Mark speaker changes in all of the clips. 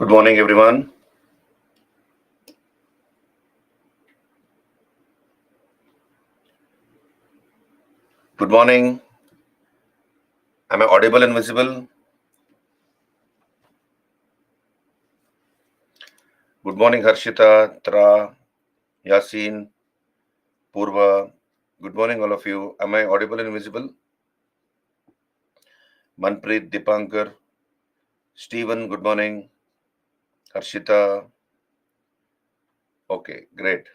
Speaker 1: Good morning, everyone. Good morning. Am I audible and visible? Good morning, Harshita, Tra, Yasin, Purva. Good morning, all of you. Am I audible and visible? Manpreet, Dipankar, Stephen, good morning. Harshita. Okay, great.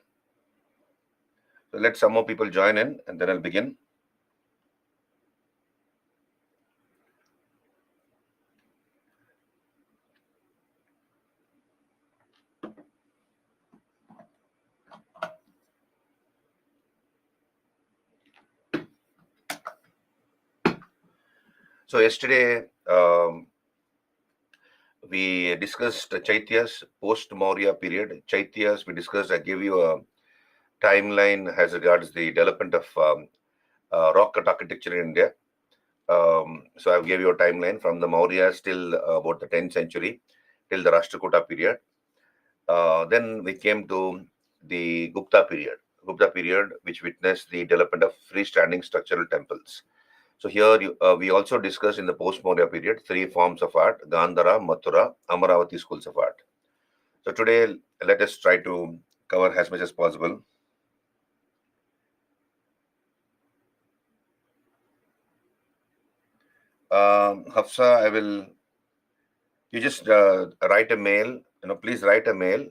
Speaker 1: So let some more people join in and then I'll begin. So yesterday, we discussed Chaityas post-Maurya period. Chaityas, we discussed, I gave you a timeline as regards the development of rock cut architecture in India. So I've gave you a timeline from the Mauryas till about the 10th century, till the Rashtrakuta period. Then we came to the Gupta period, which witnessed the development of freestanding structural temples. So here we also discussed in the post-Maurya period three forms of art: Gandhara, Mathura, Amaravati schools of art. So today, let us try to cover as much as possible. Hafsa, you just write a mail, please write a mail,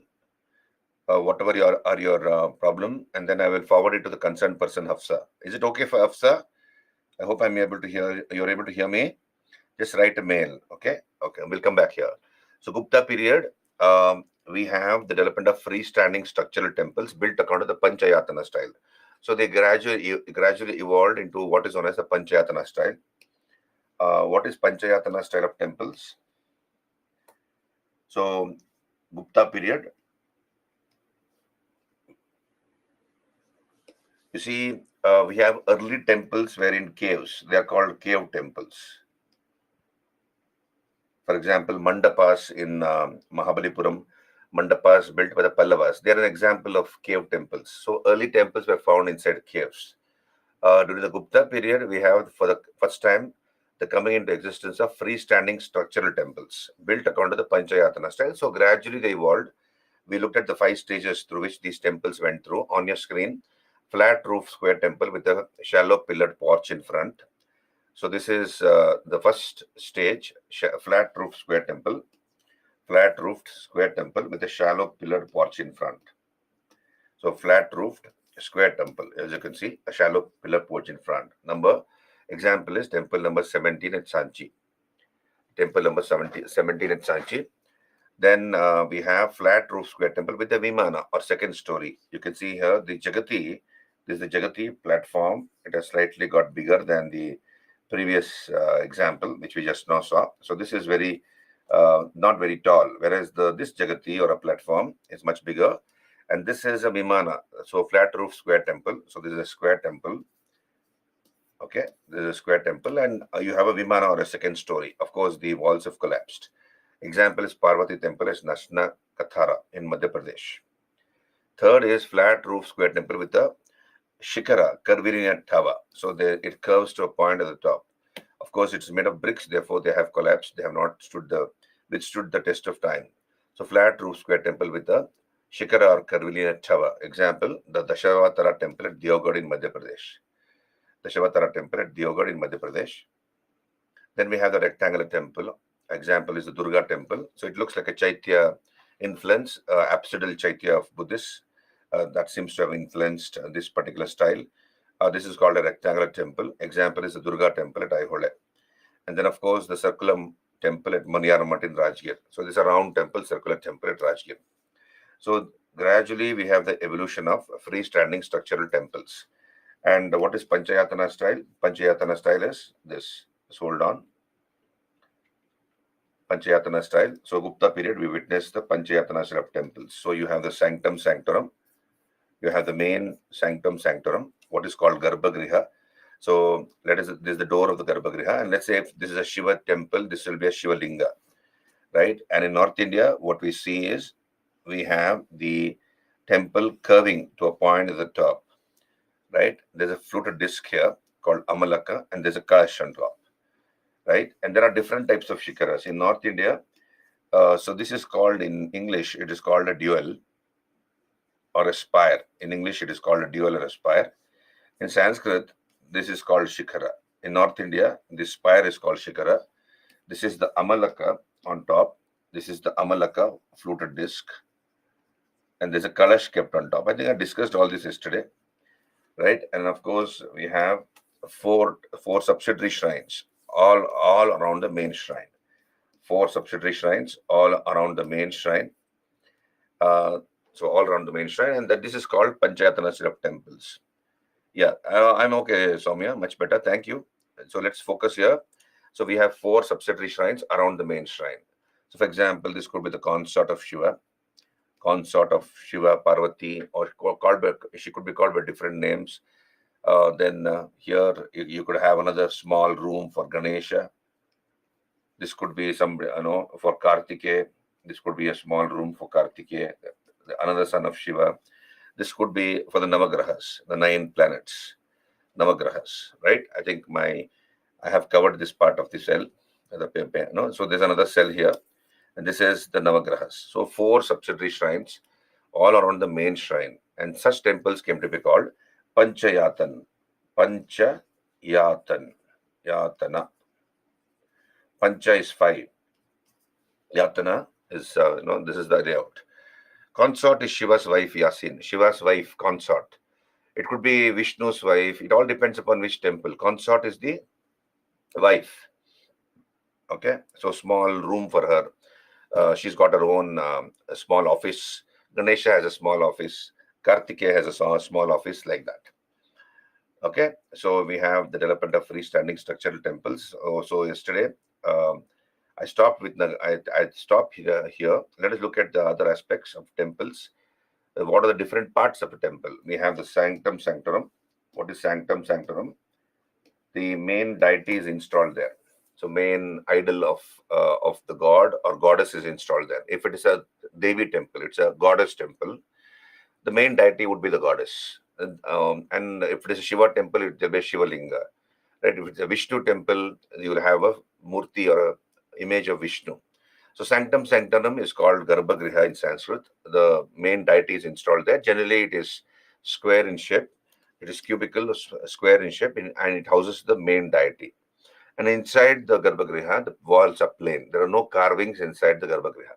Speaker 1: whatever your problem, and then I will forward it to the concerned person, Hafsa. Is it okay for Hafsa? I hope you're able to hear me. Just write a mail, okay? Okay, we'll come back here. So Gupta period, we have the development of freestanding structural temples built according to the Panchayatana style. So they gradually evolved into what is known as the Panchayatana style. What is Panchayatana style of temples? So Gupta period, you see, we have early temples wherein caves. They are called cave temples. For example, mandapas in Mahabalipuram, mandapas built by the Pallavas. They are an example of cave temples. So early temples were found inside caves. During the Gupta period, we have for the first time the coming into existence of freestanding structural temples built according to the Panchayatana style. So gradually they evolved. We looked at the 5 stages through which these temples went through. On your screen, flat roof square temple with a shallow pillared porch in front. So this is the first stage, flat roof square temple, flat roofed square temple with a shallow pillared porch in front. So flat roofed square temple, as you can see, a shallow pillar porch in front. Example is temple number 17 at Sanchi. Temple number 17 at Sanchi. Then we have flat roof square temple with a Vimana or second story. You can see here the Jagati. This is the Jagati platform. It has slightly got bigger than the previous example, which we just now saw. So this is very not very tall, whereas this Jagati or a platform is much bigger. And this is a Vimana, so flat roof square temple. So this is a square temple. Okay, this is a square temple, and you have a Vimana or a second story. Of course, the walls have collapsed. Example is Parvati temple is Nashna Kathara in Madhya Pradesh. Third is flat roof square temple with a Shikara, curvilinear Tava. So it curves to a point at the top. Of course, it's made of bricks, therefore they have collapsed. They have not withstood the test of time. So flat roof square temple with a Shikara or curvilinear Tava. Example, the Dashavatara temple at Deogarh in Madhya Pradesh. Dashavatara temple at Deogarh in Madhya Pradesh. Then we have the rectangular temple. Example is the Durga temple. So it looks like a Chaitya influence, apsidal Chaitya of Buddhists. That seems to have influenced this particular style. This is called a rectangular temple. Example is the Durga temple at Aihole. And then, of course, the circular temple at Maniyaramat in Rajgir. So this is a round temple, circular temple at Rajgir. So gradually we have the evolution of freestanding structural temples. And what is Panchayatana style? Panchayatana style is this. Just hold on. Panchayatana style. So Gupta period, we witnessed the Panchayatana style of temples. So you have the sanctum sanctorum. You have the main sanctum sanctorum, what is called Garbhagriha. So this is the door of the Garbhagriha. And let's say if this is a Shiva temple, this will be a Shiva Linga. right? And in North India, what we see is we have the temple curving to a point at the top, right? There's a fluted disc here called Amalaka, and there's a Kalash on top, right? And there are different types of shikaras in North India. So this is called in English, it is called a dual or a spire. In English, it is called a dual or a spire. In Sanskrit, this is called shikara. In North India, this spire is called shikara. This is the Amalaka on top. This is the Amalaka fluted disc. And there's a Kalash kept on top. I think I discussed all this yesterday, right? And of course, we have four subsidiary shrines, all around the main shrine. Four subsidiary shrines, all around the main shrine. So all around the main shrine, and that this is called Panchayatana set of temples. Yeah, I'm okay, Soumya, much better. Thank you. So let's focus here. So we have four subsidiary shrines around the main shrine. So for example, this could be the consort of Shiva, Parvati, or called by, she could be called by different names. Then here you could have another small room for Ganesha. This could be some, for Kartikeya. This could be a small room for Kartikeya, another son of Shiva. This could be for the Navagrahas, the 9 planets, Navagrahas, right? I think I have covered this part of the cell. So there's another cell here, and this is the Navagrahas. So 4 subsidiary shrines all around the main shrine, and such temples came to be called Panchayatan. Yatana. Pancha is 5. Yatana is, this is the layout. Consort is Shiva's wife, Yasin. Shiva's wife, consort. It could be Vishnu's wife. It all depends upon which temple. Consort is the wife. Okay, so small room for her. She's got her own small office. Ganesha has a small office. Kartikeya has a small office, like that. Okay, so we have the development of freestanding structural temples. So yesterday, I stopped with I stopped here. Let us look at the other aspects of temples. What are the different parts of a temple? We have the sanctum sanctorum. What is sanctum sanctorum? The main deity is installed there. So main idol of the god or goddess is installed there. If it is a Devi temple, it's a goddess temple. The main deity would be the goddess. And if it is a Shiva temple, it will be Shiva Linga. Right? If it's a Vishnu temple, you will have a murti or a image of Vishnu. So sanctum sanctorum is called Garbhagriha in Sanskrit. The main deity is installed there. Generally, it is square in shape. It is cubical, square in shape, and it houses the main deity. And inside the Garbhagriha, the walls are plain. There are no carvings inside the Garbhagriha.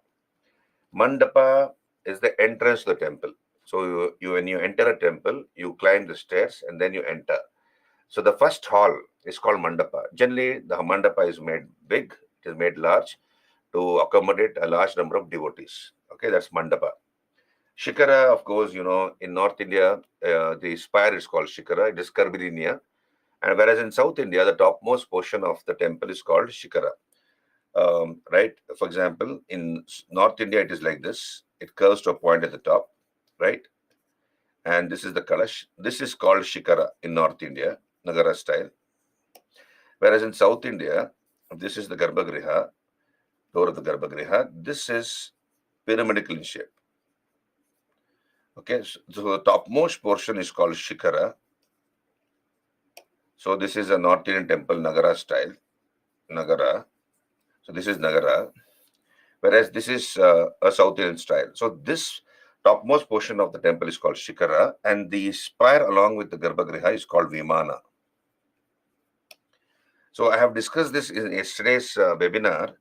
Speaker 1: Mandapa is the entrance to the temple. So when you enter a temple, you climb the stairs and then you enter. So the first hall is called Mandapa. Generally, the Mandapa is made big, it is made large to accommodate a large number of devotees. Okay, that's Mandapa. Shikara, of course, in North India, the spire is called Shikara. It is curvilinear. And whereas in South India, the topmost portion of the temple is called Shikara. Right? For example, in North India, it is like this. It curves to a point at the top, right? And this is the Kalash. This is called Shikara in North India, Nagara style. Whereas in South India, this is the Garbhagriha, door of the Garbhagriha. This is pyramidal in shape. Okay, so the topmost portion is called Shikara. So this is a North Indian temple, Nagara style. Nagara. So this is Nagara. Whereas this is a South Indian style. So this topmost portion of the temple is called Shikara, and the spire along with the Garbhagriha is called Vimana. So I have discussed this in yesterday's webinar.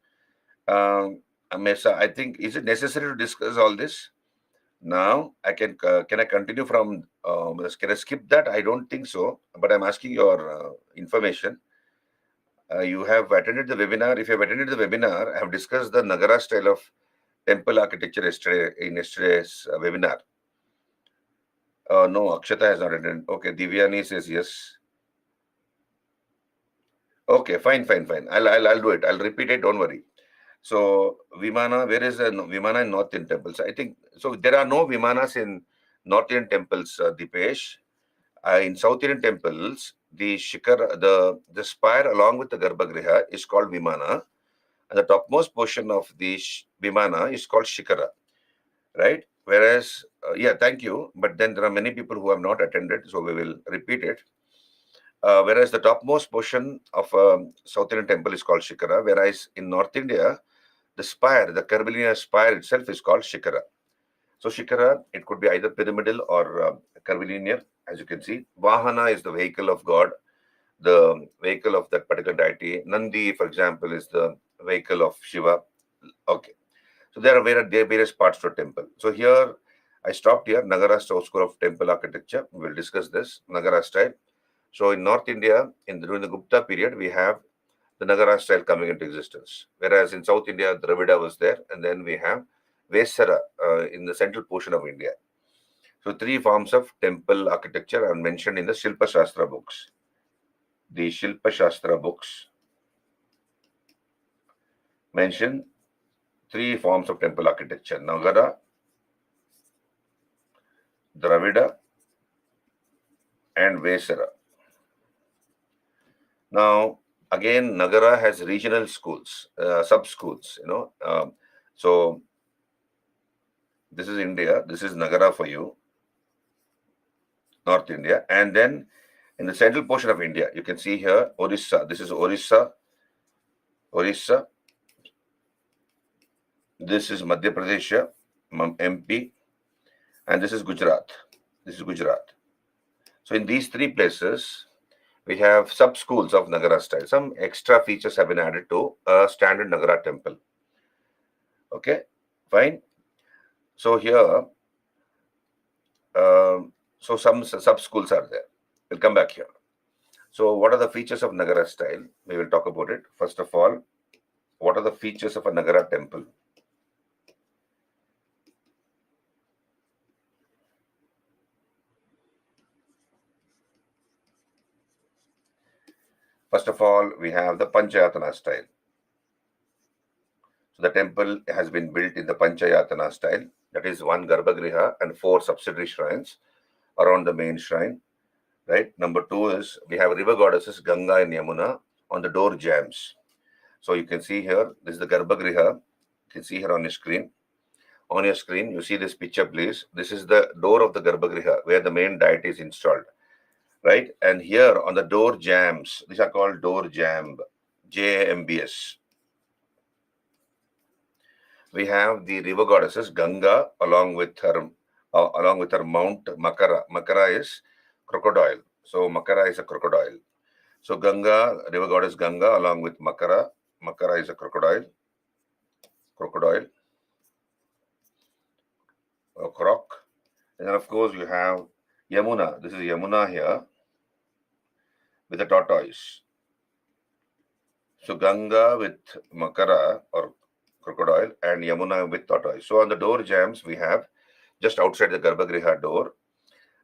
Speaker 1: I think, is it necessary to discuss all this? Now, can I continue from, can I skip that? I don't think so, but I'm asking your information. You have attended the webinar. If you have attended the webinar, I have discussed the Nagara style of temple architecture in yesterday's webinar. No, Akshata has not attended. Okay, Divyani says yes. Okay, fine. I'll do it. I'll repeat it. Don't worry. So Vimana, where is the Vimana in North Indian temples? I think so. There are no Vimanas in North Indian temples, Dipesh. In South Indian temples, the Shikara, the spire along with the Garbhagriha is called Vimana. And the topmost portion of the Vimana is called Shikara, right? Whereas, yeah, thank you. But then there are many people who have not attended, so we will repeat it. Whereas the topmost portion of South Indian temple is called Shikara, whereas in North India, the spire, the curvilinear spire itself is called Shikara. So Shikara, it could be either pyramidal or curvilinear, as you can see. Vahana is the vehicle of God, the vehicle of that particular deity. Nandi, for example, is the vehicle of Shiva. Okay. So there are various parts to a temple. So here, I stopped here, Nagara style school of temple architecture. We will discuss this, Nagara style. So in North India, during the Gupta period, we have the Nagara style coming into existence. Whereas in South India, Dravida was there, and then we have Vesara in the central portion of India. So three forms of temple architecture are mentioned in the Shilpa Shastra books. The Shilpa Shastra books mention three forms of temple architecture: Nagara, Dravida, and Vesara. Now, again, Nagara has regional schools, sub-schools, so this is India, this is Nagara for you, North India. And then in the central portion of India, you can see here, Orissa. This is Orissa. This is Madhya Pradesh, MP. And this is Gujarat. So in these three places, we have sub-schools of Nagara style. Some extra features have been added to a standard Nagara temple. Okay, fine. So here, so some sub-schools are there. We'll come back here. So what are the features of Nagara style? We will talk about it. First of all, what are the features of a Nagara temple? First of all, we have the Panchayatana style. So the temple has been built in the Panchayatana style. That is one Garbhagriha and 4 subsidiary shrines around the main shrine. Right. Number 2 is we have river goddesses Ganga and Yamuna on the door jambs. So you can see here, this is the Garbhagriha. You can see here on your screen. On your screen, you see this picture, please. This is the door of the Garbhagriha where the main deity is installed. Right. And here on the door jambs, these are called door jamb, JAMBS. We have the river goddesses Ganga along with her mount Makara. Makara is crocodile. So Makara is a crocodile. So Ganga, river goddess Ganga along with Makara. Makara is a crocodile. A croc. And then of course you have Yamuna. This is Yamuna here with a tortoise. So Ganga with Makara or crocodile and Yamuna with tortoise. So on the door jambs we have just outside the Garbhagriha door,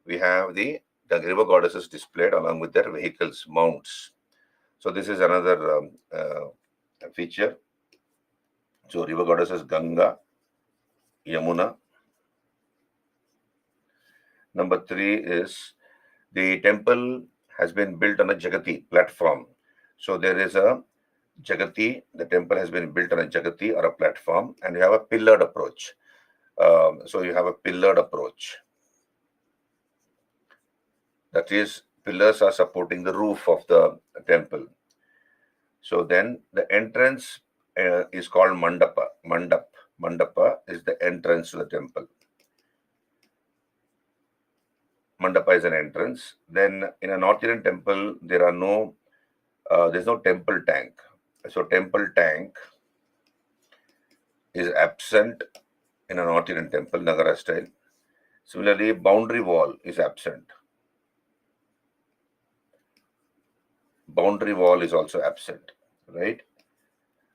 Speaker 1: we have the river goddesses displayed along with their vehicles, mounts. So this is another feature. So river goddesses Ganga, Yamuna. Number 3 is the temple has been built on a Jagati platform. So there is a Jagati, the temple has been built on a Jagati or a platform, and you have a pillared approach. So you have a pillared approach. That is, pillars are supporting the roof of the temple. So then the entrance is called Mandapa. Mandapa is the entrance to the temple. Mandapa is an entrance. Then in a North Indian temple, there's no temple tank. So temple tank is absent in a North Indian temple, Nagara style. Similarly, boundary wall is absent. Boundary wall is also absent, right?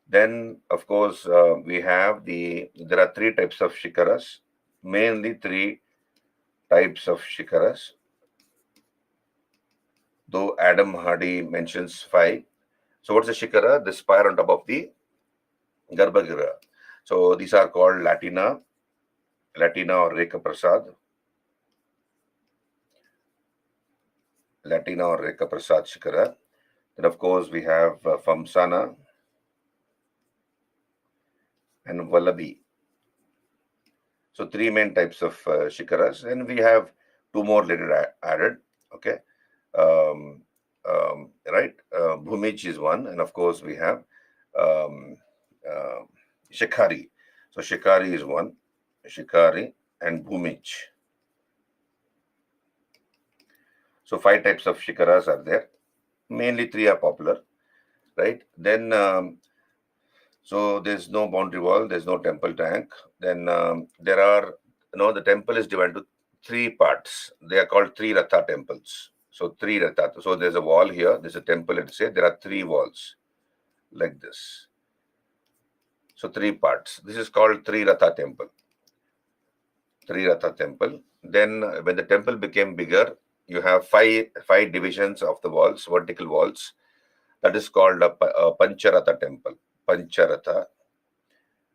Speaker 1: Then, of course, there are 3 types of shikaras, mainly 3 types of shikaras, though Adam Hardy mentions 5. So what's a shikara? The spire on top of the Garbhagriha. So these are called Latina or Rekha Prasad. Latina or Rekha Prasad shikara. Then of course we have Famsana. and Vallabhi. So three main types of shikaras, and we have two more later added. Okay, um, right? Bhumij is one, and of course we have um, uh, Shikari. So Shikari is one, Shikari and Bhumij. So five types of shikaras are there. Mainly three are popular, right? Then so there's no boundary wall, there's no temple tank. Then there are, the temple is divided into three parts. They are called three Ratha temples. So three Ratha. So there's a wall here, there's a temple, let's say. There are three walls like this. So three parts. This is called three Ratha temple. Three Ratha temple. Then when the temple became bigger, you have five divisions of the walls, vertical walls. That is called a Pancharatha temple. Pancharatha.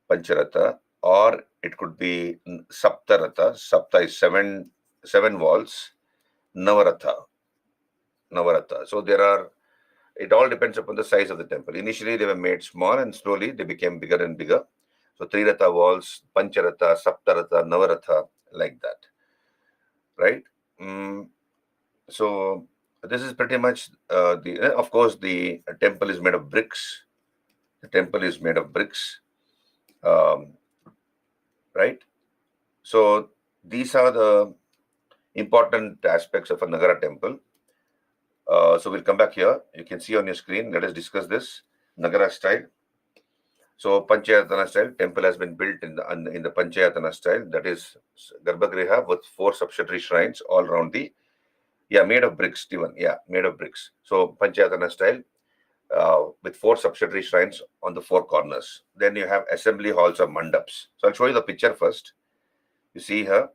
Speaker 1: Pancharatha, or it could be Saptaratha. Sapta is seven walls. Navaratha. Navaratha. So there are. It all depends upon the size of the temple. Initially, they were made small, and slowly they became bigger and bigger. So Triratha walls, Pancharatha, Saptaratha, Navaratha, like that, right? Mm, so this is pretty much of course, the temple is made of bricks. The temple is made of bricks, um, right? So these are the important aspects of a Nagara temple. So we'll come back here. You can see on your screen. Let us discuss this Nagara style. So Panchayatana style temple has been built in the Panchayatana style. That is Garbhagriha with four subsidiary shrines all around made of bricks, Steven. Yeah, made of bricks. So Panchayatana style with four subsidiary shrines on the four corners. Then you have assembly halls or mandaps. So I'll show you the picture first. You see here.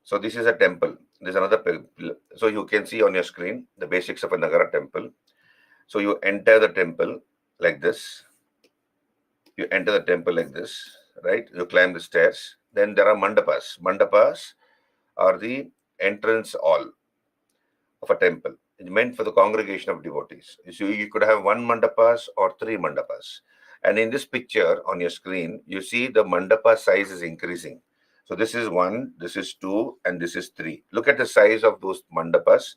Speaker 1: So this is a temple. There's another. So you can see on your screen the basics of a Nagara temple. So you enter the temple like this. You enter the temple like this, right? You climb the stairs. Then there are mandapas. Mandapas are the entrance hall of a temple. It's meant for the congregation of devotees. So you could have one mandapas or three mandapas. And in this picture on your screen, you see the mandapa size is increasing. So this is one, this is two, and this is three. Look at the size of those mandapas.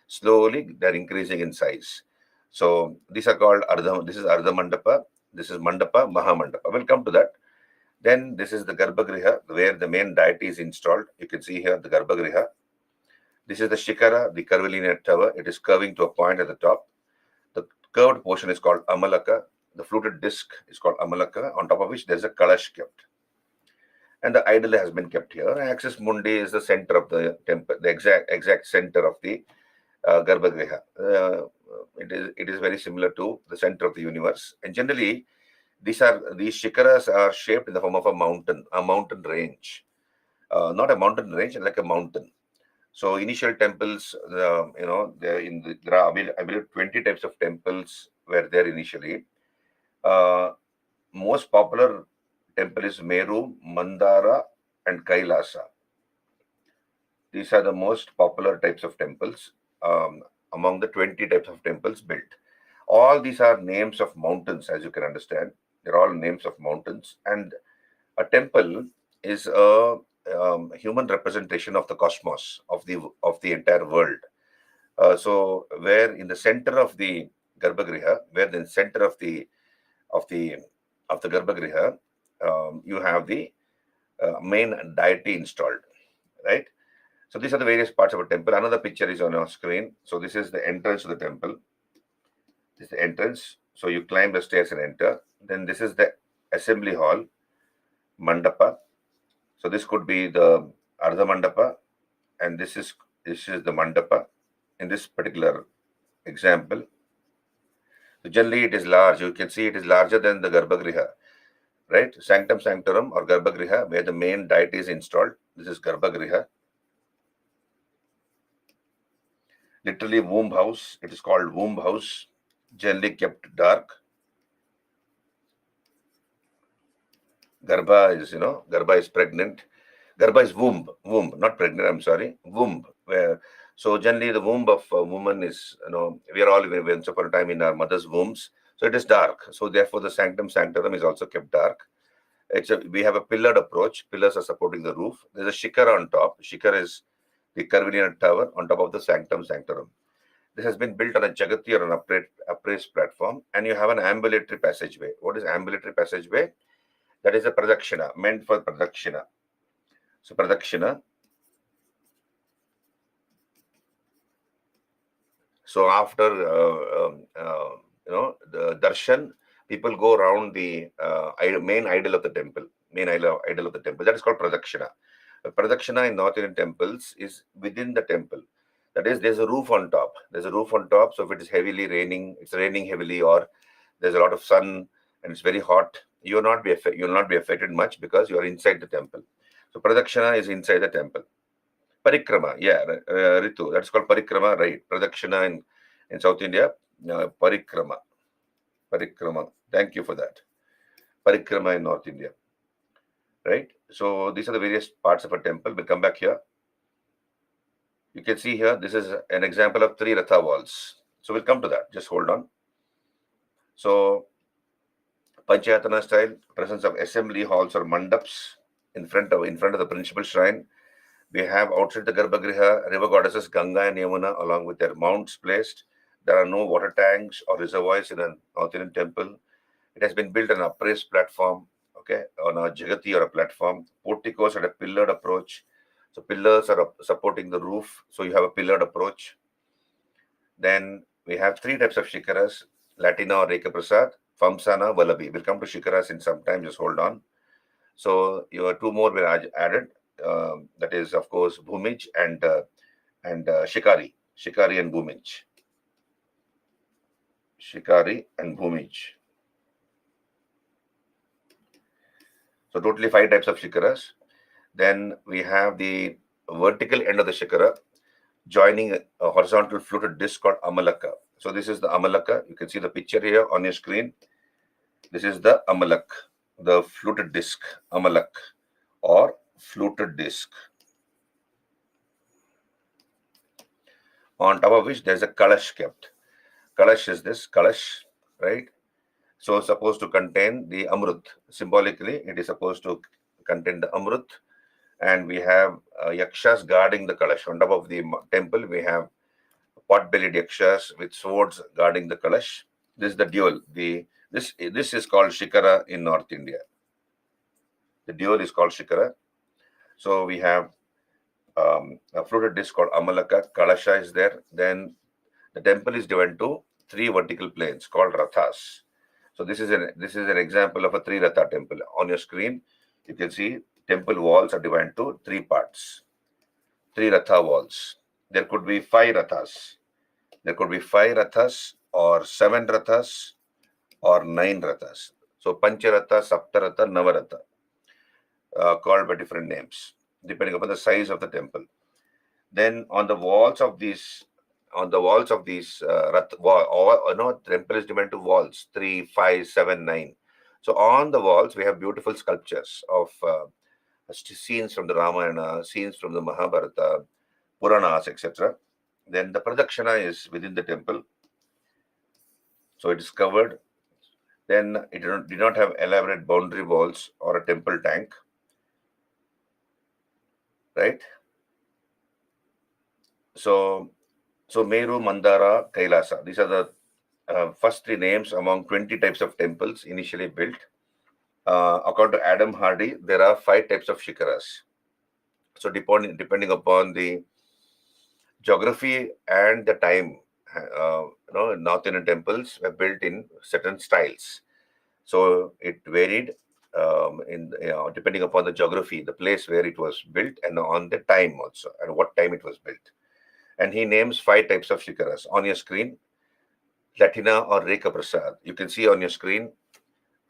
Speaker 1: Slowly, they're increasing in size. So these are called Ardha. This is Ardha Mandapa. This is Mandapa, Maha Mandapa. We'll come to that. Then this is the Garbhagriha, where the main deity is installed. You can see here the Garbhagriha. This is the Shikara, the curvilinear tower. It is curving to a point at the top. The curved portion is called Amalaka. The fluted disc is called Amalaka, on top of which there is a Kalash kept. And the idol has been kept here. Axis Mundi is the center of the temple, the exact center of the Garbhagriha. It is very similar to the center of the universe. And generally, these shikaras are shaped in the form of a mountain range. Not a mountain range, like a mountain. So initial temples, there are, I believe 20 types of temples were there initially. Most popular temple is Meru, Mandara, and Kailasa. These are the most popular types of temples among the 20 types of temples built. All these are names of mountains, as you can understand. They're all names of mountains. And a temple is a human representation of the cosmos, of the entire world. So, where in the center of the Garbhagriha, where in the center of the Garbhagriha, you have the main deity installed, right? So these are the various parts of a temple. Another picture is on your screen. So this is the entrance to the temple. This is the entrance. So you climb the stairs and enter. Then this is the assembly hall, mandapa. So this could be the Ardha Mandapa, and this is the Mandapa in this particular example. So generally it is large. You can see it is larger than the Garbhagriha, right? Sanctum Sanctorum or Garbhagriha, where the main deity is installed. This is Garbhagriha. Literally womb house. It is called womb house. Generally kept dark. Garbha is pregnant. Garbha is womb, not pregnant. I'm sorry, womb. So generally the womb of a woman is, we are all once upon a time in our mother's wombs. So it is dark. So therefore the sanctum sanctorum is also kept dark. We have a pillared approach. Pillars are supporting the roof. There's a shikara on top. Shikara is the curvilinear tower on top of the sanctum sanctorum. This has been built on a jagati or an upraised platform, and you have an ambulatory passageway. What is ambulatory passageway? That is a pradakshina, meant for pradakshina. So pradakshina. So after the darshan, people go around the main idol of the temple. Main idol of the temple. That is called pradakshina. Pradakshina in North Indian temples is within the temple. That is, there's a roof on top. There's a roof on top. So if it is heavily raining, it's raining heavily, or there's a lot of sun and it's very hot, you will not be affected much because you are inside the temple. So pradakshina is inside the temple. Parikrama, yeah, Ritu, that's called parikrama, right? Pradakshina in South India, parikrama. Parikrama. Thank you for that. Parikrama in North India, right? So these are the various parts of a temple. We'll come back here. You can see here, this is an example of 3 Ratha walls. So we'll come to that. Just hold on. So Panchayatana style, presence of assembly halls or mandaps in front of the principal shrine. We have outside the Garbhagriha river goddesses Ganga and Yamuna along with their mounts placed. There are no water tanks or reservoirs in a North Indian temple. It has been built on an upraised platform, okay, on a jagati or a platform. Porticos at a pillared approach. So pillars are supporting the roof. So you have a pillared approach. Then we have 3 types of shikaras, Latina or Reka Prasad, Famsana, Vallabhi. We'll come to shikaras in some time, just hold on. So your 2 more were added. That is, of course, Bhumij and Shikari. Shikari and Bhumij. Shikari and Bhumij. So totally 5 types of shikaras. Then we have the vertical end of the shikara joining a horizontal fluted disc called Amalaka. So this is the Amalaka. You can see the picture here on your screen. This is the Amalak, the fluted disc, Amalak or fluted disc. On top of which there's a Kalash kept. Kalash is this, Kalash, right? So it's supposed to contain the Amrut. Symbolically, it is supposed to contain the Amrut. And we have Yakshas guarding the Kalash. On top of the temple, we have pot-bellied Yakshas with swords guarding the Kalash. This is the dual. This is called Shikara in North India. The dual is called Shikara. So we have a fluted disc called Amalaka. Kalasha is there. Then the temple is divided into 3 vertical planes called Rathas. So this is an example of a 3 Ratha temple. On your screen, you can see temple walls are divided into 3 parts. 3 Ratha walls. There could be 5 Rathas. There could be 5 Rathas or 7 Rathas or 9 Rathas. So Pancharatha, Saptaratha, Navaratha, called by different names, depending upon the size of the temple. Then on the walls of these temple is divided into walls, 3, 5, 7, 9. So on the walls, we have beautiful sculptures of scenes from the Ramayana, scenes from the Mahabharata, Puranas, etc. Then the Pradakshina is within the temple. So it is covered. Then it did not have elaborate boundary walls or a temple tank, right? So Meru, Mandara, Kailasa. These are the first 3 names among 20 types of temples initially built. According to Adam Hardy, there are 5 types of shikaras. So depending upon the geography and the time, North Indian temples were built in certain styles. So it varied depending upon the geography, the place where it was built, and on the time also, and what time it was built. And he names 5 types of shikaras on your screen. Latina or Reka Prasad. You can see on your screen,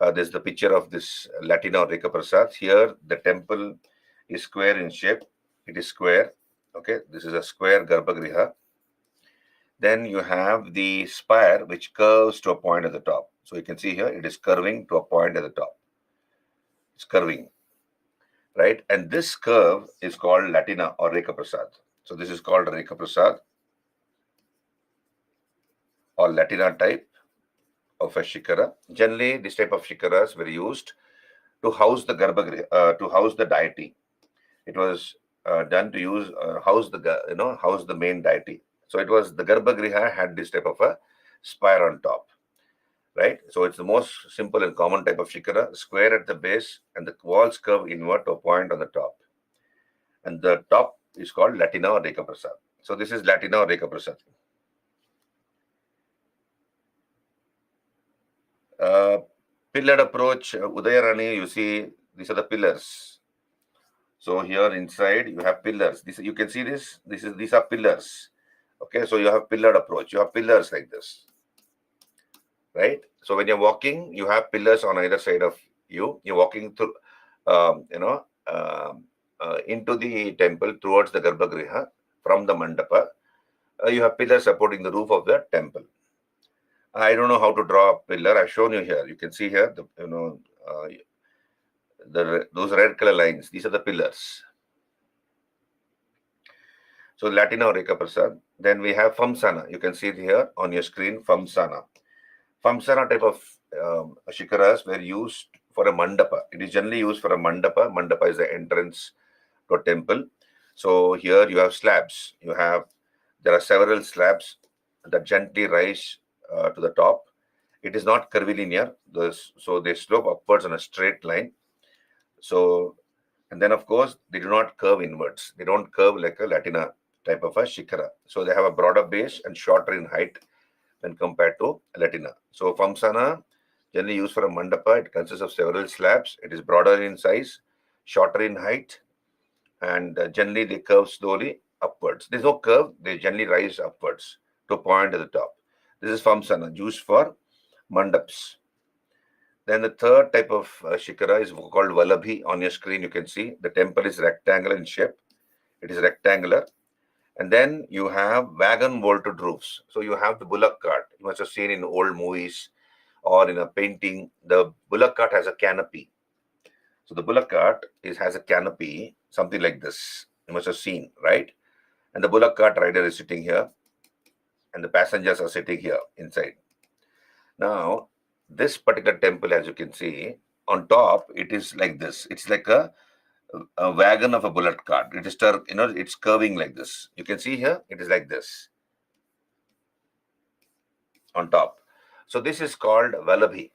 Speaker 1: there's the picture of this Latina or Reka Prasad. Here, the temple is square in shape. It is square. Okay, this is a square Garbhagriha. Then you have the spire, which curves to a point at the top. So you can see here, it is curving to a point at the top. It's curving, right? And this curve is called Latina or Reka Prasad. So this is called Reka Prasad or Latina type of a shikara. Generally, this type of shikaras were used to house the Garbhagriha, to house the deity. It was done to use house the main deity. So it was the Garbhagriha had this type of a spire on top, right? So it's the most simple and common type of shikara, square at the base, and the walls curve inward to a point on the top. And the top is called Latina or Rekha Prasad. So this is Latina or Rekha Prasad. Pillared approach, Udayarani, you see, these are the pillars. So here inside you have pillars. This you can see this. These are pillars. Okay, so you have pillared approach. You have pillars like this, right? So when you're walking, you have pillars on either side of you. You're walking through, into the temple towards the Garbhagriha from the mandapa. You have pillars supporting the roof of the temple. I don't know how to draw a pillar. I've shown you here. You can see here those red color lines. These are the pillars. So Latina or Rekha Prasad. Then we have Famsana. You can see it here on your screen, Famsana. Famsana type of shikaras were used for a mandapa. It is generally used for a mandapa. Mandapa is the entrance to a temple. So here you have slabs. There are several slabs that gently rise to the top. It is not curvilinear, so they slope upwards on a straight line. So, and then of course, they do not curve inwards. They don't curve like a Latina type of a shikara. So they have a broader base and shorter in height when compared to Latina. So Famsana, generally used for a mandapa, it consists of several slabs. It is broader in size, shorter in height, and generally they curve slowly upwards. There's no curve, they generally rise upwards to a point at the top. This is Famsana, used for mandaps. Then the third type of shikara is called Vallabhi. On your screen, you can see the temple is rectangular in shape. It is rectangular. And then you have wagon vaulted roofs. So you have the bullock cart. You must have seen in old movies or in a painting. The bullock cart has a canopy. So the bullock cart has a canopy, something like this. You must have seen, right? And the bullock cart rider is sitting here, and the passengers are sitting here inside. Now, this particular temple, as you can see, on top, it is like this. It's like a wagon of a bullock cart. It is, it's curving like this. You can see here, it is like this on top. So this is called Vallabhi,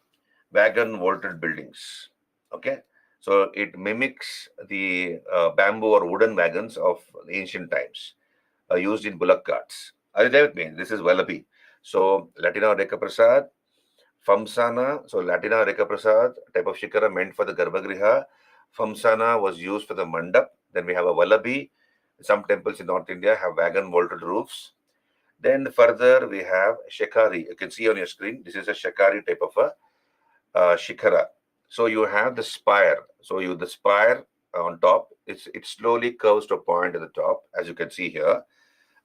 Speaker 1: wagon vaulted buildings. Okay. So it mimics the bamboo or wooden wagons of ancient times used in bullock carts. Are you there with me? This is Vallabhi. So Latina Rekha Prasad, Famsana, so Latina Rekha Prasad type of shikara meant for the Garbhagriha. Famsana was used for the mandap. Then we have a Vallabhi. Some temples in North India have wagon vaulted roofs. Then further we have Shekari. You can see on your screen, this is a Shekari type of a shikara. So you have the spire. So the spire on top, it slowly curves to a point at the top, as you can see here.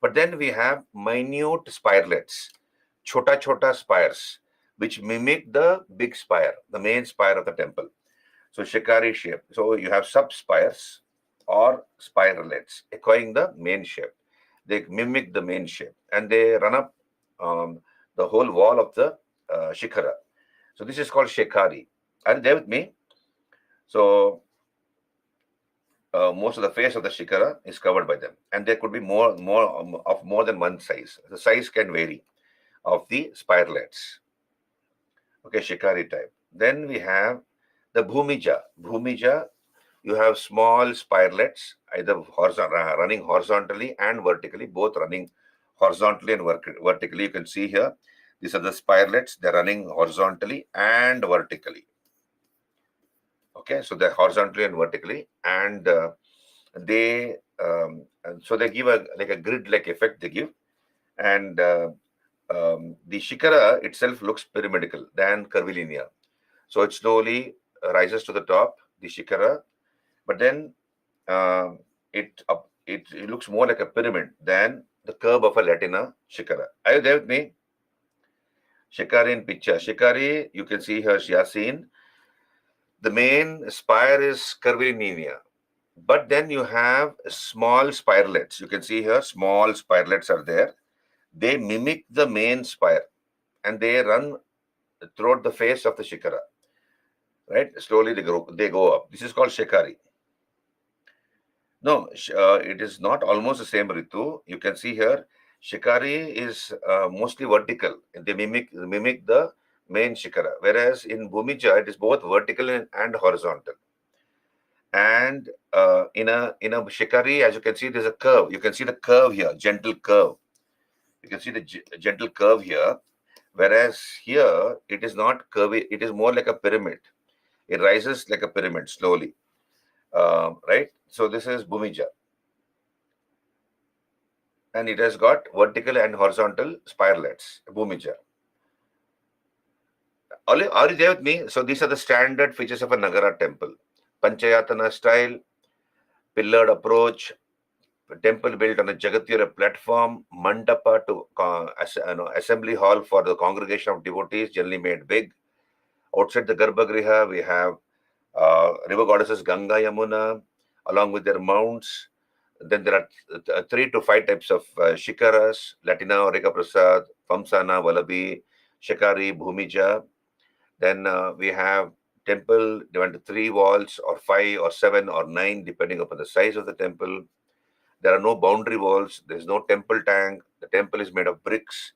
Speaker 1: But then we have minute spirelets, chota spires, which mimic the big spire, the main spire of the temple. So Shikari shape. So you have sub-spires or spiralets echoing the main shape. They mimic the main shape and they run up the whole wall of the shikara. So this is called Shikari. Are you there with me? So most of the face of the shikara is covered by them, and there could be more than one size. The size can vary of the spiralets. Okay, shikari type. Then we have the bhumija. Bhumija, you have small spiralets, either running horizontally and vertically, both running horizontally and vertically. You can see here, these are the spiralets. They're running horizontally and vertically. Okay, so they're horizontally and vertically, and they give a grid-like effect. They give, and the shikara itself looks pyramidal than curvilinear. So it slowly rises to the top, the shikara, but then it looks more like a pyramid than the curve of a Latina shikara. Are you there with me? Shikari in picture. Shikari, you can see here, Yasin. The main spire is curvilinear, but then you have small spiralets. You can see here, small spiralets are there. They mimic the main spire and they run throughout the face of the shikara. right? Slowly they go up. This is called Shekari. No, it is not almost the same, Ritu. You can see here, Shikari is mostly vertical. They mimic the main Shikara, whereas in Bhumija it is both vertical and horizontal. And in a Shikari, as you can see, there's a curve. You can see the curve here, gentle curve. You can see the gentle curve here, whereas here it is not curvy. It is more like a pyramid. It rises like a pyramid slowly, right? So this is Bhumija. And it has got vertical and horizontal spiralets, Bhumija. Are you there with me? So these are the standard features of a Nagara temple. Panchayatana style, pillared approach, temple built on a Jagatyara platform, mandapa to assembly hall for the congregation of devotees, generally made big. Outside the Garbhagriha, we have river goddesses Ganga, Yamuna, along with their mounts. Then there are 3 to 5 types of shikaras: Latina, Reka Prasad, Famsana, Vallabhi, Shikari, Bhumija. Then we have temple divided into 3 walls, or 5 or 7 or 9, depending upon the size of the temple. There are no boundary walls. There is no temple tank. The temple is made of bricks.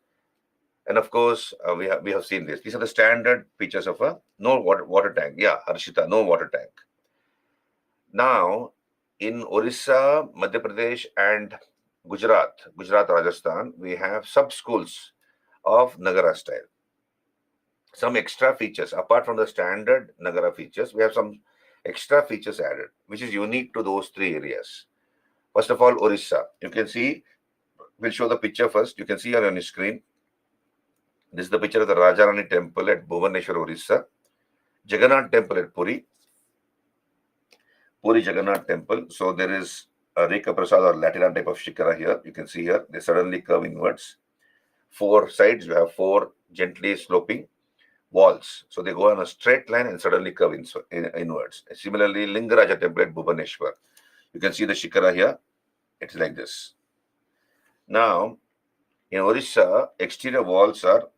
Speaker 1: And of course, we have seen this. These are the standard features of a no water tank. Yeah, Harshita, no water tank. Now, in Orissa, Madhya Pradesh, and Gujarat, Rajasthan, we have sub schools of Nagara style. Some extra features, apart from the standard Nagara features, we have some extra features added, which is unique to those 3 areas. First of all, Orissa. You can see, we'll show the picture first. You can see here on your screen. This is the picture of the Rajarani temple at Bhubaneswar, Orissa. Jagannath temple at Puri Jagannath temple. So there is a Reka Prasad or Latina type of Shikara here. You can see here, they suddenly curve inwards. 4 sides, you have 4 gently sloping walls. So they go on a straight line and suddenly curve inwards. Similarly, Lingaraja temple at Bhubaneswar. You can see the Shikara here. It's like this. Now, in Orissa, exterior walls are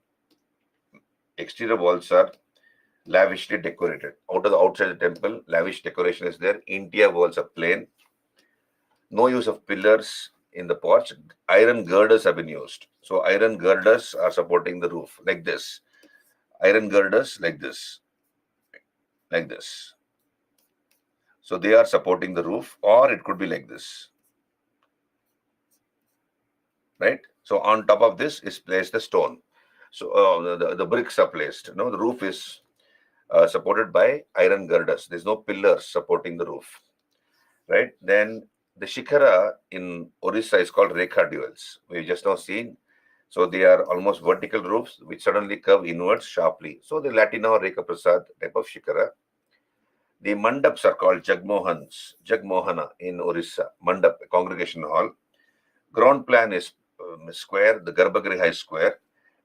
Speaker 1: lavishly decorated. Outside the temple, lavish decoration is there. Interior walls are plain. No use of pillars in the porch. Iron girders have been used. So iron girders are supporting the roof like this. Iron girders like this. Like this. So they are supporting the roof, or it could be like this. Right? So on top of this is placed the stone. So the bricks are placed. The roof is supported by iron girders. There's no pillars supporting the roof. Right? Then the Shikara in Orissa is called Rekha duels. We just now seen. So they are almost vertical roofs which suddenly curve inwards sharply. So the Latina or Reka Prasad type of Shikara. The mandaps are called Jagmohana in Orissa. Mandap, congregation hall. Ground plan is square. The Garbhagriha is square.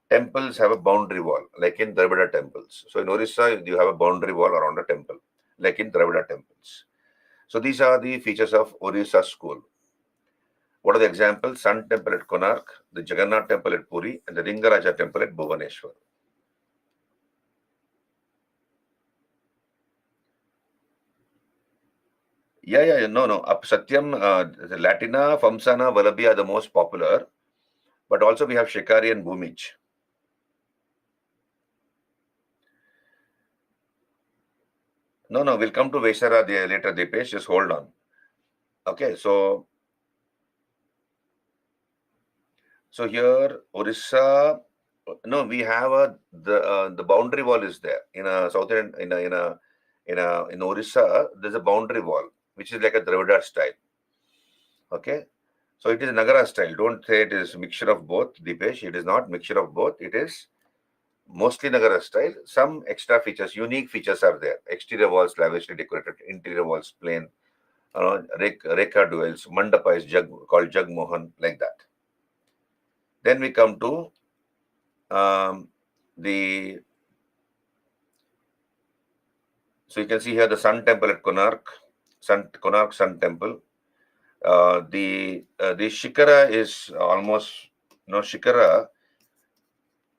Speaker 1: Temples have a boundary wall, like in Dravida temples. So in Orissa, you have a boundary wall around a temple, like in Dravida temples. So these are the features of Orissa school. What are the examples? Sun temple at Konark, the Jagannath temple at Puri, and the Lingaraja temple at Bhubaneswar. Yeah, no. Satyam, the Latina, Famsana, Vallabhi are the most popular, but also we have Shikari and Bhumij. No, we'll come to Vaishara later, Deepesh. Just hold on. Okay, so here Orissa, no, we have the boundary wall is there in a southern in Orissa. There's a boundary wall which is like a Dravida style. Okay, so it is Nagara style. Don't say it is mixture of both, Deepesh. It is not mixture of both. It is mostly Nagara style. Some extra features, unique features are there. Exterior walls lavishly decorated, interior walls plain. Rekha duels, mandapa is called Jagmohan, like that. Then we come to the. So you can see here the Sun Temple at Konark, Konark Sun Temple. The Shikara is almost Shikara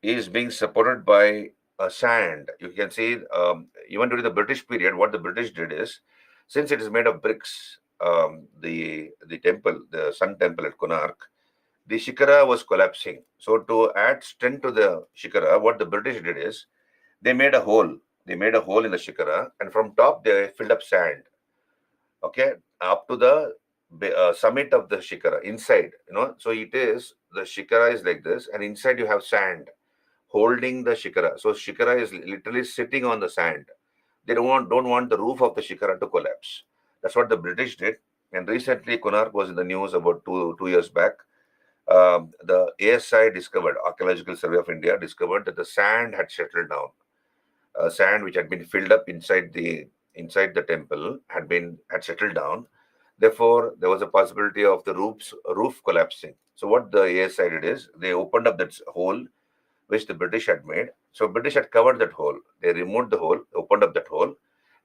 Speaker 1: is being supported by sand. You can see even during the British period, what the British did is, since it is made of bricks, the temple, the Sun Temple at Konark, the shikara was collapsing. So to add strength to the shikara, what the British did is they made a hole. They made a hole in the shikara, and from top they filled up sand. Okay, up to the summit of the shikara inside. So it is the shikara is like this, and inside you have sand holding the shikara. So shikara is literally sitting on the sand. They don't want the roof of the shikara to collapse. That's what the British did. And recently, Konark was in the news about two years back. The ASI discovered, Archaeological Survey of India discovered that the sand had settled down. Sand which had been filled up inside the temple had settled down. Therefore, there was a possibility of the roof collapsing. So what the ASI did is they opened up that hole which the British had made. So British had covered that hole. They removed the hole, opened up that hole,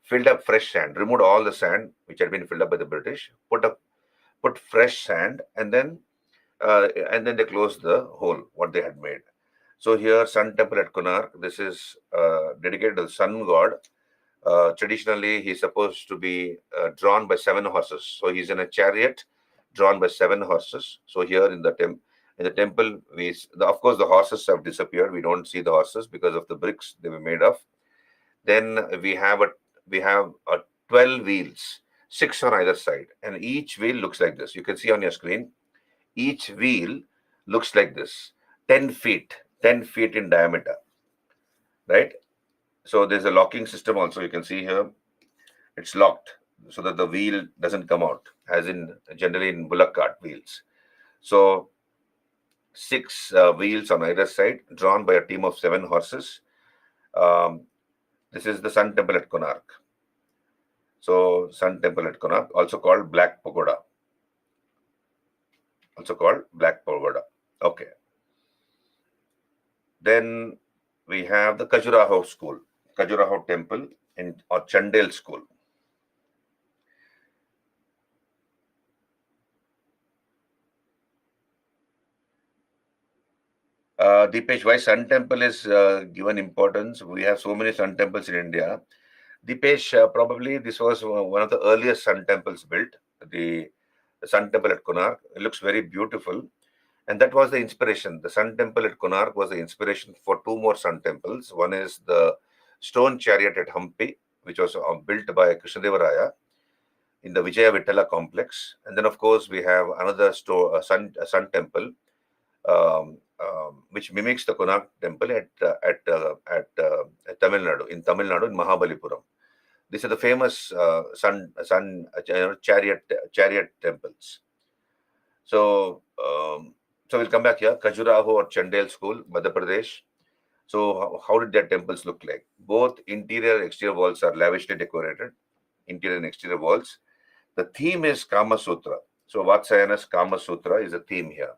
Speaker 1: filled up fresh sand, removed all the sand which had been filled up by the British, put fresh sand, and then they closed the hole what they had made. So here, Sun Temple at Konark. This is dedicated to the sun god. Traditionally, he's supposed to be drawn by 7 horses. So he's in a chariot drawn by 7 horses. So here in the temple, of course the horses have disappeared. We don't see the horses because of the bricks they were made of. Then we have 12 wheels, 6 on either side, and each wheel looks like this. You can see on your screen. Each wheel looks like this, 10 feet, 10 feet in diameter, right? So there's a locking system also. You can see here, it's locked so that the wheel doesn't come out, as in generally in bullock cart wheels. So 6 wheels on either side, drawn by a team of 7 horses. This is the Sun Temple at Konark. So Sun Temple at Konark, also called Black Pagoda. Okay. Then we have the Khajuraho Temple or Chandel School. Deepesh, why Sun Temple is given importance? We have so many Sun Temples in India. Deepesh, probably this was one of the earliest Sun Temples built, the Sun Temple at Konark. It looks very beautiful. And that was the inspiration. The Sun Temple at Konark was the inspiration for 2 more Sun Temples. One is the stone chariot at Hampi, which was built by Krishnadevaraya in the Vijaya Vittala complex. And then, of course, we have another Sun Temple, which mimics the Konark Temple at Tamil Nadu, in Mahabalipuram. These are the famous chariot temples. So we'll come back here. Khajuraho or Chandel School, Madhya Pradesh. So how did their temples look like? Both interior and exterior walls are lavishly decorated. Interior and exterior walls. The theme is Kama Sutra. So Vatsayana's Kama Sutra is a theme here.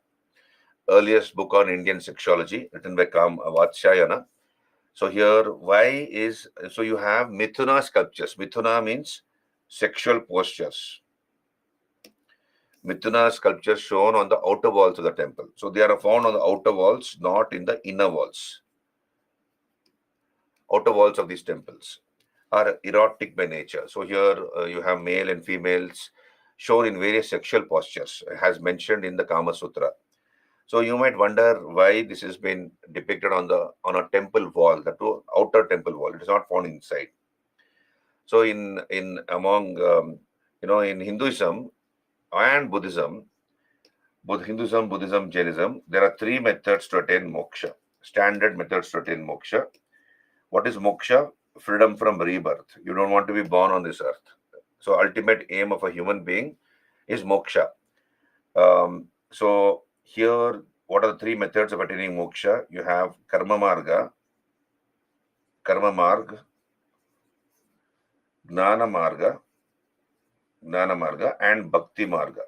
Speaker 1: Earliest book on Indian sexuology, written by Vatsyayana. So here, so you have Mithuna sculptures. Mithuna means sexual postures. Mithuna sculptures shown on the outer walls of the temple. So they are found on the outer walls, not in the inner walls. Outer walls of these temples are erotic by nature. So here you have male and females shown in various sexual postures, as mentioned in the Kama Sutra. So you might wonder why this has been depicted on a temple wall, the outer temple wall. It is not found inside. So in Hinduism and Buddhism, Jainism, there are 3 methods to attain moksha. Standard methods to attain moksha. What is moksha? Freedom from rebirth. You don't want to be born on this earth. So ultimate aim of a human being is moksha. So here, what are the 3 methods of attaining moksha? You have karma marga, gnana marga, and bhakti marga.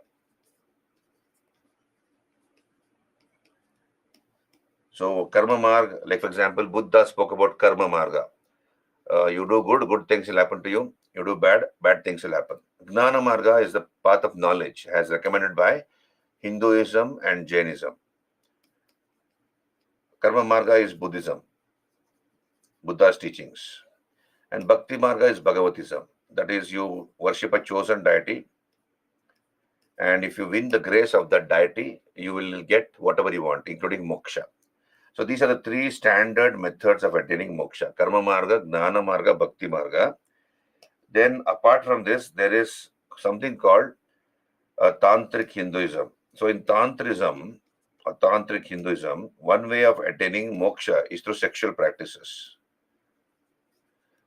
Speaker 1: So karma marga, like for example, Buddha spoke about karma marga. You do good things will happen to you. You do bad things will happen. Gnana marga is the path of knowledge, as recommended by Hinduism and Jainism. Karma marga is Buddhism. Buddha's teachings. And Bhakti Marga is Bhagavatism. That is, you worship a chosen deity, and if you win the grace of that deity, you will get whatever you want, including moksha. So these are the three standard methods of attaining moksha: Karma Marga, Gnana Marga, Bhakti Marga. Then apart from this, there is something called Tantric Hinduism. So in Tantrism, or Tantric Hinduism, one way of attaining moksha is through sexual practices.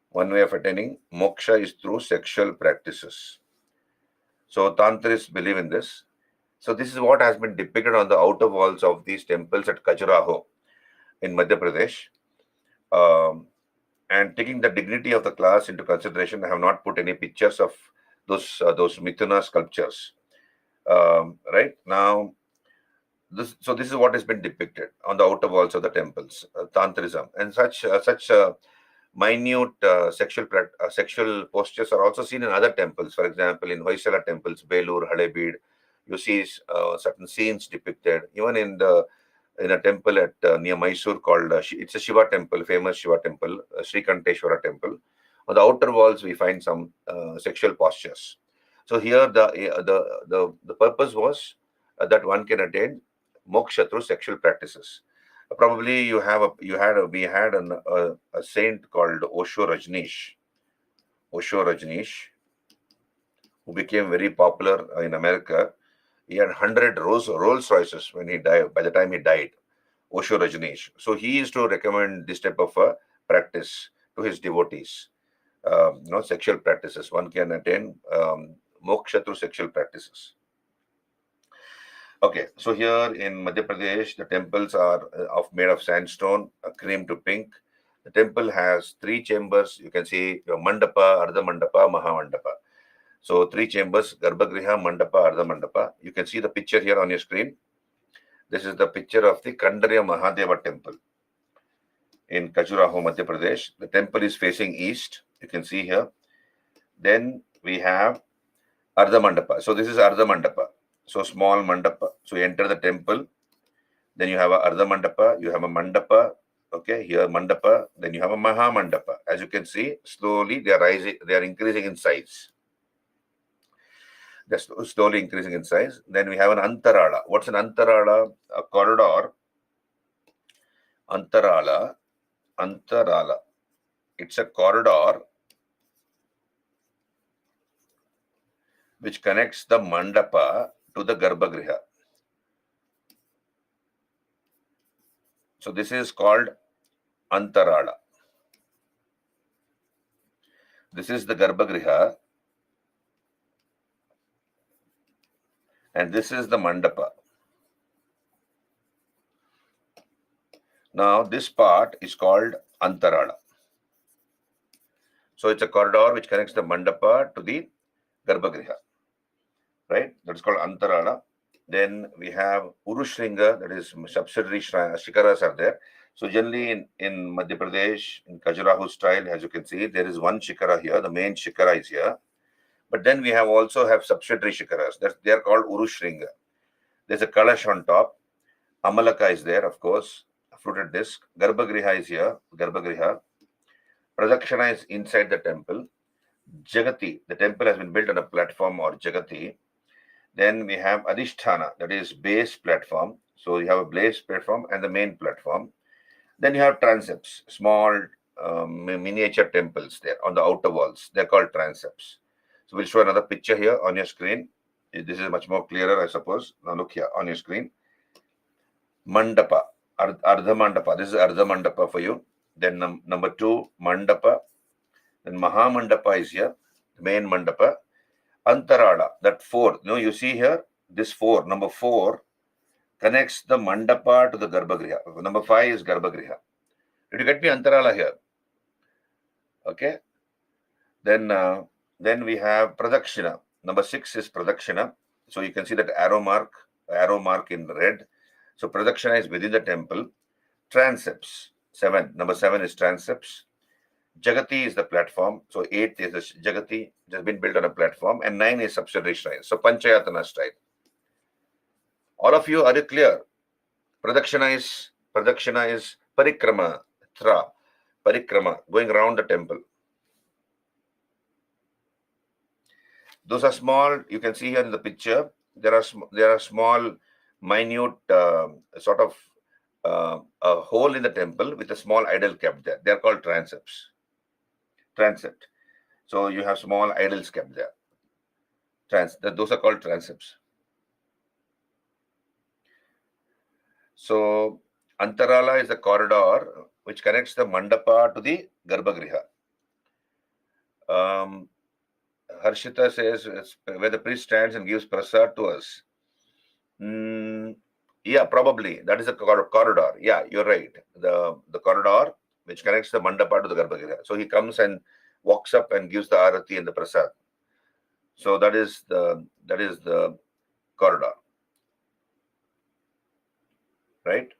Speaker 1: One way of attaining moksha is through sexual practices. So Tantrists believe in this. So this is what has been depicted on the outer walls of these temples at Khajuraho in Madhya Pradesh. And taking the dignity of the class into consideration, I have not put any pictures of those Mithuna sculptures. Right now, this is what has been depicted on the outer walls of the temples, Tantrism, and such minute sexual postures are also seen in other temples. For example, in Hoysala temples, Belur, Halebid, you see certain scenes depicted. Even in a temple at near Mysore called it's a Shiva temple, famous Shiva temple, Sri Kanteshwara temple. On the outer walls, we find some sexual postures. So here the purpose was that one can attain moksha through sexual practices. Probably we had a saint called Osho Rajneesh, who became very popular in America. He had 100 Rolls Royces when he died. By the time he died, Osho Rajneesh. So he used to recommend this type of practice to his devotees. Sexual practices. One can attain moksha through sexual practices. Okay, so here in Madhya Pradesh, the temples are made of sandstone, cream to pink. The temple has 3 chambers. You can see your Mandapa, Ardha Mandapa, Maha Mandapa. So 3 chambers: Garbhagriha, Mandapa, Ardha Mandapa. You can see the picture here on your screen. This is the picture of the Kandarya Mahadeva temple in Khajuraho, Madhya Pradesh. The temple is facing east. You can see here. Then we have Ardha Mandapa. So this is Ardha Mandapa. So small mandapa. So you enter the temple. Then you have a Ardha Mandapa. You have a Mandapa. Okay, here Mandapa. Then you have a Maha Mandapa. As you can see, slowly they are rising. They are increasing in size. They're slowly increasing in size. Then we have an Antarala. What's an Antarala? A corridor. Antarala. It's a corridor which connects the Mandapa to the Garbhagriha. So this is called Antarala. This is the Garbhagriha. And this is the Mandapa. Now this part is called Antarala. So it's a corridor which connects the Mandapa to the Garbhagriha. Right? That's called Antarala. Then we have Urushringa, that is subsidiary shikaras are there. So generally in Madhya Pradesh, in Khajuraho style, as you can see, there is one shikara here. The main shikara is here. But then we also have subsidiary shikaras. They are called Urushringa. There's a Kalash on top. Amalaka is there, of course. A fluted disc. Garbhagriha is here. Garbhagriha. Pradakshana is inside the temple. Jagati, the temple has been built on a platform or Jagati. Then we have Adhisthana, that is base platform. So you have a base platform and the main platform. Then you have transepts, small miniature temples there on the outer walls. They're called transepts. So we'll show another picture here on your screen. This is much more clearer, I suppose. Now look here on your screen. Mandapa, Ardha Mandapa. This is Ardha Mandapa for you. Then number 2, Mandapa. Then Maha Mandapa is here, the main Mandapa. Antarala, that 4. You see here, this 4, number 4 connects the Mandapa to the Garbhagriha. Number 5 is Garbhagriha. Did you get me Antarala here? Okay. Then we have Pradakshina. Number 6 is Pradakshina. So you can see that arrow mark in red. So Pradakshina is within the temple. Transepts, 7. Number 7 is transepts. Jagati is the platform. So 8 is the Jagati, it has been built on a platform, and 9 is subsidiary shrine. So Panchayatana style. All of you, are you clear? Pradakshina is Parikrama Tra. parikrama, going around the temple. Those are small. You can see here in the picture. There are small, minute sort of a hole in the temple with a small idol kept there. They are called transepts. Transept. So you have small idols kept there. Those are called transepts. So Antarala is the corridor which connects the mandapa to the Garbhagriha. Harshita says it's where the priest stands and gives prasad to us. Yeah, probably. That is a corridor. Yeah, you're right. The corridor which connects the mandapa to the Garbhagriha. So he comes and walks up and gives the arati and the prasad. So that is the corridor. Right?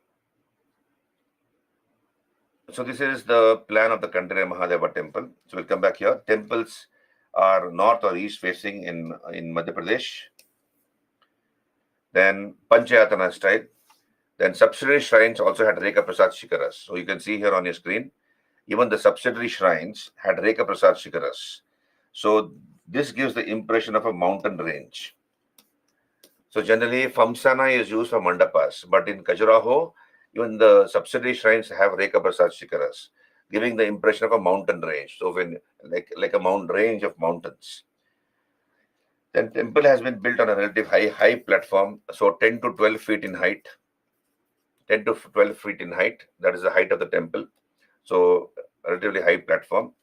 Speaker 1: So this is the plan of the Kandarya Mahadeva temple. So we'll come back here. Temples are north or east facing in Madhya Pradesh. Then Panchayatana style. Then subsidiary shrines also had Rekha Prasad Shikaras. So you can see here on your screen, even the subsidiary shrines had Rekha Prasad Shikaras. So this gives the impression of a mountain range. So generally, Famsana is used for mandapas, but in Khajuraho, even the subsidiary shrines have Rekha Prasad Shikaras, giving the impression of a mountain range. So when like a range of mountains. Then temple has been built on a relative high platform, so 10 to 12 feet in height. 10 to 12 feet in height. That is the height of the temple. So relatively high platform.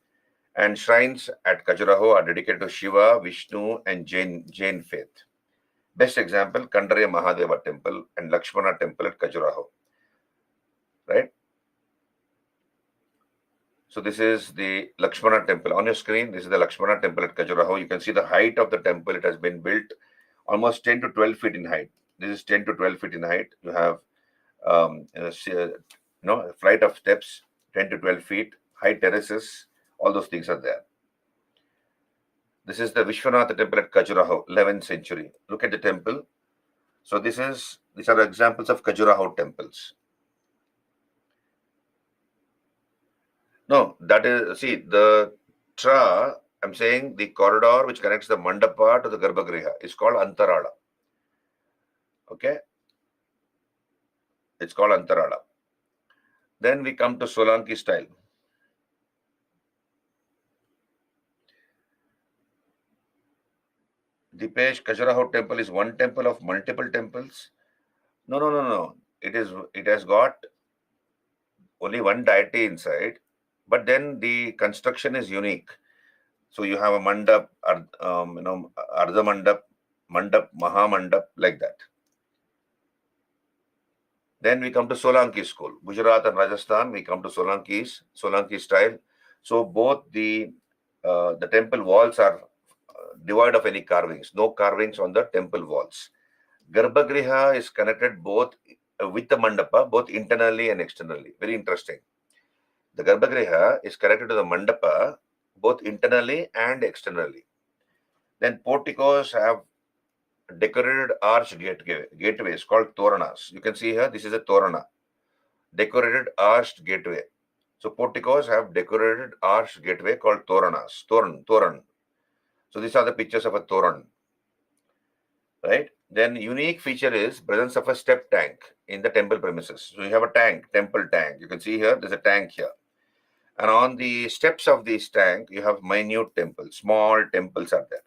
Speaker 1: And shrines at Khajuraho are dedicated to Shiva, Vishnu, and Jain faith. Best example, Kandarya Mahadeva temple and Lakshmana temple at Khajuraho. Right? So this is the Lakshmana temple. On your screen, this is the Lakshmana temple at Khajuraho. You can see the height of the temple. It has been built almost 10 to 12 feet in height. This is 10 to 12 feet in height. You have a flight of steps, 10 to 12 feet, high terraces, all those things are there. This is the Vishwanatha temple at Khajuraho, 11th century. Look at the temple. So these are examples of Khajuraho temples. No, that is, see, I'm saying the corridor which connects the mandapa to the Garbhagriha is called Antarala. Okay? It's called Antarala. Then we come to Solanki style. Dipesh, Khajuraho temple is one temple of multiple temples. No. It has got only one deity inside, but then the construction is unique. So you have a mandap, Ardha mandap, Maha mandap, like that. Then we come to Solanki school. Gujarat and Rajasthan, we come to Solanki style. So both the temple walls are devoid of any carvings. No carvings on the temple walls. Garbhagriha is connected both with the mandapa, both internally and externally. Very interesting. The Garbhagriha is connected to the mandapa, both internally and externally. Then porticos have decorated arched gateways called toranas. You can see here, this is a torana. Decorated arched gateway. So porticos have decorated arched gateway called toranas. Toran. So these are the pictures of a toran. Right? Then unique feature is presence of a step tank in the temple premises. So you have a temple tank. You can see here, there's a tank here. And on the steps of this tank, you have minute temples. Small temples are there.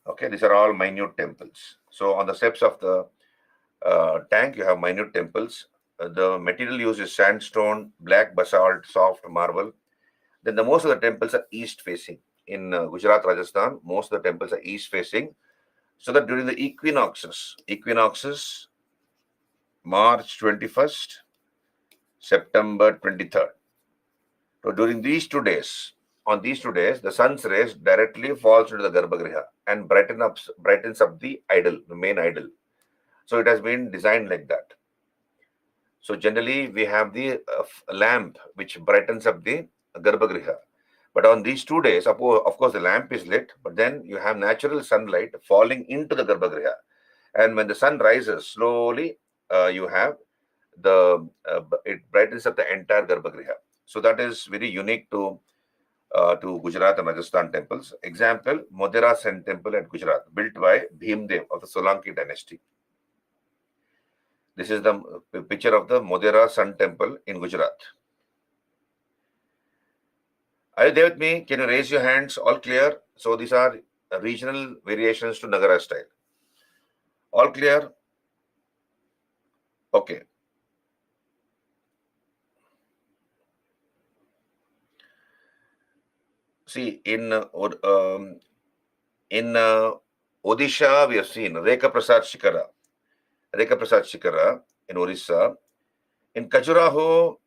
Speaker 1: Okay, these are all minute temples. So on the steps of the tank, you have minute temples. The material used is sandstone, black basalt, soft marble. Then the most of the temples are east facing. In Gujarat, Rajasthan, most of the temples are east facing. So that during the equinoxes, March 21st, September 23rd. So during these 2 days, the sun's rays directly falls into the Garbhagriha and brightens up the idol, the main idol. So it has been designed like that. So generally we have the lamp which brightens up the Garbhagriha. But on these 2 days, of course, the lamp is lit, but then you have natural sunlight falling into the Garbhagriha. And when the sun rises, slowly you have it brightens up the entire Garbhagriha. So that is very unique to Gujarat and Rajasthan temples. Example, Modhera Sun Temple at Gujarat, built by Bhimdev of the Solanki dynasty. This is the picture of the Modhera Sun Temple in Gujarat. Are you there with me? Can you raise your hands? All clear? So these are regional variations to Nagara style. All clear? Okay. See, in Odisha, we have seen Rekha Prasad Shikara in Orissa. In Khajuraho,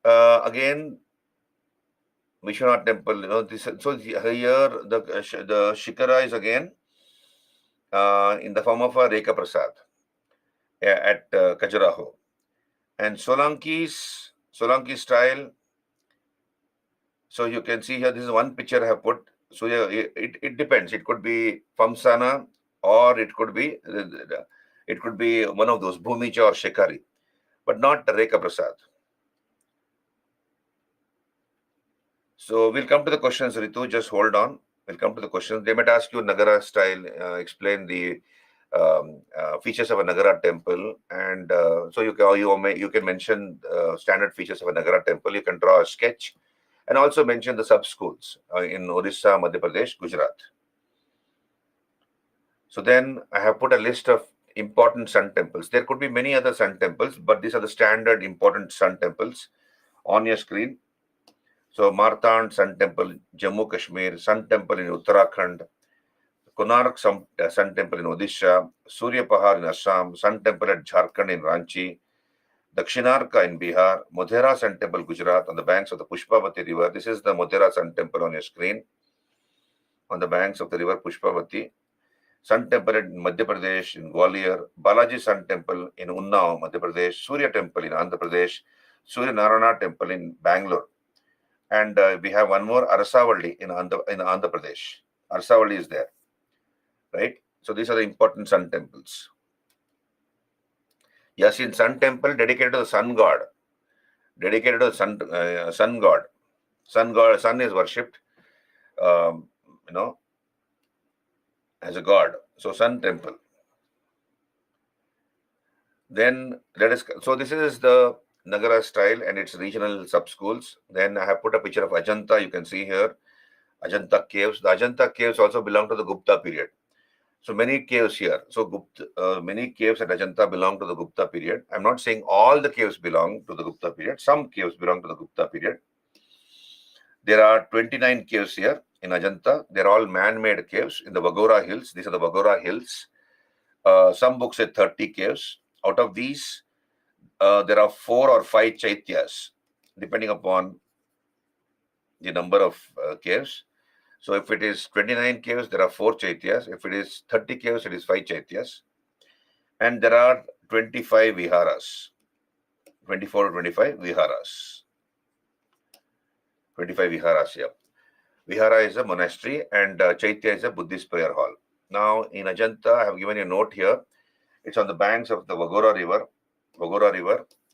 Speaker 1: again, Vishwanath temple. So here the Shikara is again in the form of a Rekha Prasad at Khajuraho. And Solanki style. So you can see here, this is one picture I have put. So yeah, it depends. It could be Famsana, or it could be one of those Bhumija or Shekari, but not Rekha Prasad. So we'll come to the questions, Ritu. Just hold on. We'll come to the questions. They might ask you Nagara style, explain the features of a Nagara temple, and so you can mention standard features of a Nagara temple. You can draw a sketch, and also mention the sub schools in Orissa, Madhya Pradesh, Gujarat. So then I have put a list of important sun temples. There could be many other sun temples, but these are the standard important sun temples on your screen. So Martand Sun Temple, Jammu Kashmir, Sun Temple in Uttarakhand, Konark Sun Temple in Odisha, Surya Pahar in Assam, Sun Temple at Jharkhand in Ranchi, Dakshinarka in Bihar, Modhera Sun Temple, Gujarat, on the banks of the Pushpavati River. This is the Modhera Sun Temple on your screen, on the banks of the river Pushpavati. Sun Temple in Madhya Pradesh, in Gwalior, Balaji Sun Temple in Unnao, Madhya Pradesh, Surya Temple in Andhra Pradesh, Surya Narayana Temple in Bangalore. And we have one more, Arasavalli in Andhra Pradesh. Arasavalli is there, right? So these are the important sun temples. Yes, in Sun Temple dedicated to the sun god, dedicated to the sun god. Sun is worshipped, as a god. So Sun Temple. Then so this is the Nagara style and its regional sub-schools. Then I have put a picture of Ajanta. You can see here, Ajanta caves. The Ajanta caves also belong to the Gupta period. So many caves here. So many caves at Ajanta belong to the Gupta period. I'm not saying all the caves belong to the Gupta period. Some caves belong to the Gupta period. There are 29 caves here in Ajanta. They're all man-made caves in the Vagora Hills. These are the Vagora Hills. Some books say 30 caves. Out of these, there are 4 or 5 chaityas, depending upon the number of caves. So if it is 29 caves, there are 4 chaityas. If it is 30 caves, it is 5 chaityas. And there are 25 viharas, 24 or 25 viharas. 25 viharas, yeah. Vihara is a monastery and chaitya is a Buddhist prayer hall. Now in Ajanta, I have given you a note here. It's on the banks of the Vagora River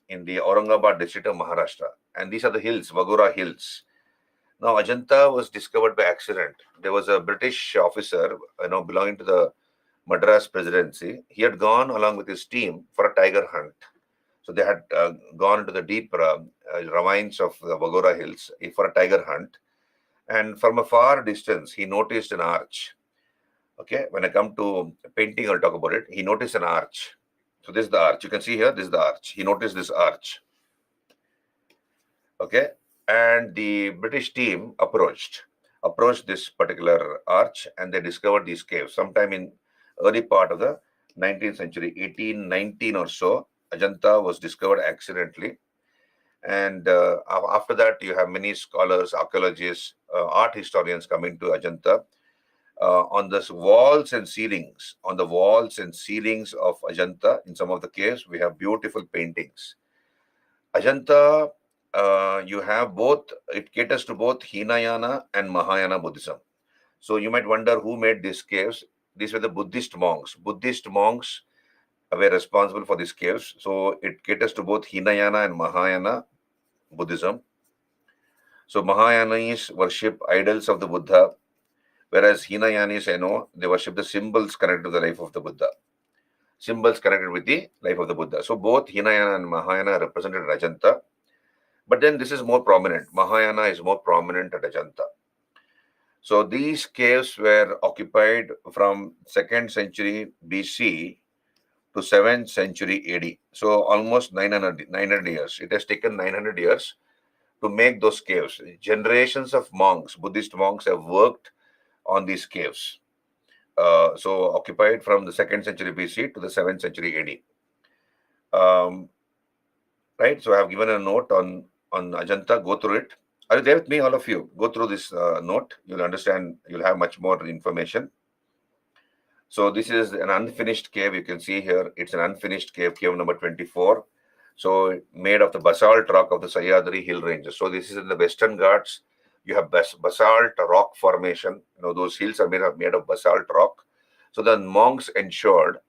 Speaker 1: in the Aurangabad district of Maharashtra. And these are the hills, Vagora Hills. Now, Ajanta was discovered by accident. There was a British officer, belonging to the Madras presidency. He had gone along with his team for a tiger hunt. So they had gone into the deep ravines of the Vagora Hills for a tiger hunt. And from a far distance, he noticed an arch. Okay, when I come to painting, I'll talk about it. He noticed an arch. So this is the arch. You can see here, this is the arch. He noticed this arch. Okay, and the British team approached this particular arch, and they discovered these caves sometime in early part of the 19th century, 1819 or so. Ajanta was discovered accidentally. And after that, you have many scholars, archaeologists, art historians coming to Ajanta. On the walls and ceilings of Ajanta, in some of the caves, we have beautiful paintings. Ajanta, you have both, it caters to both Hinayana and Mahayana Buddhism. So you might wonder who made these caves. These were the Buddhist monks. Buddhist monks were responsible for these caves. So it caters to both Hinayana and Mahayana Buddhism. So Mahayanis worship idols of the Buddha, whereas Hinayanis, they worship the symbols connected to the life of the Buddha. Symbols connected with the life of the Buddha. So both Hinayana and Mahayana are represented at Ajanta. But then this is more prominent. Mahayana is more prominent at Ajanta. So these caves were occupied from 2nd century BC to 7th century AD. So almost 900 years. It has taken 900 years to make those caves. Generations of monks, Buddhist monks, have worked on these caves. So occupied from the 2nd century BC to the 7th century AD. Right. So I have given a note on Ajanta. Go through it. Are you there with me, all of you? Go through this note. You'll understand. You'll have much more information. So this is an unfinished cave. You can see here. It's an unfinished cave, cave number 24. So made of the basalt rock of the Sahyadri hill ranges. So this is in the Western Ghats. You have basalt rock formation. Those hills are made of basalt rock. So the monks ensured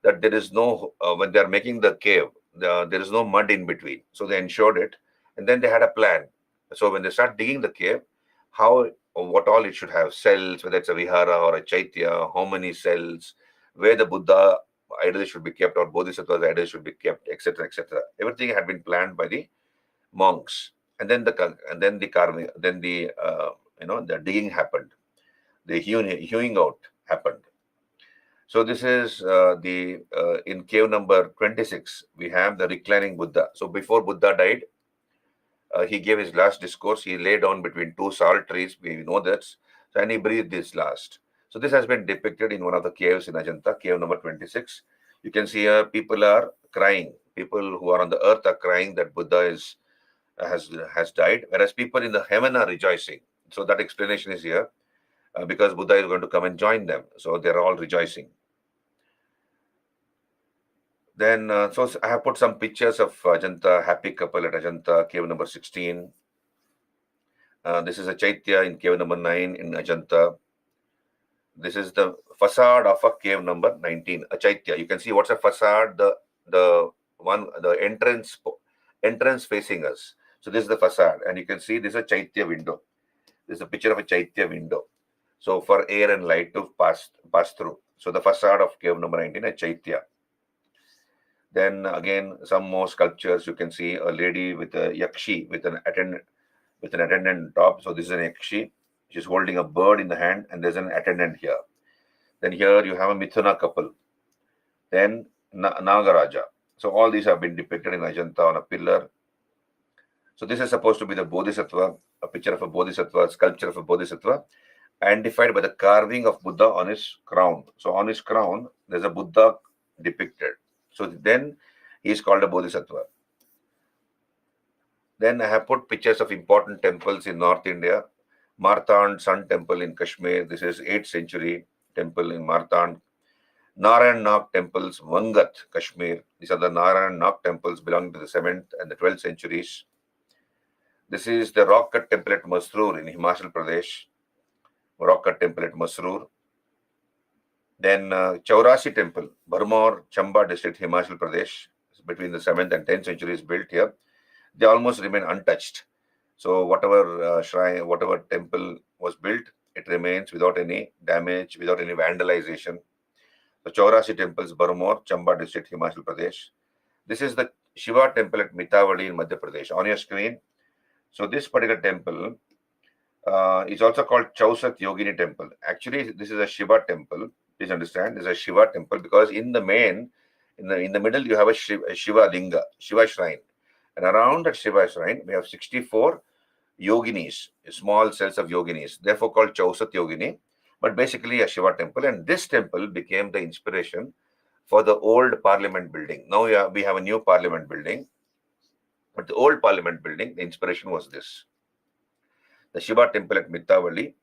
Speaker 1: that there is no, when they are making the cave, there is no mud in between. So they ensured it. And then they had a plan. So when they start digging the cave, what all it should have, cells, whether it's a vihara or a chaitya, how many cells, where the Buddha ideas should be kept or Bodhisattva's ideas should be kept, etc., etc. Everything had been planned by the monks, and then the carving, then the digging happened, the hewing out happened. So this is in cave number 26. We have the reclining Buddha. So before Buddha died, he gave his last discourse. He lay down between two salt trees. We know that. So, and he breathed his last. So this has been depicted in one of the caves in Ajanta, cave number 26. You can see here people are crying. People who are on the earth are crying that Buddha has died, whereas people in the heaven are rejoicing. So that explanation is here because Buddha is going to come and join them. So they're all rejoicing. Then, so I have put some pictures of Ajanta, happy couple at Ajanta, cave number 16. This is a Chaitya in cave number 9 in Ajanta. This is the facade of a cave number 19, a Chaitya. You can see what's a facade, the entrance facing us. So this is the facade, and you can see this is a Chaitya window. This is a picture of a Chaitya window. So for air and light to pass through. So the facade of cave number 19, a Chaitya. Then again, some more sculptures. You can see a lady with a yakshi with an attendant top. So this is an yakshi. She's holding a bird in the hand, and there's an attendant here. Then here you have a Mithuna couple. Then Nagaraja. So all these have been depicted in Ajanta on a pillar. So this is supposed to be the Bodhisattva, a picture of a Bodhisattva, sculpture of a Bodhisattva, identified by the carving of Buddha on his crown. So on his crown, there's a Buddha depicted. So then he is called a Bodhisattva. Then I have put pictures of important temples in North India. Martand Sun Temple in Kashmir. This is 8th century temple in Martand. Narayan Nak temples, Vangat, Kashmir. These are the Narayan Nak temples belonging to the 7th and the 12th centuries. This is the rock cut temple at Masroor in Himachal Pradesh. Rock cut temple at Masroor. Then Chaurasi temple, Bharmor, Chamba district, Himachal Pradesh. Between the 7th and 10th centuries built here. They almost remain untouched. So whatever shrine, whatever temple was built, it remains without any damage, without any vandalization. The Chaurasi temples, Bharmor, Chamba district, Himachal Pradesh. This is the Shiva temple at Mitawadi in Madhya Pradesh. On your screen. So this particular temple is also called Chausat Yogini temple. Actually, this is a Shiva temple. Please understand, this is a Shiva temple because in the middle you have a Shiva linga, Shiva shrine. And around that Shiva shrine, we have 64 yoginis, small cells of yoginis, therefore called Chausat Yogini, but basically a Shiva temple. And this temple became the inspiration for the old parliament building. Now we have a new parliament building, but the old parliament building, the inspiration was this. The Shiva temple at Mitawali.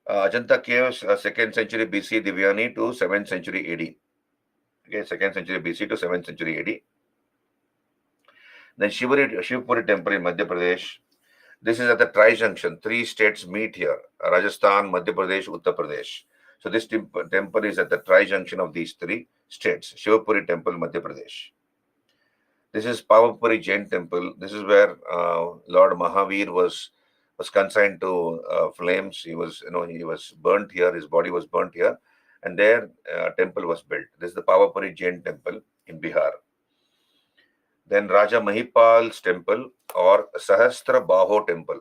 Speaker 1: Ajanta caves, 2nd century BC Divyani to 7th century AD. Okay, 2nd century BC to 7th century AD. Then Shivpuri temple in Madhya Pradesh. This is at the tri-junction. 3 states meet here. Rajasthan, Madhya Pradesh, Uttar Pradesh. So this temple is at the tri-junction of these three states. Shivapuri Temple, Madhya Pradesh. This is Pavapuri Jain Temple. This is where Lord Mahavir was consigned to flames. He was burnt here. His body was burnt here, and their temple was built. This is the Pavapuri Jain Temple in Bihar. Then Raja Mahipal's temple or Sahastra Baho Temple.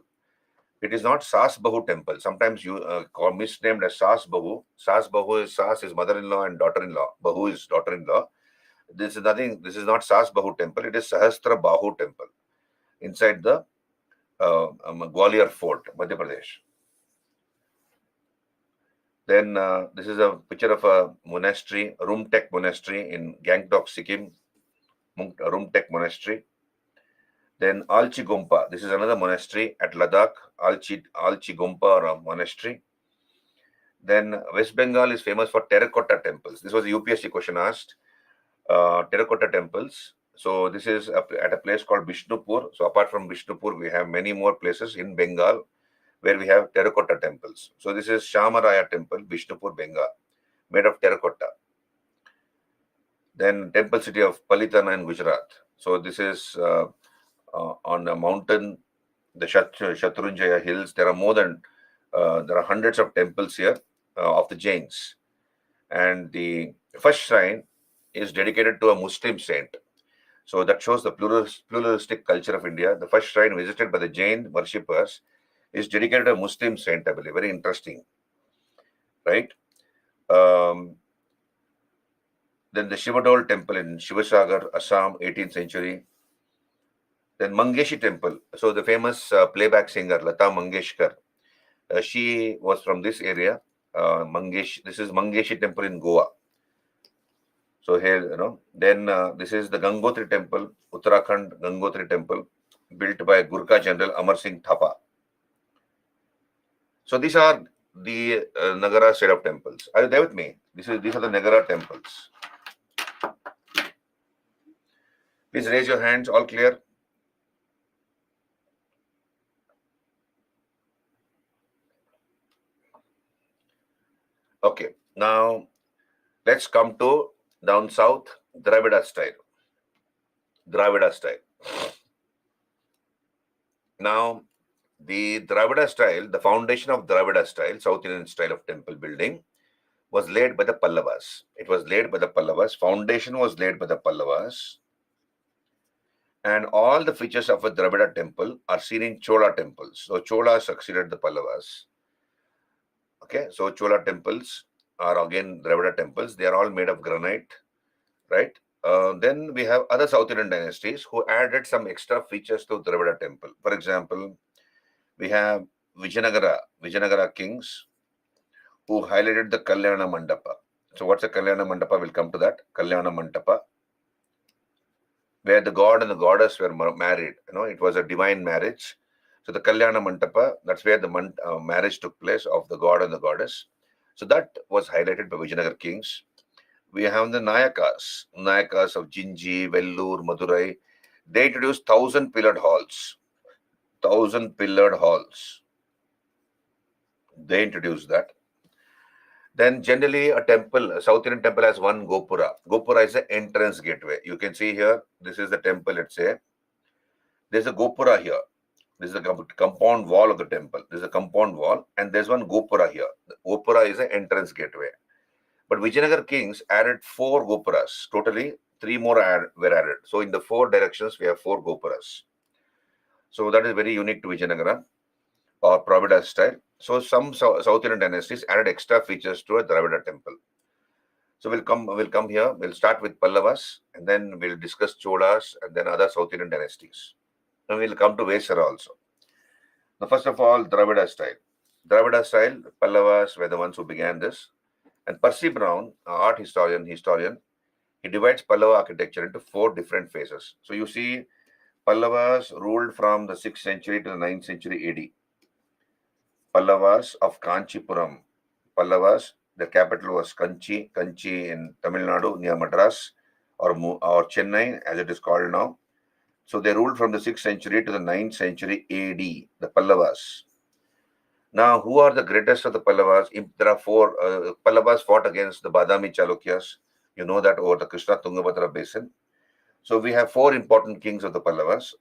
Speaker 1: It is not Sas Bahu Temple. Sometimes you call misnamed as Sas Bahu. Sas Bahu is Sas is mother-in-law and daughter-in-law. Bahu is daughter-in-law. This is nothing. This is not Sas Bahu Temple. It is Sahastra Bahu Temple inside the Gwalior Fort, Madhya Pradesh. Then this is a picture of a monastery, Rumtek Monastery in Gangtok, Sikkim. Rumtek Monastery. Then Alchi Gompa. This is another monastery at Ladakh, Alchi Gompa Monastery. Then West Bengal is famous for terracotta temples. This was a UPSC question asked. Terracotta temples. So this is at a place called Vishnupur. So apart from Vishnupur, we have many more places in Bengal where we have terracotta temples. So this is Shamaraya Temple, Vishnupur, Bengal, made of terracotta. Then temple city of Palitana in Gujarat. So this is on a mountain, the Shatrunjaya hills. There are hundreds of temples here of the Jains. And the first shrine is dedicated to a Muslim saint. So that shows the pluralistic culture of India. The first shrine visited by the Jain worshippers is dedicated to a Muslim saint, I believe. Very interesting, right? Then the Shivadol temple in Shivasagar, Assam, 18th century. Then Mangeshi temple. So the famous playback singer Lata Mangeshkar, she was from this area. This is Mangeshi temple in Goa. So here, then this is the Gangotri temple, Uttarakhand Gangotri temple, built by Gurkha General Amar Singh Thapa. So these are the Nagara set of temples. Are you there with me? These are the Nagara temples. Please raise your hands. All clear? Okay. Now let's come to down south, Dravida style. Dravida style. Now, the Dravida style, the foundation of Dravida style, South Indian style of temple building, was laid by the Pallavas. It was laid by the Pallavas. Foundation was laid by the Pallavas. And all the features of a Dravida temple are seen in Chola temples. So Chola succeeded the Pallavas. Okay, so Chola temples are again Dravida temples. They are all made of granite, right? Then we have other South Indian dynasties who added some extra features to Dravida temple. For example, we have Vijayanagara kings who highlighted the Kalyana Mandapa. So what's a Kalyana Mandapa? We'll come to that. Kalyana Mandapa, where the god and the goddess were married. It was a divine marriage. So the Kalyana Mandapa, that's where the marriage took place of the god and the goddess. So that was highlighted by Vijayanagara kings. We have the Nayakas of Jinji, Vellore, Madurai. They introduced 1,000-pillared halls. 1,000-pillared halls. They introduced that. Then generally a South Indian temple has one Gopura. Gopura is the entrance gateway. You can see here, this is the temple, let's say. There's a Gopura here. This is the compound wall of the temple. This is a compound wall and there's one Gopura here. The Gopura is the entrance gateway. But Vijayanagara kings added 4 Gopuras. Totally 3 more were added. So in the 4 directions, we have 4 Gopuras. So that is very unique to Vijayanagara or Dravida style. So some South Indian dynasties added extra features to a Dravida temple. So we'll come here. We'll start with Pallavas and then we'll discuss Cholas and then other South Indian dynasties. And we'll come to Vesara also. Now, first of all, Dravida style. Dravida style, Pallavas were the ones who began this. And Percy Brown, art historian, he divides Pallava architecture into 4 different phases. So you see, Pallavas ruled from the 6th century to the 9th century AD. Pallavas of Kanchipuram. Pallavas, the capital was Kanchi in Tamil Nadu near Madras or Chennai as it is called now. So they ruled from the 6th century to the 9th century AD, the Pallavas. Now, who are the greatest of the Pallavas? There are four. Pallavas fought against the Badami Chalukyas. You know that over the Krishna Tungabhadra basin. So we have four important kings of the Pallavas.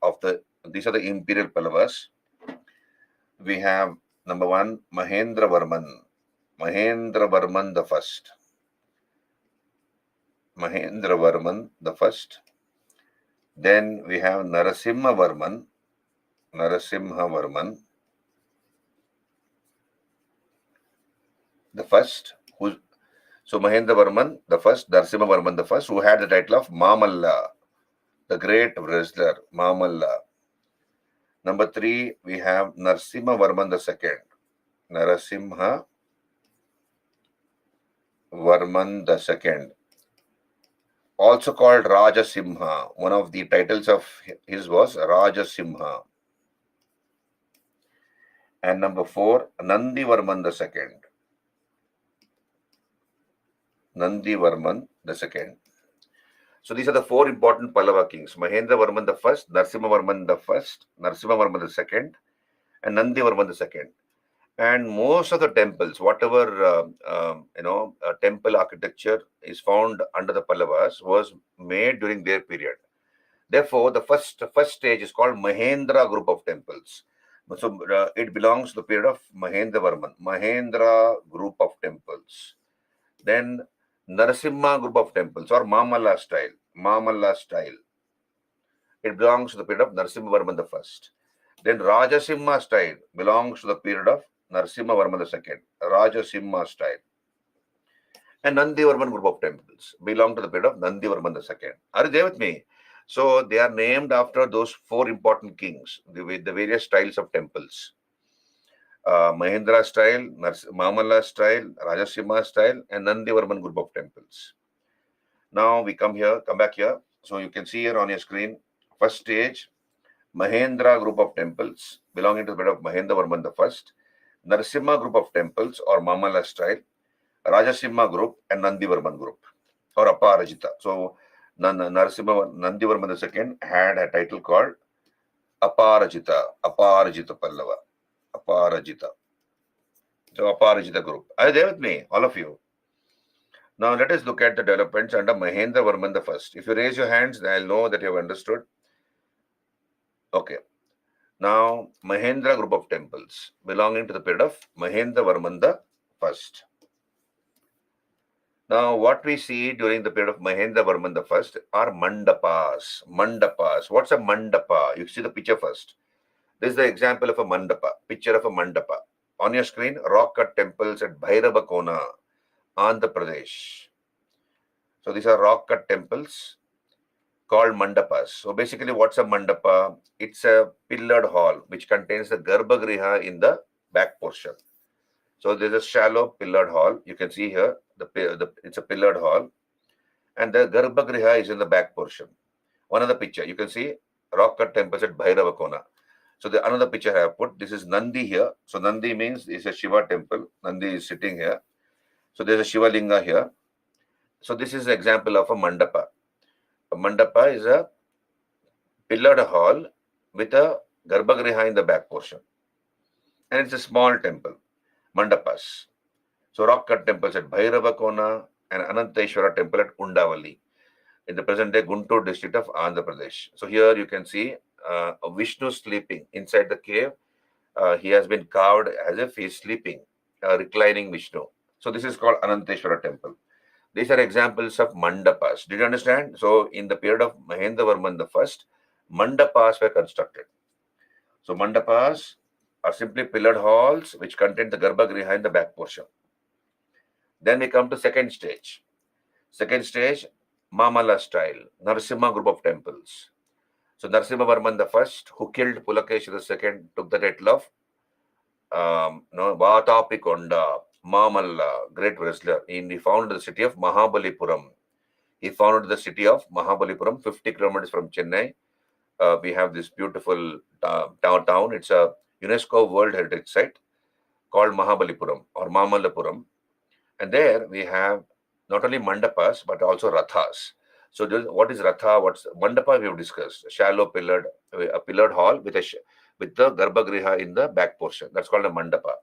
Speaker 1: These are the imperial Pallavas. We have number one Mahendra Varman. Mahendra Varman the first. Mahendra Varman the first. Then we have Narasimha Varman. Narasimha Varman the first. So Mahendra Varman the first, Narasimha Varman the first, who had the title of Mamalla, the great wrestler, Mamalla. Number three, we have Narasimha Varman the second. Narasimha Varman the second, also called Rajasimha. One of the titles of his was Rajasimha. And number four, Nandi Varman the second. Nandi Varman the second. So these are the four important Pallava kings: Mahendra Varman the first, Narasimha Varman the first, Narasimha Varman the second, and Nandi Varman the second. And most of the temples, whatever temple architecture is found under the Pallavas, was made during their period. Therefore, the first stage is called Mahendra group of temples. So it belongs to the period of Mahendra Varman, Mahendra group of temples. Then Narasimha group of temples, or Mamalla style. Mamalla style. It belongs to the period of Narasimha Varman the first. Then Rajasimha style belongs to the period of Narasimha Varman the second. Rajasimha style. And Nandi Varman group of temples belong to the period of Nandi Varman the second. Are you there with me? So they are named after those four important kings, the various styles of temples. Mahendra style, Mamalla style, Rajasimha style, and Nandi Varman group of temples. Now we come back here. So you can see here on your screen, first stage, Mahendra group of temples belonging to the period of Mahendra Varman the first, Narasimha group of temples or Mamalla style, Rajasimha group, and Nandi Varman group or Aparajita. So Narasimha Nandi Varman the second had a title called Aparajita Pallava. Aparajita. So Aparajita group. Are you there with me, all of you? Now let us look at the developments under Mahendra Varman the first. If you raise your hands, then I'll know that you have understood. Okay. Now Mahendra group of temples belonging to the period of Mahendra Varman the first. Now, what we see during the period of Mahendra Varman the first are mandapas. Mandapas. What's a mandapa? You see the picture first. This is the example of a mandapa, picture of a mandapa. On your screen, rock-cut temples at Bhairava Kona, Andhra Pradesh. So these are rock-cut temples called mandapas. So basically, what's a mandapa? It's a pillared hall which contains the Garbhagriha in the back portion. So there's a shallow pillared hall. You can see here, it's a pillared hall. And the Garbhagriha is in the back portion. One other picture, you can see rock-cut temples at Bhairava Kona. So another picture I have put, this is Nandi here. So Nandi means it's a Shiva temple. Nandi is sitting here. So there's a Shiva Linga here. So this is an example of a mandapa. A mandapa is a pillared hall with a Garbhagriha in the back portion. And it's a small temple, mandapas. So rock-cut temples at Bhairava Kona and Ananteshwara temple at Undavali in the present-day Guntur district of Andhra Pradesh. So here you can see Vishnu sleeping inside the cave. He has been carved as if he is sleeping, reclining Vishnu. So this is called Ananteshwara temple. These are examples of mandapas. Did you understand? So in the period of Mahendra Varman the first, mandapas were constructed. So mandapas are simply pillared halls which contain the Garbhagriha in the back portion. Then we come to second stage. Second stage, Mamalla style, Narasimha group of temples. So Narasimha Varman the first, who killed Pulakesha the second, took the title of Vatapikonda, Mamalla, great wrestler. He founded the city of Mahabalipuram. He founded the city of Mahabalipuram, 50 kilometers from Chennai. We have this beautiful town. It's a UNESCO World Heritage Site called Mahabalipuram or Mamallapuram. And there we have not only mandapas but also rathas. So what is ratha? What's mandapa? We have discussed. Shallow pillared hall with the Garbhagriha in the back portion. That's called a mandapa.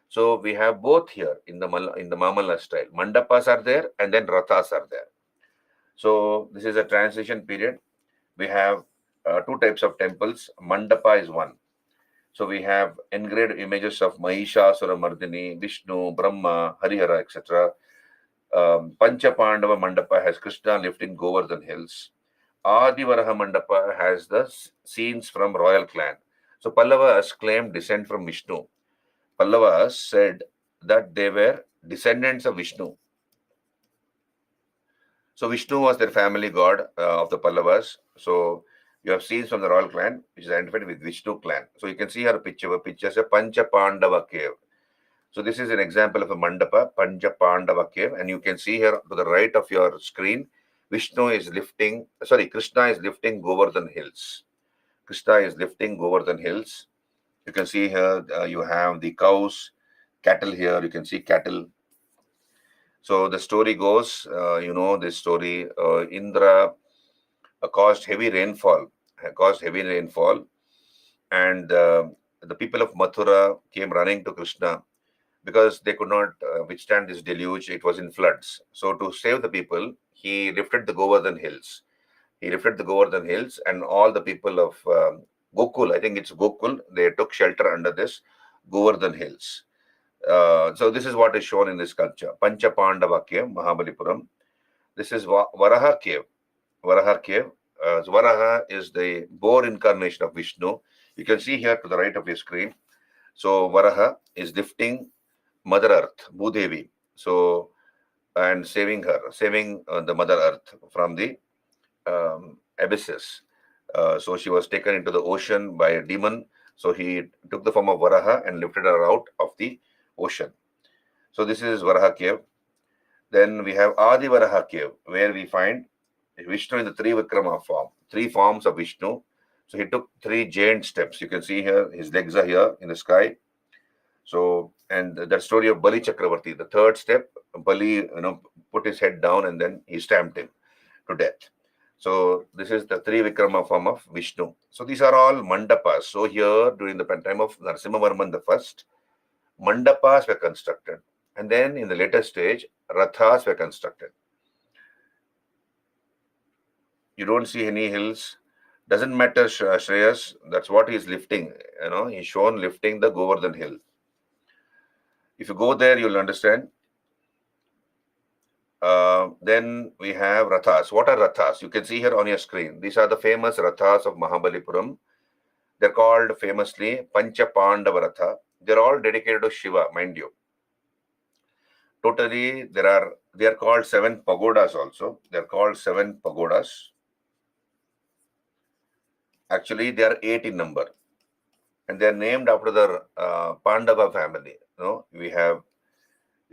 Speaker 1: So we have both here in the Mamalla style. Mandapas are there and then rathas are there. So this is a transition period. We have two types of temples. Mandapa is one. So we have engraved images of Mahishasura Mardini, Vishnu, Brahma, Harihara, etc. Pancha Pandava Mandapa has Krishna lifting Govardhan hills. Adivaraha Mandapa has the scenes from royal clan. So Pallavas claimed descent from Vishnu. Pallavas said that they were descendants of Vishnu. So Vishnu was their family god of the Pallavas. So you have scenes from the royal clan, which is identified with Vishnu clan. So you can see here a picture. A picture is a Pancha Pandava cave. So this is an example of a mandapa, Pancha Pandava cave, and you can see here to the right of your screen, Krishna is lifting Govardhan hills. Krishna is lifting Govardhan hills. You can see here you have the cows, cattle here. You can see cattle. So the story goes, this story, Indra caused heavy rainfall, and the people of Mathura came running to Krishna because they could not withstand this deluge. It was in floods. So to save the people, he lifted the Govardhan hills. And all the people of Gokul, I think it's Gokul, they took shelter under this Govardhan hills. So this is what is shown in this sculpture. Pancha Pandava cave, Mahabalipuram. This is Varaha cave. So Varaha is the boar incarnation of Vishnu. You can see here to the right of your screen. So Varaha is lifting Mother Earth, Bhudevi. So, and saving the Mother Earth from the abysses. So she was taken into the ocean by a demon. So he took the form of Varaha and lifted her out of the ocean. So this is Varaha cave. Then we have Adi Varaha cave, where we find Vishnu in the three Vikrama form, three forms of Vishnu. So he took three giant steps. You can see here, his legs are here in the sky. So, and that story of Bali Chakravarti, the third step, Bali, put his head down and then he stamped him to death. So this is the three Vikrama form of Vishnu. So these are all mandapas. So here, during the time of Narasimhavarman the first, mandapas were constructed. And then in the later stage, rathas were constructed. You don't see any hills. Doesn't matter, Shreyas. That's what he's lifting. He's shown lifting the Govardhan hill. If you go there, you'll understand. Then we have rathas. What are rathas? You can see here on your screen. These are the famous rathas of Mahabalipuram. They're called famously Pancha Pandava Ratha. They're all dedicated to Shiva, mind you. Totally, they are called 7 pagodas also. They're called 7 pagodas. Actually, they are 8 in number. And they're named after the Pandava family. You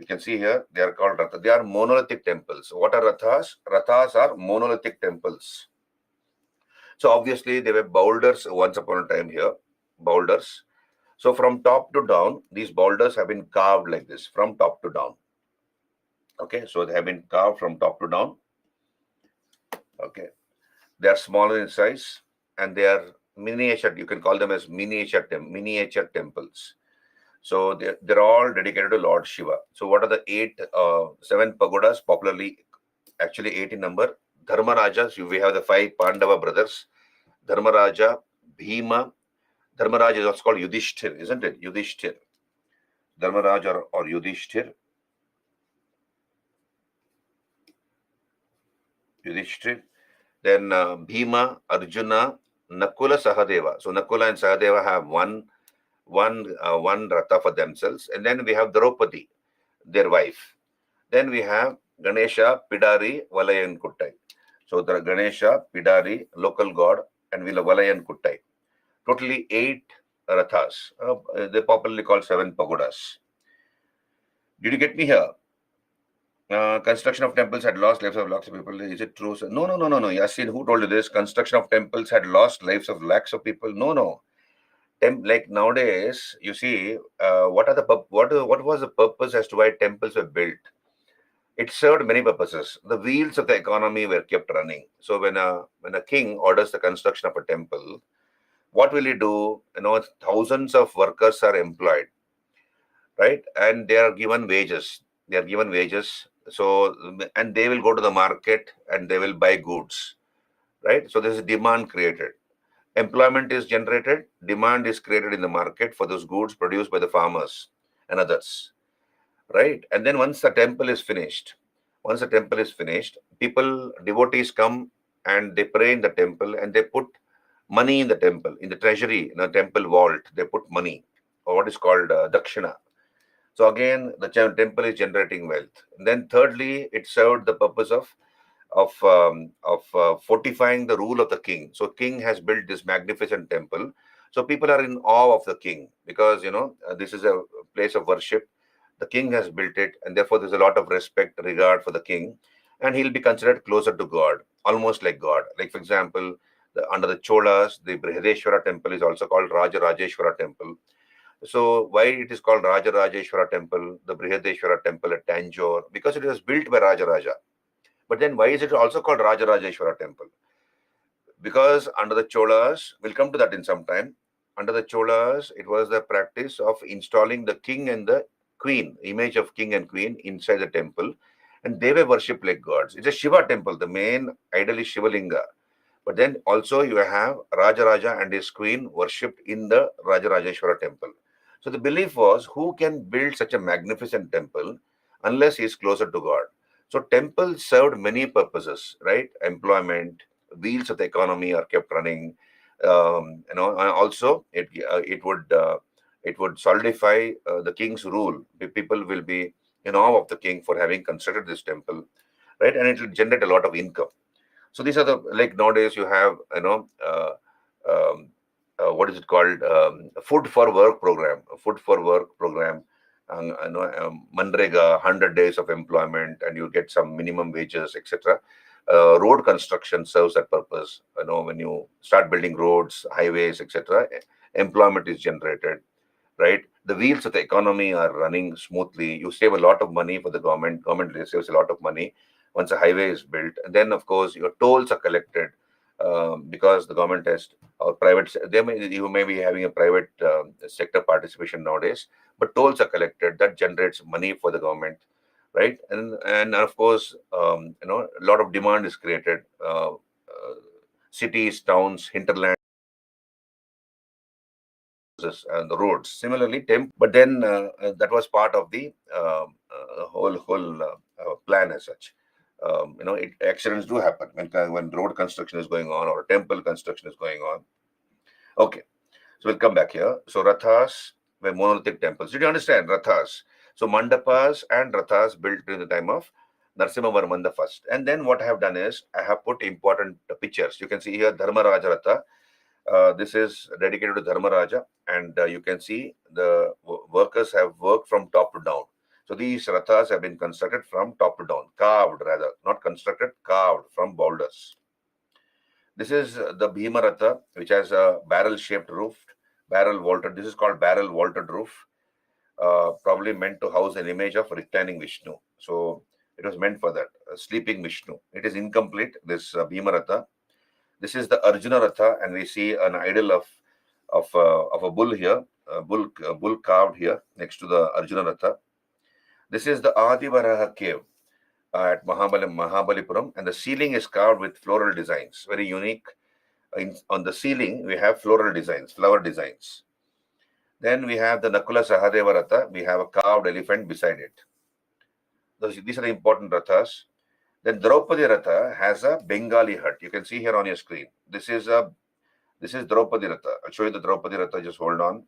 Speaker 1: can see here, they are called Rathas. They are monolithic temples. What are Rathas? Rathas are monolithic temples. So obviously, there were boulders once upon a time here. Boulders. So from top to down, these boulders have been carved like this, from top to down. Okay, so they have been carved from top to down. Okay. They are smaller in size and they are miniature. You can call them as miniature temples. So they're all dedicated to Lord Shiva. So what are the 7 pagodas, popularly actually 8 in number? Dharmarajas, we have the 5 Pandava brothers. Dharmaraja, Bhima. Dharmaraja is also called Yudhishthir, isn't it? Yudhishthir. Dharmaraja or Yudhishthir. Yudhishthir. Then Bhima, Arjuna, Nakula, Sahadeva. So Nakula and Sahadeva have one ratha for themselves. And then we have Draupadi, their wife. Then we have Ganesha, Pidari, Valayan Kuttai. So the Ganesha, Pidari, local god, and Valayan Kuttai. Totally 8 rathas. They're popularly called 7 pagodas. Did you get me here? Construction of temples had lost lives of lakhs of people. Is it true? No. Yasin, who told you this? Construction of temples had lost lives of lakhs of people. No. Like nowadays, you see, what was the purpose as to why temples were built? It served many purposes. The wheels of the economy were kept running. So when a king orders the construction of a temple, what will he do? Thousands of workers are employed. right? And they are given wages. They are given wages. So, and they will go to the market and they will buy goods, right? So, there is demand created. Employment is generated, demand is created in the market for those goods produced by the farmers and others, right? And then once the temple is finished, people, devotees come and they pray in the temple and they put money in the temple, in the treasury, in the temple vault, they put money, or what is called dakshina. So again, the temple is generating wealth. And then thirdly, it served the purpose of fortifying the rule of the king. So king has built this magnificent temple. So people are in awe of the king because this is a place of worship. The king has built it, and therefore there's a lot of respect, regard for the king, and he'll be considered closer to God, almost like God. Like for example, under the Cholas, the Brihadeshwara temple is also called Raja Rajeshwara temple. So why it is called Raja Rajeshwara temple, the Brihadeshwara temple at Tanjore? Because it was built by Raja Raja. But then why is it also called Raja Rajeshwara temple? Because under the Cholas, we'll come to that in some time. Under the Cholas, it was the practice of installing the king and the queen, image of king and queen inside the temple, and they were worshipped like gods. It's a Shiva temple. The main idol is Shivalinga. But then also you have Raja Raja and his queen worshipped in the Raja Rajeshwara temple. So the belief was, who can build such a magnificent temple unless he is closer to God? So temples served many purposes, right? Employment, wheels of the economy are kept running. And also it would solidify the king's rule. People will be in awe of the king for having constructed this temple, right? And it will generate a lot of income. So these are the, like nowadays you have what is it called, food for work program, Manrega, 100 days of employment, and you get some minimum wages, etc. Road construction serves that purpose. When you start building roads, highways, etc., employment is generated, right? The wheels of the economy are running smoothly. You save a lot of money for the government. Government saves a lot of money once a highway is built. And then, of course, your tolls are collected because the government has, or private, you may be having a private sector participation nowadays, but tolls are collected. That generates money for the government, right? And of course, a lot of demand is created. Cities, towns, hinterland, and the roads. Similarly, but then that was part of the whole plan as such. Accidents do happen when road construction is going on or temple construction is going on. Okay, so we'll come back here. So rathas were monolithic temples. Did you understand rathas? So mandapas and rathas built during the time of Narasimhavarman the first. And then what I have done is I have put important pictures. You can see here Dharmaraja Ratha. This is dedicated to Dharmaraja, and you can see the workers have worked from top to down. So these rathas have been constructed from top to down, carved rather, not constructed, carved from boulders. This is the Bhima Ratha, which has a barrel-shaped roof, barrel vaulted. This is called barrel vaulted roof, probably meant to house an image of reclining Vishnu. So it was meant for that, sleeping Vishnu. It is incomplete, this Bhima Ratha. This is the Arjuna Ratha, and we see an idol of a bull here, a bull carved here next to the Arjuna Ratha. This is the Adivaraha cave at Mahabalipuram, and the ceiling is carved with floral designs, very unique. On the ceiling, we have floral designs, flower designs. Then we have the Nakula Sahadeva Ratha. We have a carved elephant beside it. These are the important rathas. Then Draupadi Ratha has a Bengali hut. You can see here on your screen. This is Draupadi Ratha. I'll show you the Draupadi Ratha. Just hold on.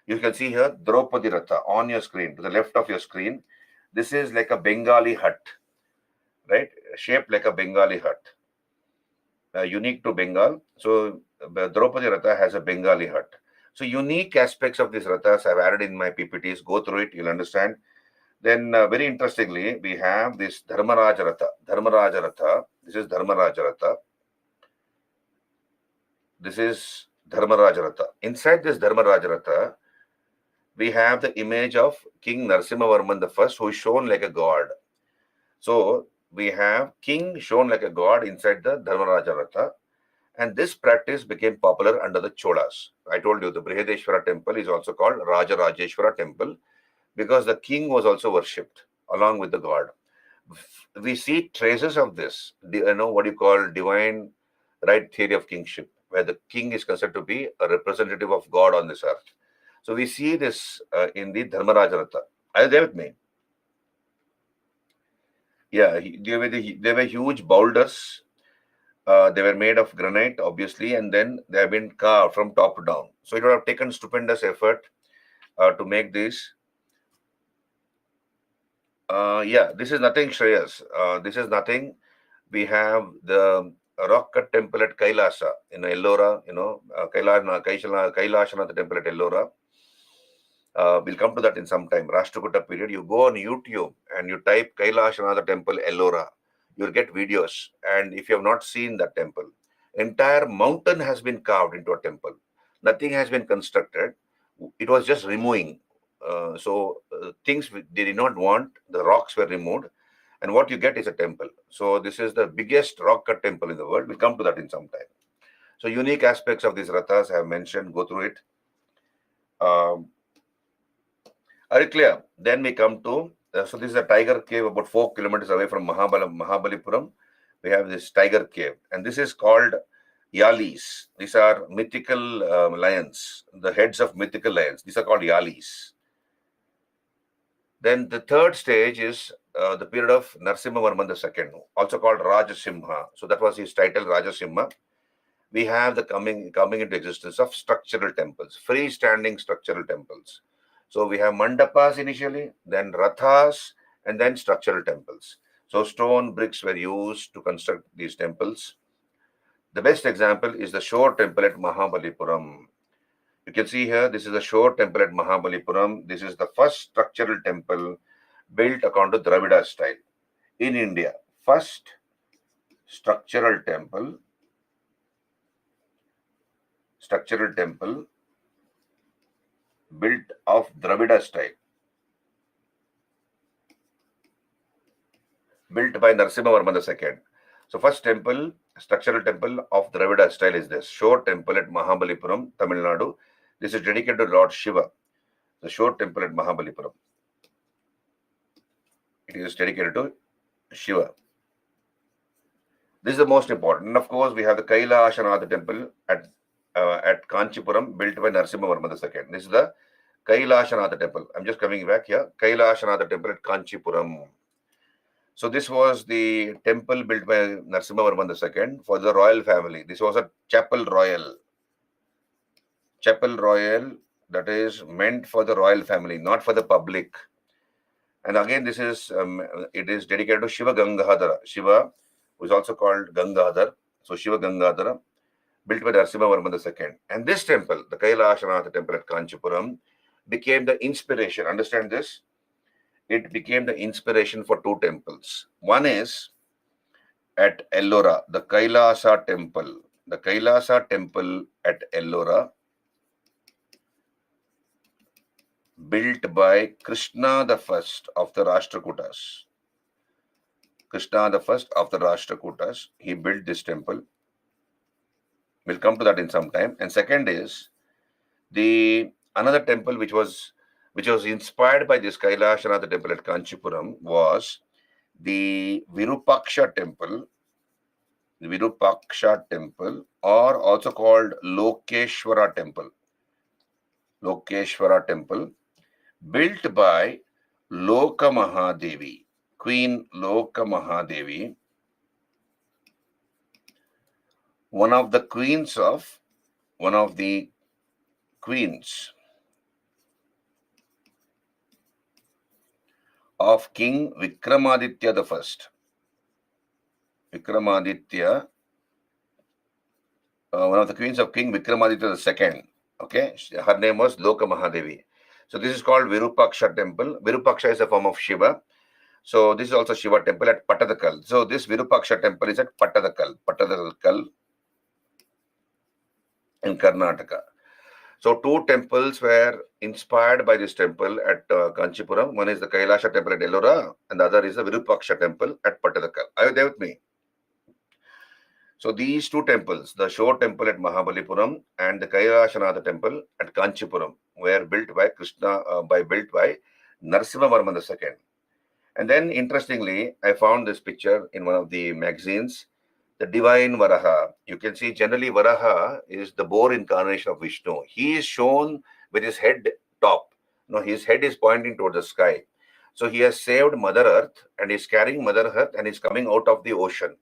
Speaker 1: You can see here Draupadi Ratha on your screen, to the left of your screen. This is like a Bengali hut, right? Shaped like a Bengali hut, unique to Bengal. So Draupadi Ratha has a Bengali hut. So unique aspects of these rathas I've added in my PPTs. Go through it, you'll understand. Then very interestingly, we have this Dharmaraja Ratha. Dharmaraja Ratha. This is Dharmaraja Ratha. This is Dharmaraja Ratha. Inside this Dharmaraja Ratha, we have the image of King Narasimhavarman I, who is shown like a god. So we have king shown like a god inside the Dharmaraja Ratha. And this practice became popular under the Cholas. I told you the Brihadeshwara temple is also called Raja Rajeshwara temple. because the king was also worshipped along with the god. We see traces of this, what you call divine right theory of kingship, where the king is considered to be a representative of God on this earth. So we see this in the Dharmaraja Ratha. Are you there with me? Yeah, they were huge boulders. They were made of granite, obviously, and then they have been carved from top down. So it would have taken stupendous effort to make this. Yeah, this is nothing, Shreyas. This is nothing. We have the rock cut temple at Kailasa in Ellora, Kailashanath temple at Ellora. We'll come to that in some time. Rashtrakuta period. You go on YouTube and you type Kailashanath temple Ellora. You'll get videos. And if you have not seen that temple, entire mountain has been carved into a temple. Nothing has been constructed. It was just removing. Things they did not want, the rocks were removed, and what you get is a temple. So this is the biggest rock cut temple in the world. We'll come to that in some time. So unique aspects of these rathas I have mentioned. Go through it. Are you clear? Then we come to, so this is a tiger cave about 4 kilometers away from Mahabalipuram. We have this tiger cave, and this is called Yalis. These are mythical lions, the heads of mythical lions. These are called Yalis. Then the third stage is the period of Narasimhavarman II, also called Rajasimha. So that was his title, Rajasimha. We have the coming into existence of structural temples, freestanding structural temples. So we have mandapas initially, then rathas, and then structural temples. So stone bricks were used to construct these temples. The best example is the shore temple at Mahabalipuram. You can see here, this is the shore temple at Mahabalipuram. This is the first structural temple built according to Dravida style in India. First structural temple built of Dravida style, built by Narasimhavarman II. So first temple, structural temple of Dravida style is this shore temple at Mahabalipuram, Tamil Nadu. This is dedicated to Lord Shiva. The shore temple at Mahabalipuram. It is dedicated to Shiva. This is the most important. And of course, we have the Kailashanath temple at Kanchipuram, built by Narasimhavarman II. This is the Kailashanath temple. I'm just coming back here. Kailashanath temple at Kanchipuram. So this was the temple built by Narasimhavarman II for the royal family. This was a chapel royal. Chapel royal, that is meant for the royal family, not for the public. And again, this is it is dedicated to Shiva Gangadhara. Shiva was also called Gangadhar. So Shiva Gangadhara, built by Narasimhavarman II. And this temple, the Kailashanath temple at Kanchipuram, became the inspiration. Understand this? It became the inspiration for two temples. One is at Ellora, the Kailasa temple. The Kailasa temple at Ellora, built by Krishna the First of the Rashtrakutas. Krishna the First of the Rashtrakutas, he built this temple. We'll come to that in some time. And second is the another temple which was inspired by this Kailashanath temple at Kanchipuram was the Virupaksha temple. The Virupaksha temple, or also called Lokeshwara temple. Lokeshwara temple, built by Loka Mahadevi, Queen Loka Mahadevi, one of the queens of King Vikramaditya the First. Vikramaditya, one of the queens of King Vikramaditya II. Okay, her name was Loka Mahadevi. So this is called Virupaksha temple. Virupaksha is a form of Shiva. So this is also Shiva temple at Pattadakal. So this Virupaksha temple is at Pattadakal in Karnataka. So two temples were inspired by this temple at Kanchipuram. One is the Kailasha temple at Ellora, and the other is the Virupaksha temple at Pattadakal. Are you there with me? So these two temples, the shore temple at Mahabalipuram and the Kailashanatha temple at Kanchipuram, were built by Narasimhavarman II. And then, interestingly, I found this picture in one of the magazines, the divine Varaha. You can see generally Varaha is the boar incarnation of Vishnu. He is shown with his head top. No, his head is pointing toward the sky. So he has saved Mother Earth and is carrying Mother Earth and is coming out of the ocean.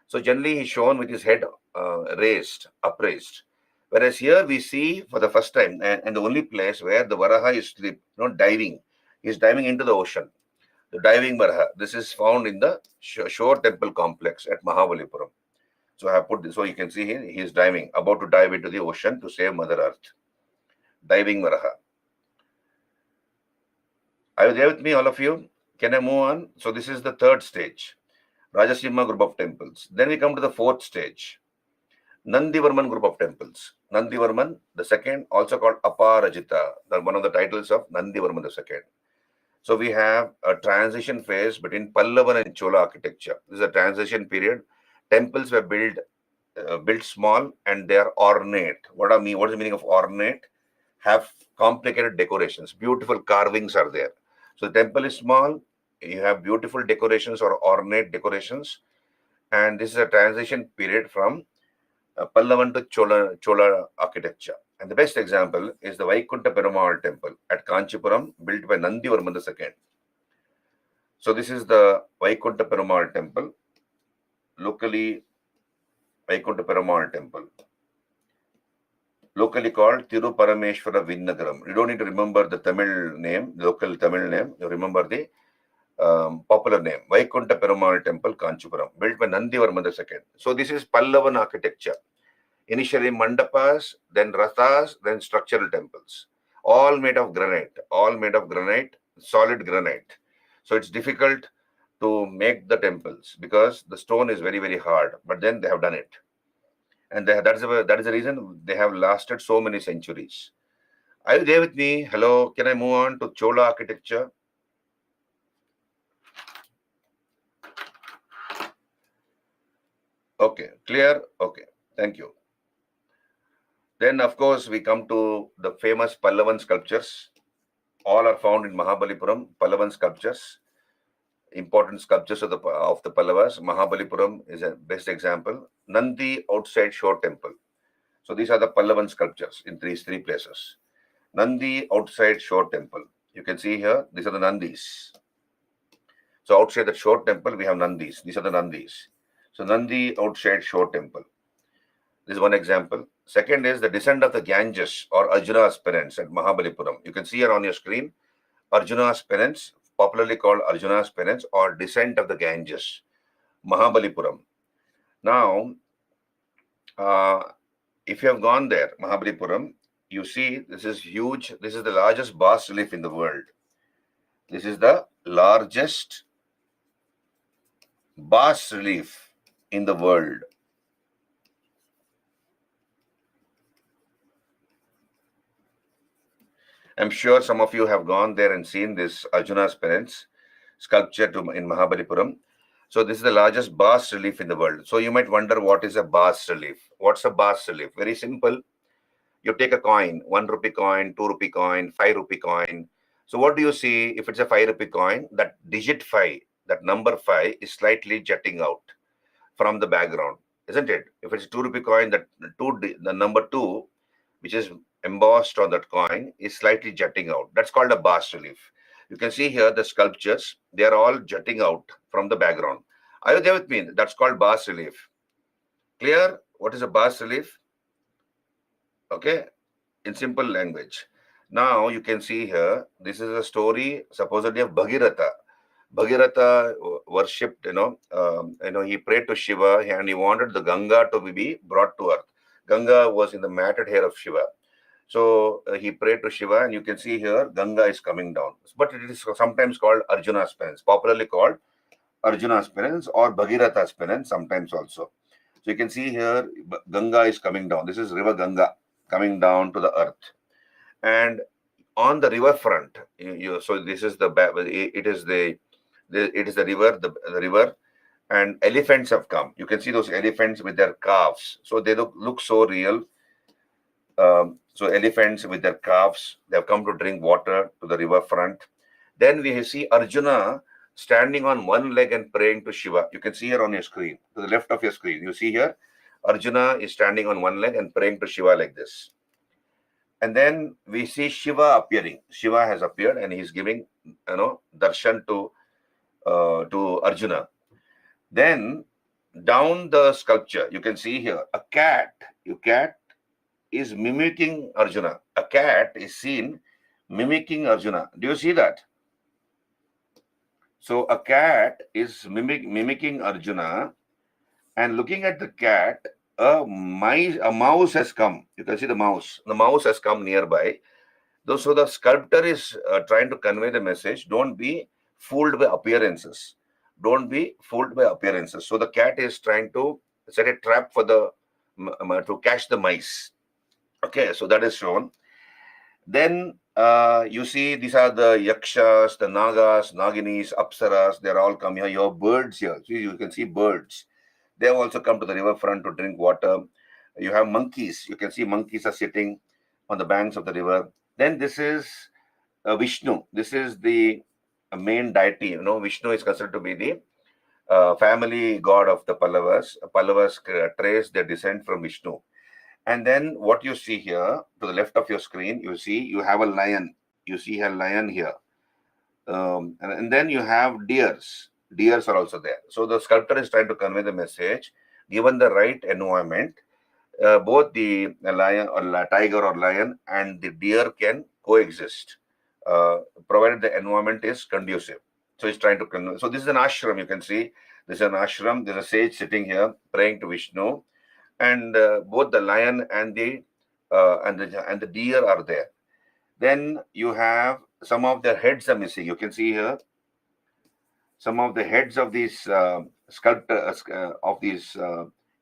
Speaker 1: So generally he's shown with his head upraised. Whereas here we see for the first time, and the only place where the Varaha is diving. He's diving into the ocean. The diving Varaha. This is found in the shore temple complex at Mahabalipuram. So I have put this, so you can see here, he is diving, about to dive into the ocean to save Mother Earth. Diving Varaha. Are you there with me, all of you? Can I move on? So this is the third stage, Rajasimha group of temples. Then we come to the fourth stage, Nandivarman group of temples. Nandivarman the second, also called Aparajita, one of the titles of Nandivarman the second. So we have a transition phase between Pallavan and Chola architecture. This is a transition period. Temples were built small and they are ornate. What is the meaning of ornate? Have complicated decorations. Beautiful carvings are there. So the temple is small. You have beautiful decorations or ornate decorations. And this is a transition period from Pallavan to Chola architecture. And the best example is the Vaikunta Perumal temple at Kanchipuram, built by Nandivarman II. So this is the Vaikunta Perumal temple, locally Vaikunta Perumal temple, locally called Tiruparameshwara Vinnagaram. You don't need to remember the Tamil name, local Tamil name. You remember the popular name, Vaikunta Perumal temple, Kanchipuram, built by Nandivarman II. So this is Pallavan architecture. Initially mandapas, then rathas, then structural temples, all made of granite, solid granite. So it's difficult to make the temples because the stone is very, very hard, but then they have done it. And that is the reason they have lasted so many centuries. Are you there with me? Hello, can I move on to Chola architecture? Okay, clear? Okay, thank you. Then, of course, we come to the famous Pallavan sculptures. All are found in Mahabalipuram. Pallavan sculptures, important sculptures of the Pallavas. Mahabalipuram is a best example. Nandi outside shore temple. So these are the Pallavan sculptures in these three places. Nandi outside shore temple. You can see here, these are the Nandis. So outside the shore temple, we have Nandis. These are the Nandis. So Nandi outside shore temple. This is one example. Second is the descent of the Ganges or Arjuna's penance at Mahabalipuram. You can see here on your screen, Arjuna's penance, popularly called Arjuna's penance or descent of the Ganges, Mahabalipuram. Now, if you have gone there, Mahabalipuram, you see this is huge. This is the largest bas relief in the world. This is the largest bas relief in the world. I'm sure some of you have gone there and seen this Arjuna's penance sculpture in Mahabalipuram. So this is the largest bas relief in the world. So you might wonder, what is a bas relief? What's a bas relief? Very simple. You take a coin, 1 rupee coin, 2 rupee coin, 5 rupee coin. So what do you see? If it's a 5 rupee coin, that digit 5, that number 5 is slightly jutting out from the background, isn't it? If it's a 2 rupee coin, the number 2, which is embossed on that coin, is slightly jutting out. That's called a bas relief. You can see here the sculptures, they are all jutting out from the background. Are you there with me? That's called bas relief. Clear? What is a bas relief? Okay, in simple language. Now you can see here, this is a story supposedly of Bhagirath. Bhagirath worshipped, he prayed to Shiva and he wanted the Ganga to be brought to earth. Ganga was in the matted hair of Shiva. So he prayed to Shiva, and you can see here Ganga is coming down. But it is sometimes called Arjuna's penance, popularly called Arjuna's penance or Bhagirath's penance sometimes also. So you can see here Ganga is coming down. This is river Ganga coming down to the earth. And on the river front, so this is it is the river, and elephants have come. You can see those elephants with their calves. So they look so real. So elephants with their calves, they have come to drink water to the river front. Then we see Arjuna standing on one leg and praying to Shiva. You can see here on your screen, to the left of your screen. You see here, Arjuna is standing on one leg and praying to Shiva like this. And then we see Shiva appearing. Shiva has appeared and he's giving, darshan to Arjuna. Then down the sculpture, you can see here a cat. A cat is mimicking Arjuna. A cat is seen mimicking Arjuna. Do you see that? So a cat is mimicking Arjuna, and looking at the cat, a mouse has come. You can see the mouse. The mouse has come nearby. So the sculptor is trying to convey the message: don't be fooled by appearances. Don't be fooled by appearances. So the cat is trying to set a trap for to catch the mice. Okay, so that is shown. Then you see these are the yakshas, the nagas, naginis, apsaras. They're all come here. You have birds here. See, you can see birds. They have also come to the riverfront to drink water. You have monkeys. You can see monkeys are sitting on the banks of the river. Then this is Vishnu. This is the main deity. Vishnu is considered to be the family god of the Pallavas. Pallavas trace their descent from Vishnu. And then what you see here to the left of your screen, you have a lion. You see a lion here. And then you have deers. Deers are also there. So the sculptor is trying to convey the message: given the right environment, both the lion or tiger or lion and the deer can coexist, provided the environment is conducive. So he's trying to convey. So this is an ashram. You can see this is an ashram. There's a sage sitting here praying to Vishnu, and both the lion and the deer are there. Then you have some of their heads are missing. You can see here some of the heads of these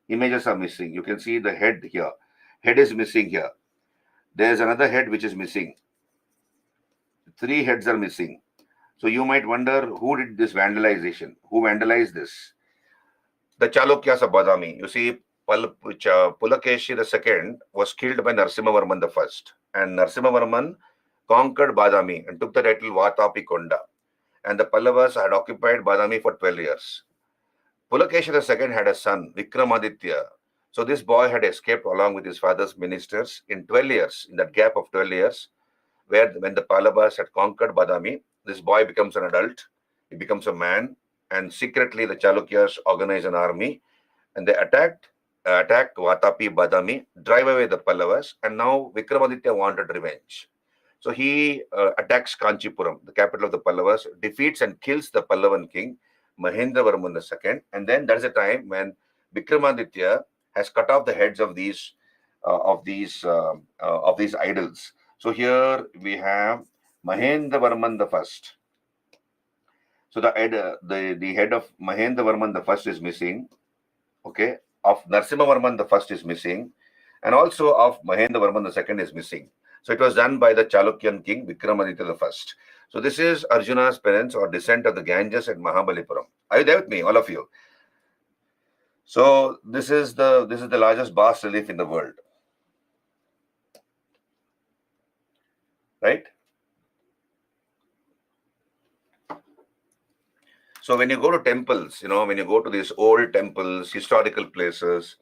Speaker 1: images are missing. You can see the head here. Head is missing here. There's another head which is missing. 3 heads are missing. So you might wonder, who did this vandalization? Who vandalized this? The Chalukyas of Badami. You see, Pulakeshi II was killed by Narasimhavarman I. And Narasimhavarman conquered Badami and took the title Vatapi Konda. And the Pallavas had occupied Badami for 12 years. Pulakeshi II had a son, Vikramaditya. So this boy had escaped along with his father's ministers in 12 years, in that gap of 12 years, when the Pallavas had conquered Badami. This boy becomes an adult, he becomes a man, and secretly the Chalukyas organized an army, and they attacked Vatapi, Badami, drive away the Pallavas, and now Vikramaditya wanted revenge. So he attacks Kanchipuram, the capital of the Pallavas, defeats and kills the Pallavan king, Mahendravarman II, and then that's the time when Vikramaditya has cut off the heads of these idols. So here we have Mahendravarman I. So the head of Mahendravarman I is missing. Okay, of Narasimhavarman I is missing, and also of Mahendravarman II is missing. So it was done by the Chalukyan king Vikramaditya I. So this is Arjuna's penance or descent of the Ganges at Mahabalipuram. Are you there with me, all of you? So this is the largest bas relief in the world, right? So when you go to temples, when you go to these old temples, historical places,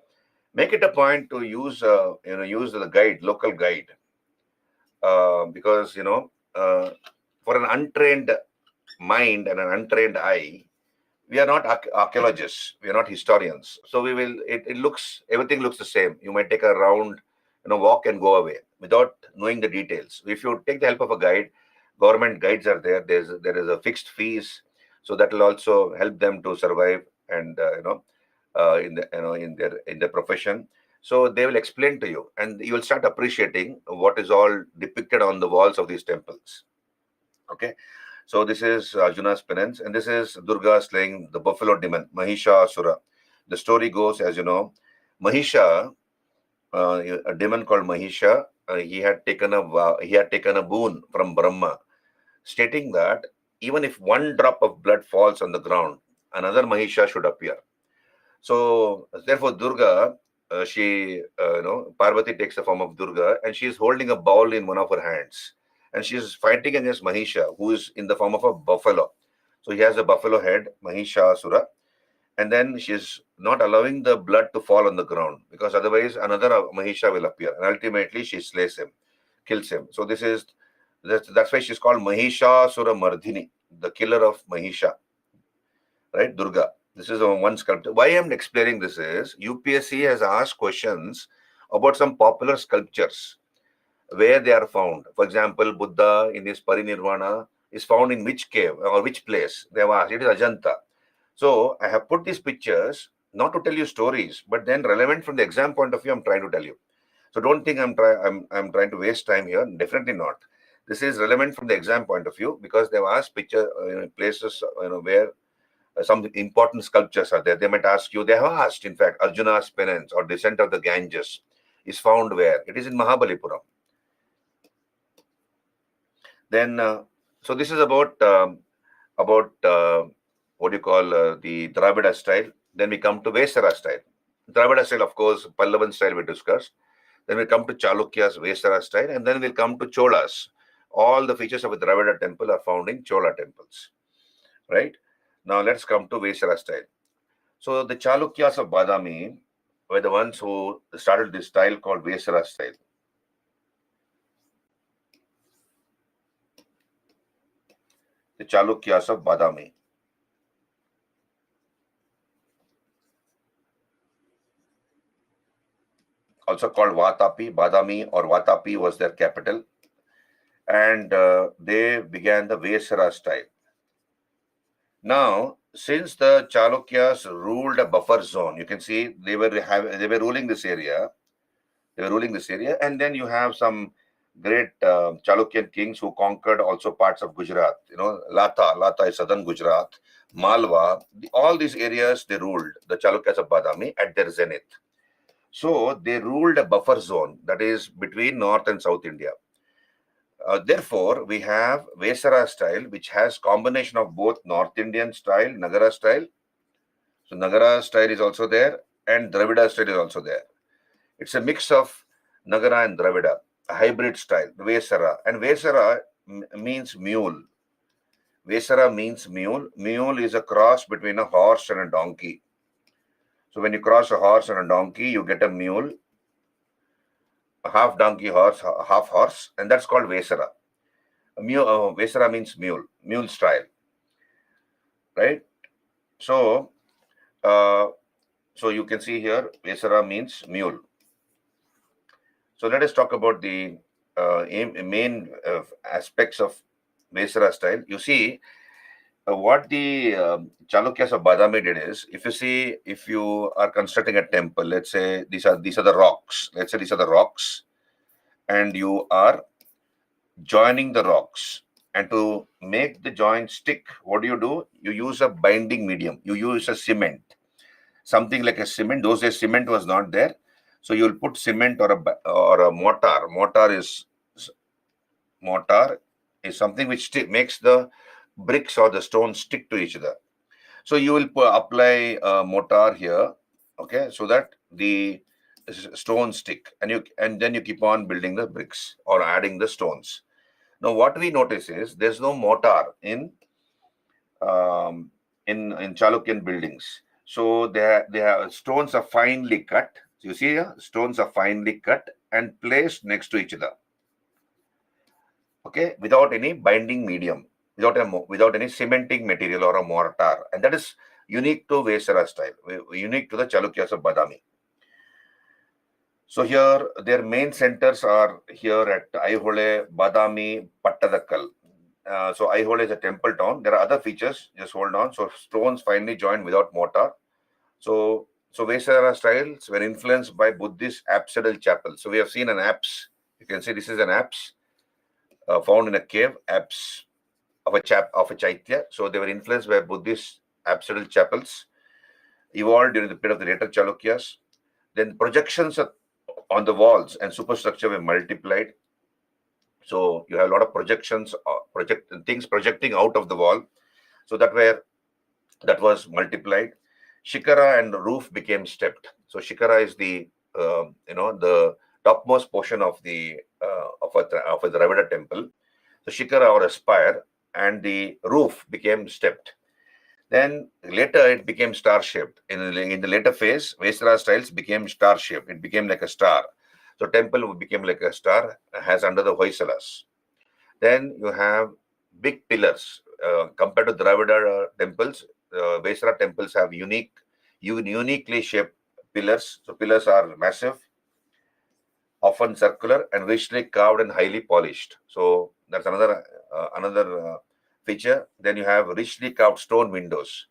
Speaker 1: make it a point to use the guide, local guide, because for an untrained mind and an untrained eye, we are not archaeologists, we are not historians. So everything looks the same. You might take a round, walk and go away without knowing the details. If you take the help of a guide, government guides are there. There is a fixed fees, so that will also help them to survive and in their profession. So they will explain to you, and you will start appreciating what is all depicted on the walls of these temples. Okay. So this is Arjuna's penance, and this is Durga slaying the buffalo demon, Mahishasura. The story goes, as you know, Mahisha, a demon called Mahisha, he had taken a boon from Brahma, stating that even if one drop of blood falls on the ground, another Mahisha should appear. So therefore, Durga, Parvati takes the form of Durga, and she is holding a bowl in one of her hands. and she is fighting against Mahisha, who is in the form of a buffalo. So he has a buffalo head, Mahishasura, and then she's not allowing the blood to fall on the ground because otherwise another Mahisha will appear, and ultimately she slays him, kills him. So that's why she's called Mahishasura Mardhini, the killer of Mahisha, right? Durga. This is one sculpture. Why I'm explaining this is UPSC has asked questions about some popular sculptures, where they are found. For example, Buddha in his parinirvana is found in which cave or which place? They have asked. It is Ajanta. So I have put these pictures not to tell you stories, but then relevant from the exam point of view, I'm trying to tell you. So don't think I'm trying to waste time here. Definitely not. This is relevant from the exam point of view because they've asked picture places where some important sculptures are there. They might ask you. They have asked, in fact, Arjuna's penance or descent of the Ganges is found where? It is in Mahabalipuram. Then, so this is about what do you call the Dravida style. Then we come to Vesara style. Dravida style, of course, Pallavan style we discussed. Then we come to Chalukya's Vesara style, and then we'll come to Cholas. All the features of a Dravida temple are found in Chola temples, right? Now let's come to Vesara style. So the Chalukyas of Badami were the ones who started this style called Vesara style. The Chalukyas of Badami. Also called Vatapi, Badami or Vatapi was their capital. And they began the Vesara style. Now, since the Chalukyas ruled a buffer zone, you can see they were ruling this area. They were ruling this area, and then you have some great Chalukyan kings who conquered also parts of Gujarat. Lata is southern Gujarat, Malwa, all these areas they ruled, the Chalukyas of Badami at their zenith. So they ruled a buffer zone that is between North and South India. Therefore, we have Vesara style, which has combination of both North Indian style, Nagara style. So Nagara style is also there, and Dravida style is also there. It's a mix of Nagara and Dravida, a hybrid style, Vesara. And Vesara means mule. Vesara means mule. Mule is a cross between a horse and a donkey. So when you cross a horse and a donkey, you get a mule, a half donkey horse, half horse, and that's called Vesara. Vesara means mule style, right? So, so you can see here, Vesara means mule. So let us talk about the main aspects of Vesara style. You see, what the Chalukyas of Badami did is, if you are constructing a temple, let's say these are the rocks. Let's say these are the rocks, and you are joining the rocks. And to make the joint stick, what do? You use a binding medium. You use a cement, something like a cement. Those days cement was not there, so you will put cement or a mortar. Mortar is something which makes the bricks or the stones stick to each other. So you will apply mortar here, okay, so that the stones stick, and then you keep on building the bricks or adding the stones. Now, what we notice is there's no mortar in Chalukyan buildings. So they have stones are finely cut. So you see here, stones are finely cut and placed next to each other. Okay, without any binding medium, without any cementing material or a mortar, and that is unique to Vesara style, unique to the Chalukyas of Badami. So here, their main centers are here at Aihole, Badami, Pattadakkal. So Aihole is a temple town. There are other features. Just hold on. So stones finely joined without mortar. So Vesara styles were influenced by Buddhist apsidal chapel. So we have seen an apse. You can see this is an apse found in a cave, apse of a chaitya. So they were influenced by Buddhist apsidal chapels, evolved during the period of the later Chalukyas. Then projections on the walls and superstructure were multiplied. So you have a lot of projections, things projecting out of the wall. So that was multiplied. Shikara and roof became stepped. So shikara is the the topmost portion of a Dravida temple. so shikara or a spire, and the roof became stepped. Then later it became star-shaped. In the later phase, Vesara styles became star-shaped. It became like a star. So temple became like a star, has under the Hoysalas. Then you have big pillars. Compared to Dravida temples, Vesara temples have uniquely shaped pillars. So pillars are massive, often circular and richly carved and highly polished. So that's another feature. Then you have richly carved stone windows.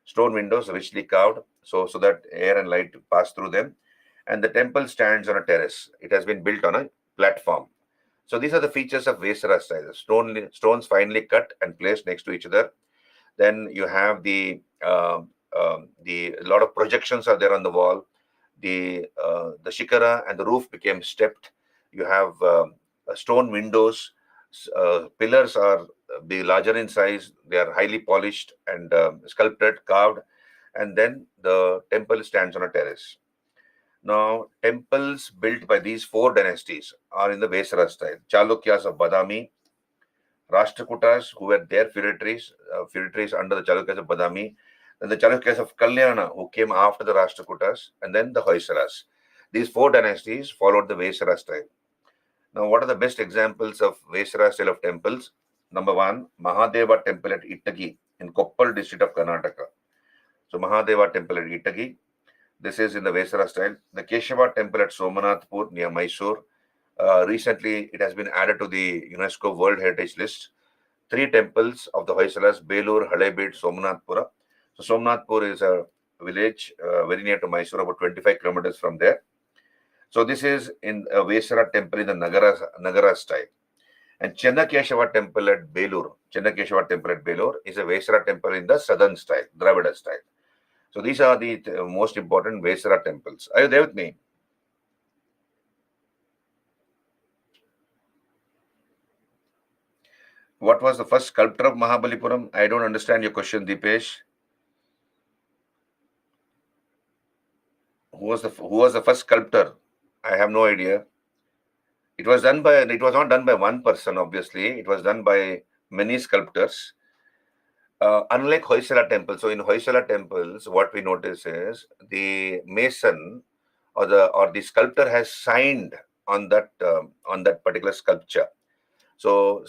Speaker 1: Stone windows richly carved, so that air and light pass through them. And the temple stands on a terrace. It has been built on a platform. So these are the features of Vesara style. Stones finely cut and placed next to each other. Then you have the lot of projections are there on the wall. The shikara and the roof became stepped. You have stone windows. Pillars are be larger in size. They are highly polished and sculpted, carved, and then the temple stands on a terrace. Now, temples built by these four dynasties are in the Vesara style. Chalukyas of Badami, Rashtrakutas, who were their feudatories under the Chalukyas of Badami, then the Chalukyas of Kalyana, who came after the Rashtrakutas, and then the Hoysalas. These four dynasties followed the Vesara style. Now, what are the best examples of Vesara style of temples? Number one, Mahadeva temple at Ittagi in Koppal district of Karnataka. So, Mahadeva temple at Ittagi. This is in the Vesara style. The Keshava temple at Somanathpur near Mysore. Recently, it has been added to the UNESCO World Heritage List. Three temples of the Hoysalas, Belur, Halebid, Somanathpura. So Somnathpur is a village very near to Mysore, about 25 kilometers from there. So this is in a Vesara temple in the Nagara style. And Chennakeshava temple at Belur, is a Vesara temple in the southern style, Dravida style. So these are the most important Vesara temples. Are you there with me? What was the first sculptor of Mahabalipuram? I don't understand your question, Deepesh. Who was the first sculptor? I have no idea. It was not done by one person, obviously. It was done by many sculptors. Unlike Hoysala temple, so in Hoysala temples, what we notice is the mason or the sculptor has signed on that particular sculpture. So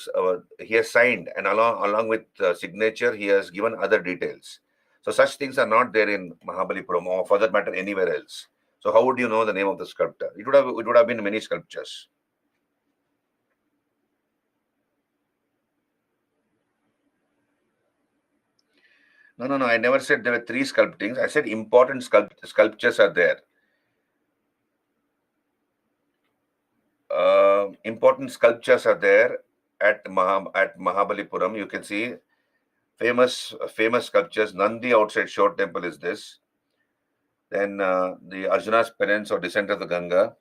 Speaker 1: he has signed, and along with signature, he has given other details. So such things are not there in Mahabalipuram, or for that matter, anywhere else. So how would you know the name of the sculptor? It would have been many sculptures. No. I never said there were three sculptings. I said important sculptures are there. Important sculptures are there at Mahabalipuram. You can see famous sculptures. Nandi outside Shore Temple is this. Then the Arjuna's penance or descent of the Ganga.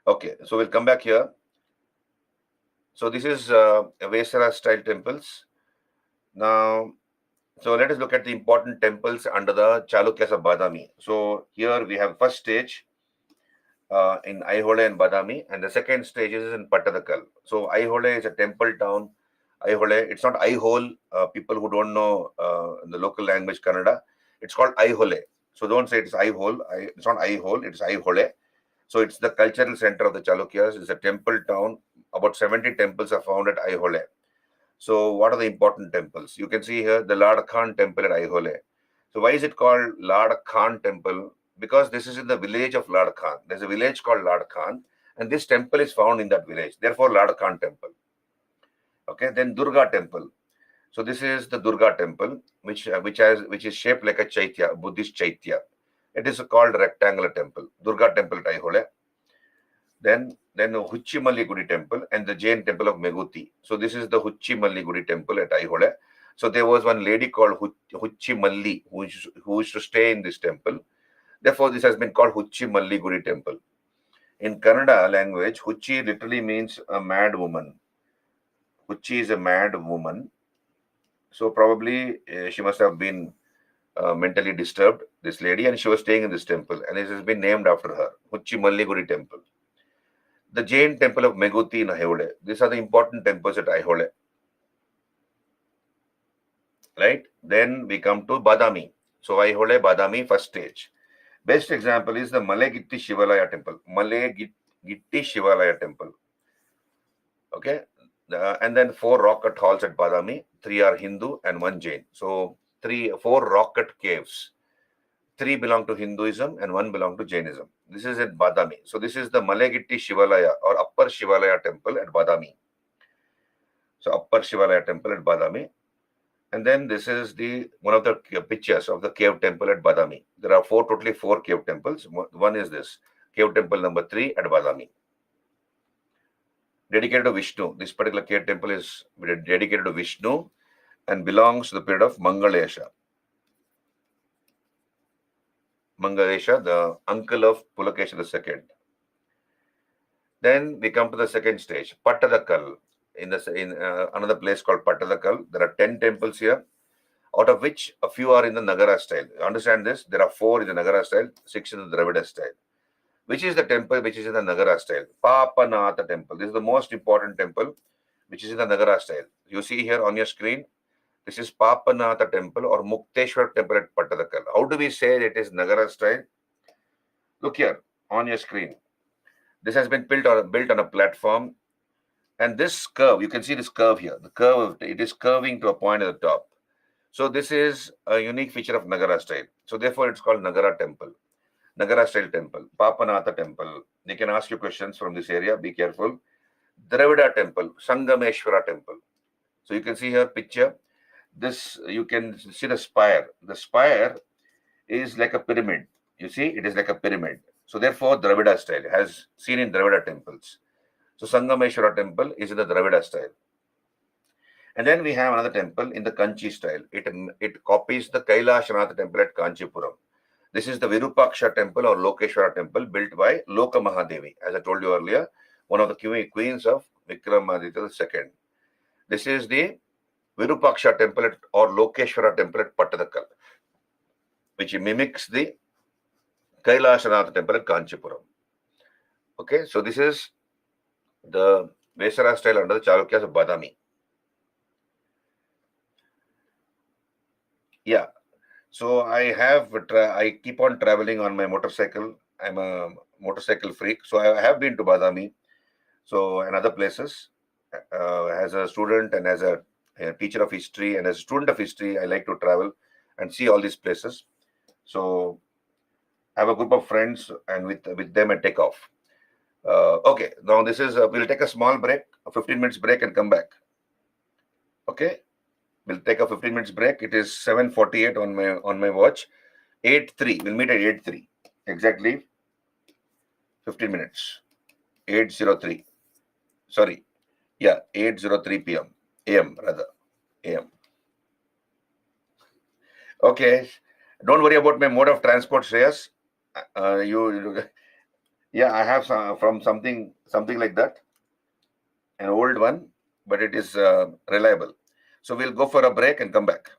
Speaker 1: Okay, so we'll come back here. So this is Vesara style temples. Now, so let us look at the important temples under the Chalukyas of Badami. So here we have first stage in Aihole and Badami, and the second stage is in Pattadakal. So Aihole is a temple town. Aihole, it's not Aihole. People who don't know the local language Kannada, it's called Aihole. So don't say it's Aihole. It's not Aihole. It's Aihole. So it's the cultural center of the Chalukyas. It's a temple town. About 70 temples are found at Aihole. So what are the important temples? You can see here the Lord Khan temple at Aihole. So why is it called Lord Khan temple? Because this is in the village of Lord Khan. There's a village called Lord Khan, and this temple is found in that village. Therefore, Lord Khan temple. Okay, then Durga temple. So this is the Durga temple, which is shaped like a chaitya, Buddhist chaitya. It is called rectangular temple, Durga temple at Aihole. Then Huchimalli Gudi temple and the Jain temple of Meguti. So this is the Huchimalli Gudi temple at Aihole. So there was one lady called Huchimalli who used to stay in this temple. Therefore, this has been called Huchimalli Gudi temple. In Kannada language, Huchi literally means a mad woman. Huchi is a mad woman. So probably she must have been mentally disturbed. this lady, and she was staying in this temple, and it has been named after her, Huchi Malliguri temple. The Jain temple of Meguti in Aihole. These are the important temples at Aihole. Right? Then we come to Badami. So Aihole, Badami, first stage. Best example is the Malagitti Shivalaya temple. Malagitti Shivalaya temple. Okay. And then 4 rock cut halls at Badami. 3 are Hindu and 1 Jain. So 4 rock cut caves. 3 belong to Hinduism and 1 belong to Jainism. This is at Badami. So this is the Malagitti Shivalaya or Upper Shivalaya temple at Badami. So Upper Shivalaya temple at Badami. And then this is one of the pictures of the cave temple at Badami. There are totally four cave temples. One is this cave temple number 3 at Badami, dedicated to Vishnu. This particular cave temple is dedicated to Vishnu and belongs to the period of Mangalesha. Mangalesha, the uncle of Pulakesha II. Then we come to the second stage, Pattadakal. In another place called Pattadakal, there are 10 temples here, out of which a few are in the Nagara style. Understand this? There are 4 in the Nagara style, 6 in the Dravida style. Which is the temple which is in the Nagara style? Papanatha temple. This is the most important temple which is in the Nagara style. You see here on your screen, this is Papanatha temple or Mukteshwar temple at Pattadakal. How do we say it is Nagara style? Look here on your screen. This has been built on a platform, and this curve, you can see this curve here. The curve, it is curving to a point at the top. So this is a unique feature of Nagara style. So therefore, it's called Nagara temple, Nagara style temple, Papanatha temple. They can ask you questions from this area. Be careful. Dravida temple, Sangameshwara temple. So you can see here picture. This you can see the spire. The spire is like a pyramid. You see, it is like a pyramid. So therefore, Dravida style has seen in Dravida temples. So Sangameshwara temple is in the Dravida style. And then we have another temple in the Kanchi style. It copies the Kailashanatha temple at Kanchipuram. This is the Virupaksha temple or Lokeshwara temple built by Loka Mahadevi. As I told you earlier, one of the queens of Vikramaditya II. This is the Virupaksha temple or Lokeshwara temple at Pattadakal, which mimics the Kailashanatha temple at Kanchipuram. Okay, so this is the Vesara style under the Chalukyas of Badami. Yeah. So I keep on traveling on my motorcycle. I'm a motorcycle freak. So I have been to Badami, and other places. As a student and as a teacher of history and as a student of history, I like to travel and see all these places. So I have a group of friends, and with them I take off. Okay, now this is we'll take a small break, a 15 minutes break, and come back. Okay, we'll take a 15 minutes break. It is 7:48 on my watch. 8:03. We'll meet at 8:03 exactly. 15 minutes. 8:03. Sorry. Yeah, 8:03 p.m. AM rather. AM. Okay. Don't worry about my mode of transport, Shreyas. Yeah, I have from something like that, an old one, but it is reliable. So we'll go for a break and come back.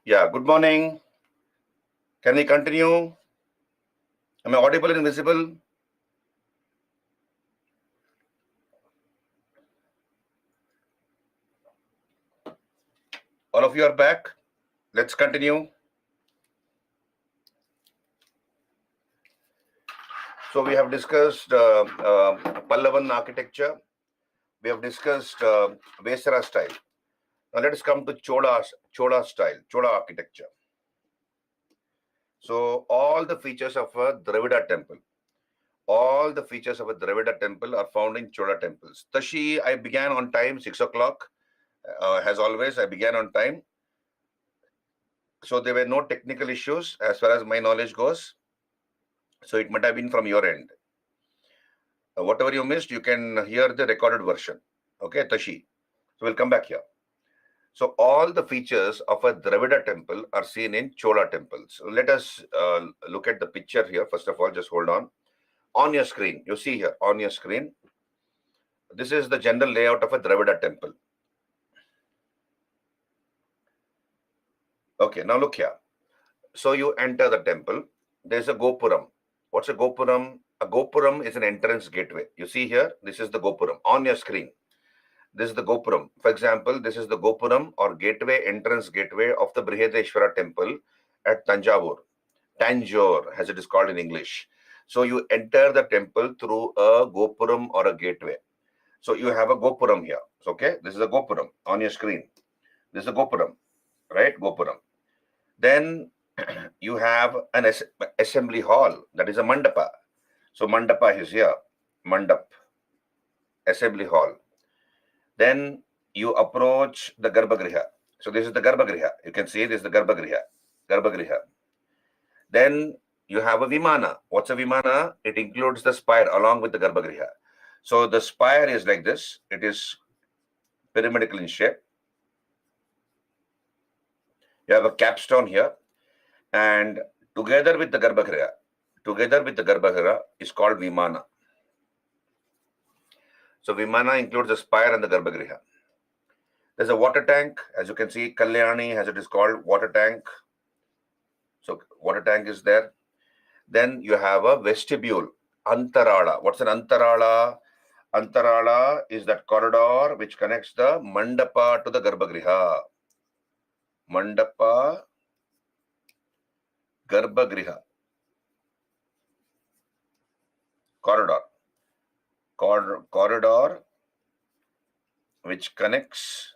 Speaker 1: Yeah, good morning. Can we continue? Am I audible and visible? All of you are back. Let's continue. So we have discussed Pallavan architecture. We have discussed Vesara style. Now let us come to Chola style, Chola architecture. So all the features of a Dravida temple, all the features of a Dravida temple are found in Chola temples. Tashi, I began on time, 6 o'clock. As always, I began on time. So there were no technical issues as far as my knowledge goes. So it might have been from your end. Whatever you missed, you can hear the recorded version. Okay, Tashi. So we'll come back here. So all the features of a Dravida temple are seen in Chola temples. So let us look at the picture here. First of all, just hold on. On your screen, you see here on your screen, this is the general layout of a Dravida temple. Okay, now look here. So you enter the temple. There's a Gopuram. What's a Gopuram? A Gopuram is an entrance gateway. You see here, this is the Gopuram on your screen. This is the Gopuram. For example, this is the Gopuram or entrance gateway of the Brihadeshwara temple at Tanjavur. Tanjore, as it is called in English. So you enter the temple through a Gopuram or a gateway. So you have a Gopuram here. Okay, this is a Gopuram on your screen. This is a Gopuram, right? Gopuram. Then you have an assembly hall, that is a Mandapa. So Mandapa is here, Mandap, assembly hall. Then you approach the Garbhagriha. So this is the Garbhagriha. You can see this is the Garbhagriha. Then you have a Vimana. What's a Vimana? It includes the spire along with the Garbhagriha. So the spire is like this. It is pyramidal in shape. You have a capstone here. And together with the Garbhagriha is called Vimana. So Vimana includes the spire and the Garbhagriha. There's a water tank. As you can see, Kalyani, as it is called, water tank. So water tank is there. Then you have a vestibule, Antarala. What's an Antarala? Antarala is that corridor which connects the Mandapa to the Garbhagriha. Mandapa, Garbhagriha. Corridor which connects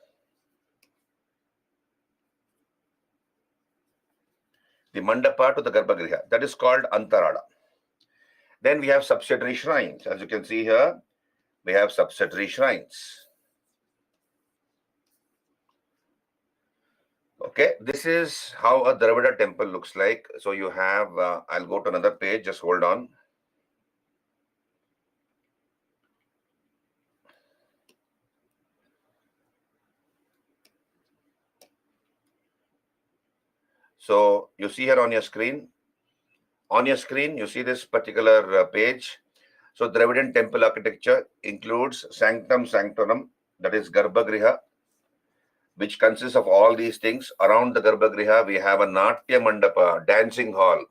Speaker 1: the Mandapa to the Garbhagriha. That is called Antarala. Then we have subsidiary shrines. As you can see here, we have subsidiary shrines. Okay, this is how a Dravida temple looks like. So you have, I'll go to another page, just hold on. So you see here on your screen, you see this particular page. So Dravidian temple architecture includes Sanctum Sanctorum, that is Garbhagriha, which consists of all these things. Around the Garbhagriha, we have a Natya Mandapa, dancing hall.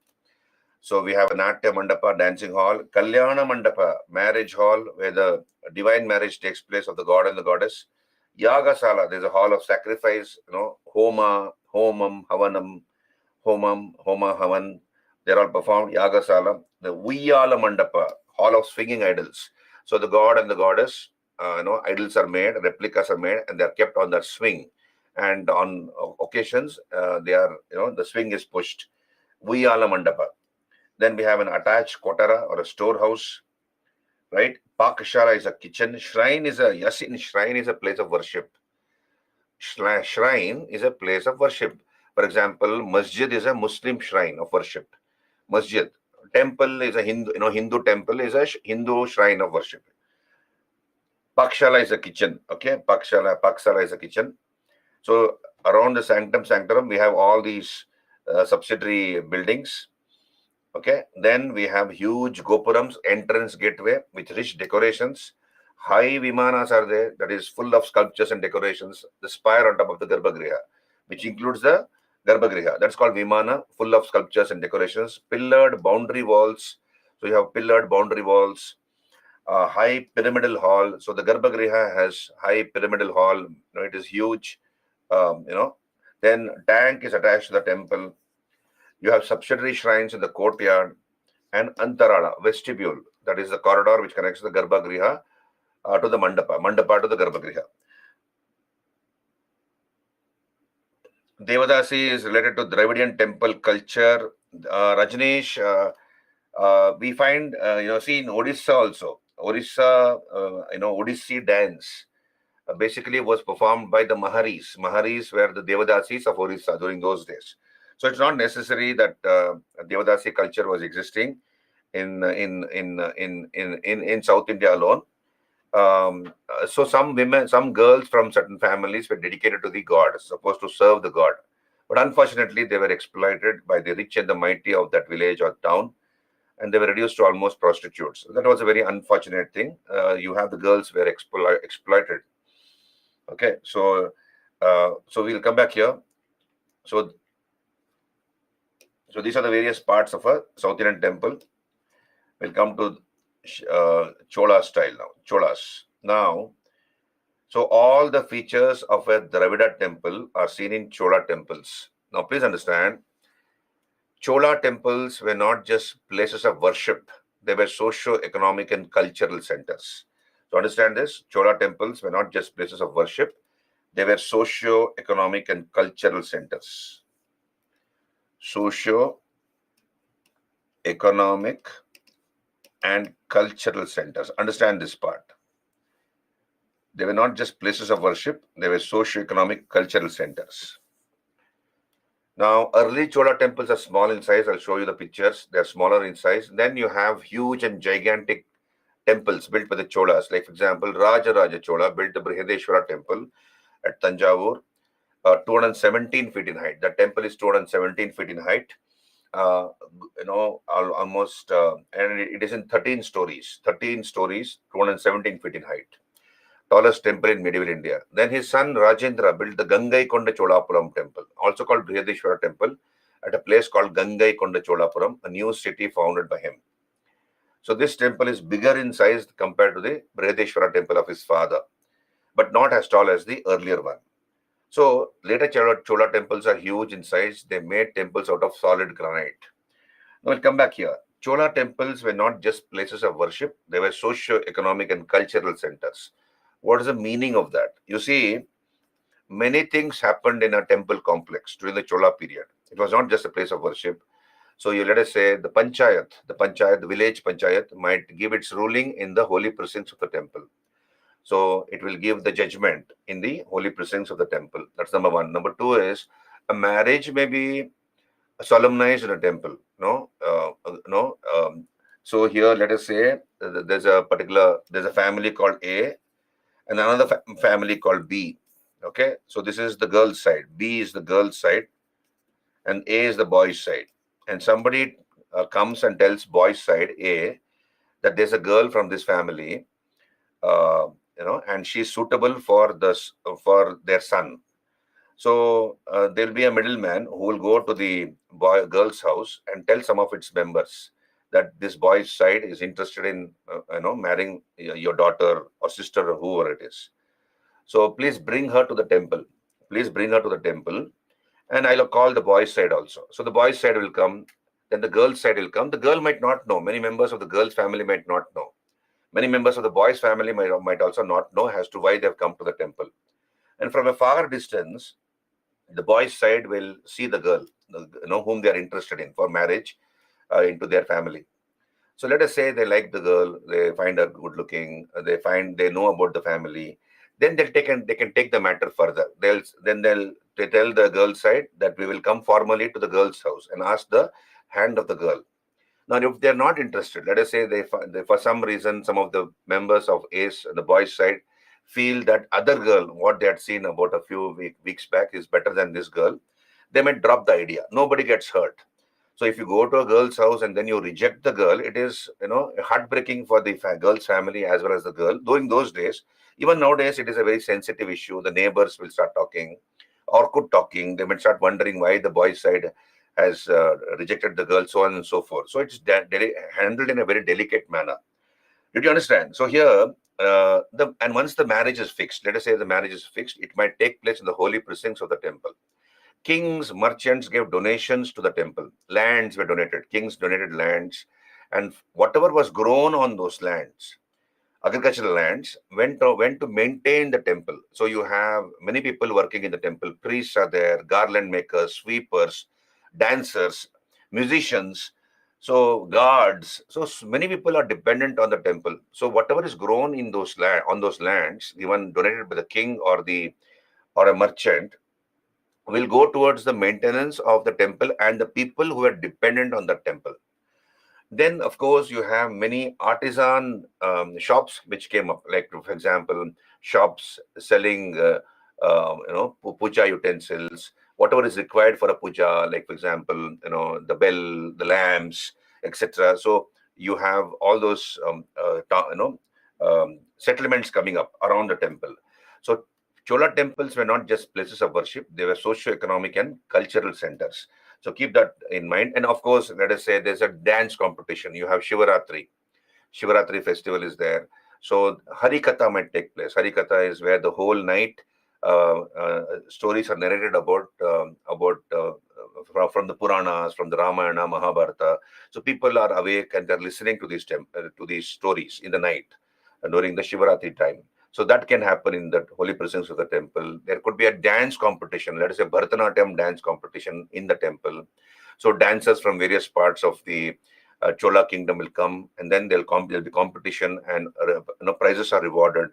Speaker 1: So we have a Natya Mandapa, dancing hall, Kalyana Mandapa, marriage hall, where the divine marriage takes place of the god and the goddess. Yagasala, there's a hall of sacrifice, Homa, Homam, Havanam, Homa, Havan. They're all performed. Yagasala, the Viyala Mandapa, hall of swinging idols. So the god and the goddess, idols are made, replicas are made, and they're kept on that swing. And on occasions, the swing is pushed. Viyala Mandapa. Then we have an attached kotara or a storehouse, right? Pakashala is a kitchen. Shrine is a place of worship. Shrine is a place of worship. For example, masjid is a Muslim shrine of worship. Masjid. Temple is a Hindu temple is a Hindu shrine of worship. Pakshala is a kitchen. Okay, Pakshala is a kitchen. So around the sanctum, we have all these subsidiary buildings. Okay, then we have huge gopurams, entrance gateway with rich decorations. High vimanas are there, that is full of sculptures and decorations. The spire on top of the Garbhagriha, which includes the Garbhagriha. That's called Vimana, full of sculptures and decorations. Pillared boundary walls. So you have pillared boundary walls. High pyramidal hall. So the Garbhagriha has high pyramidal hall. It is huge. Then tank is attached to the temple. You have subsidiary shrines in the courtyard and Antarala, vestibule. That is the corridor which connects the Garbhagriha to the Mandapa to the Garbhagriha. Devadasi is related to Dravidian temple culture. Rajneesh, we find, see in Odisha also. Odisha, Odissi dance basically was performed by the Maharis. Maharis were the Devadasis of Odisha during those days. So it's not necessary that Devadasi culture was existing in South India alone. So some girls from certain families were dedicated to the god, supposed to serve the god. But unfortunately, they were exploited by the rich and the mighty of that village or town, and they were reduced to almost prostitutes. That was a very unfortunate thing. You have the girls were exploited. Okay, so we'll come back here. So these are the various parts of a South Indian temple. We'll come to Chola style now. Cholas. Now, so all the features of a Dravida temple are seen in Chola temples. Now, please understand, Chola temples were not just places of worship. They were socio-economic and cultural centers. So understand this, Chola temples were not just places of worship. They were socio-economic and cultural centers. Socio-economic and cultural centers. Understand this part. They were not just places of worship, they were socio-economic cultural centers. Now, early Chola temples are small in size. I'll show you the pictures. They're smaller in size. Then you have huge and gigantic temples built by the Cholas. Like, for example, Raja Chola built the Brihadeshwara temple at Tanjavur, 217 feet in height. The temple is 217 feet in height. Almost, and it is in 13 stories. 13 stories, 217 feet in height. Tallest temple in medieval India. Then his son Rajendra built the Gangaikonda Cholapuram temple, also called Brihadeshwara temple, at a place called Gangaikonda Cholapuram, a new city founded by him. So this temple is bigger in size compared to the Brihadeshwara temple of his father, but not as tall as the earlier one. So later Chola temples are huge in size. They made temples out of solid granite. Now we'll come back here. Chola temples were not just places of worship. They were socio-economic and cultural centers. What is the meaning of that? You see, many things happened in a temple complex during the Chola period. It was not just a place of worship. So you let us say the panchayat, the village panchayat might give its ruling in the holy precincts of the temple. So it will give the judgment in the holy precincts of the temple. That's number one. Number two is a marriage may be solemnized in a temple. So here, let us say there's a family called A and another family called B. Okay, so this is the girl's side. B is the girl's side, and A is the boy's side. And somebody comes and tells boy's side A that there's a girl from this family, and she's suitable for their son. So there'll be a middleman who will go to the girl's house and tell some of its members that this boy's side is interested in marrying your daughter or sister or whoever it is. So please bring her to the temple. Please bring her to the temple, and I'll call the boy's side also. So the boy's side will come, then the girl's side will come. The girl might not know. Many members of the girl's family might not know. Many members of the boy's family might also not know as to why they've come to the temple. And from a far distance, the boy's side will see the girl, whom they are interested in for marriage into their family. So let us say they like the girl, they find her good looking, they know about the family. Then they can take the matter further. They tell the girl's side that we will come formally to the girl's house and ask the hand of the girl. Now, if they're not interested, let us say they for some reason, some of the members of ACE, the boys' side, feel that other girl, what they had seen about a few weeks back, is better than this girl, they might drop the idea. Nobody gets hurt. So if you go to a girl's house and then you reject the girl, it is heartbreaking for the girl's family as well as the girl. During those days, even nowadays, it is a very sensitive issue. The neighbors will start talking. awkward talking. They might start wondering why the boys' side has rejected the girl, so on and so forth. So it's handled in a very delicate manner. Did you understand? So here, and once the marriage is fixed, let us say the marriage is fixed, it might take place in the holy precincts of the temple. Kings, merchants gave donations to the temple. Lands were donated. Kings donated lands, and whatever was grown on those lands, agricultural lands, went to maintain the temple. So you have many people working in the temple. Priests are there, garland makers, sweepers, dancers, musicians, so guards. So many people are dependent on the temple. So whatever is grown in those on those lands, even donated by the king or a merchant, will go towards the maintenance of the temple and the people who are dependent on the temple. Then, of course, you have many artisan shops which came up, like, for example, shops selling, puja utensils, whatever is required for a puja, like, for example, the bell, the lamps, etc. So you have all those, settlements coming up around the temple. So Chola temples were not just places of worship; they were socio-economic and cultural centers. So keep that in mind. And of course, let us say there's a dance competition. You have Shivaratri. Shivaratri festival is there. So Harikatha might take place. Harikatha is where the whole night stories are narrated from the Puranas, from the Ramayana, Mahabharata. So people are awake and they're listening to these stories in the night during the Shivaratri time. So that can happen in the holy presence of the temple. There could be a dance competition, let us say Bharatanatyam dance competition in the temple. So dancers from various parts of the Chola kingdom will come, and then there'll be competition, and prizes are rewarded.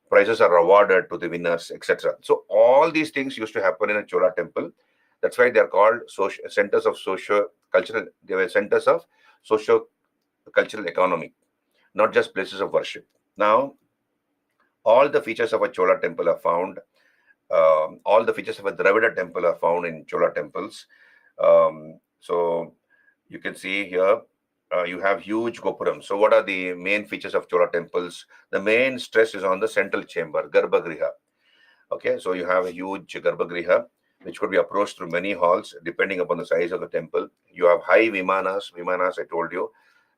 Speaker 1: Prizes are awarded to the winners, etc. So all these things used to happen in a Chola temple. That's why they are called centers of socio-cultural. They were centers of socio-cultural economy, not just places of worship. Now, all the features of a Chola temple are found. All the features of a Dravida temple are found in Chola temples. So you can see here, you have huge gopurams. So what are the main features of Chola temples? The main stress is on the central chamber, Garbhagriha. Okay, so you have a huge Garbhagriha, which could be approached through many halls, depending upon the size of the temple. You have high vimanas. Vimanas, I told you.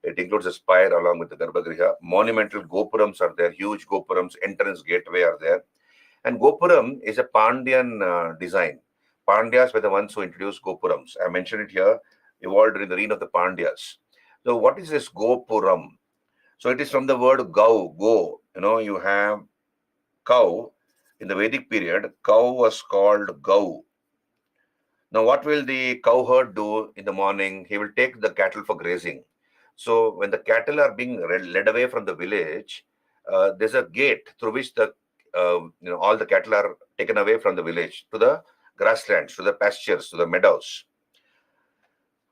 Speaker 1: It includes a spire along with the Garbhagriha. Monumental gopurams are there, huge gopurams, entrance gateway are there. And Gopuram is a Pandyan design. Pandyas were the ones who introduced Gopurams. I mentioned it here, evolved during the reign of the Pandyas. So what is this Gopuram? So it is from the word go. You have cow. In the Vedic period, cow was called Gau. Now, what will the cowherd do in the morning? He will take the cattle for grazing. So when the cattle are being led away from the village, there's a gate through which all the cattle are taken away from the village to the grasslands, to the pastures, to the meadows.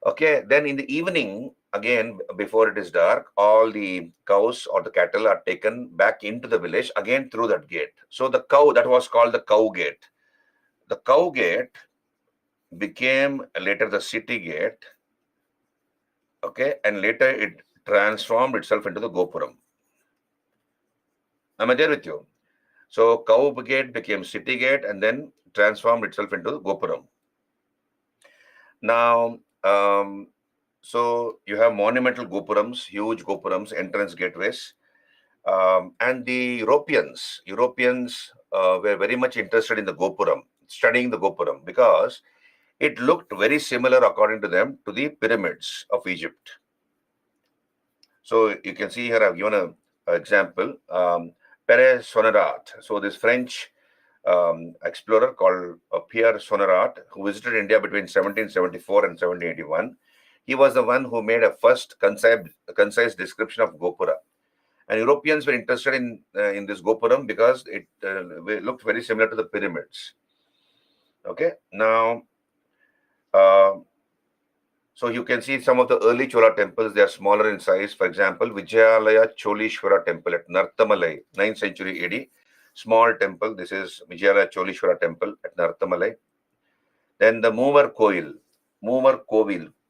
Speaker 1: Okay, then in the evening, again, before it is dark, all the cows or the cattle are taken back into the village again through that gate. So the cow, that was called the cow gate. The cow gate became later the city gate. Okay, and later it transformed itself into the Gopuram. Am I there with you? So cow gate became city gate and then transformed itself into Gopuram. Now, so you have monumental Gopurams, huge Gopurams, entrance gateways. And the Europeans were very much interested in the Gopuram, studying the Gopuram, because it looked very similar, according to them, to the pyramids of Egypt. So you can see here, I've given an example. Pere Sonnerat. So this French explorer called Pierre Sonnerat, who visited India between 1774 and 1781. He was the one who made a first concise description of Gopura. And Europeans were interested in this Gopuram because it looked very similar to the pyramids. Okay, now, so you can see some of the early Chola temples. They are smaller in size. For example, Vijayalaya Cholishwara temple at Narthamalai, 9th century AD. Small temple. This is Vijayalaya Cholishwara temple at Narthamalai. Then the Mover Kovil.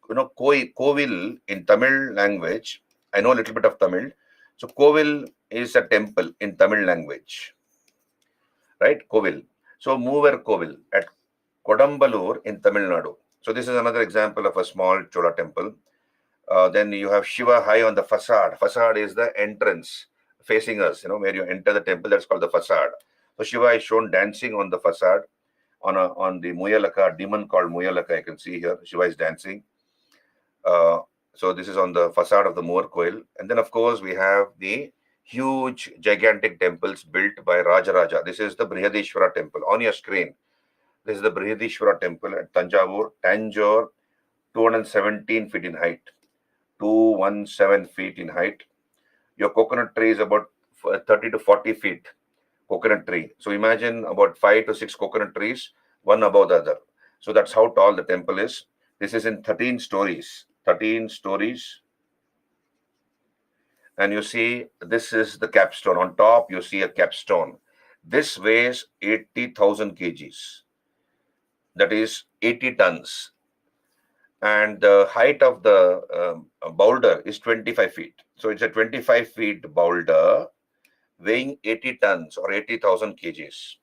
Speaker 1: Kovil in Tamil language. I know a little bit of Tamil. So Kovil is a temple in Tamil language. Right? Kovil. So Mover Kovil at Kodambalur in Tamil Nadu. So this is another example of a small Chola temple. Then you have Shiva high on the facade. Facade is the entrance facing us, where you enter the temple. That's called the facade. So Shiva is shown dancing on the facade on the Muyalaka, demon called Muyalaka. I can see here. Shiva is dancing. So this is on the facade of the Moor Koil. And then, of course, we have the huge, gigantic temples built by Rajaraja. This is the Brihadishwara temple on your screen. This is the Brihadishwara temple at Tanjore, 217 feet in height. 217 feet in height. Your coconut tree is about 30 to 40 feet. Coconut tree. So imagine about 5 to 6 coconut trees, one above the other. So that's how tall the temple is. This is in 13 stories. 13 stories. And you see, this is the capstone. On top, you see a capstone. This weighs 80,000 kgs. That is 80 tons. And the height of the boulder is 25 feet. So it's a 25 feet boulder weighing 80 tons or 80,000 kgs.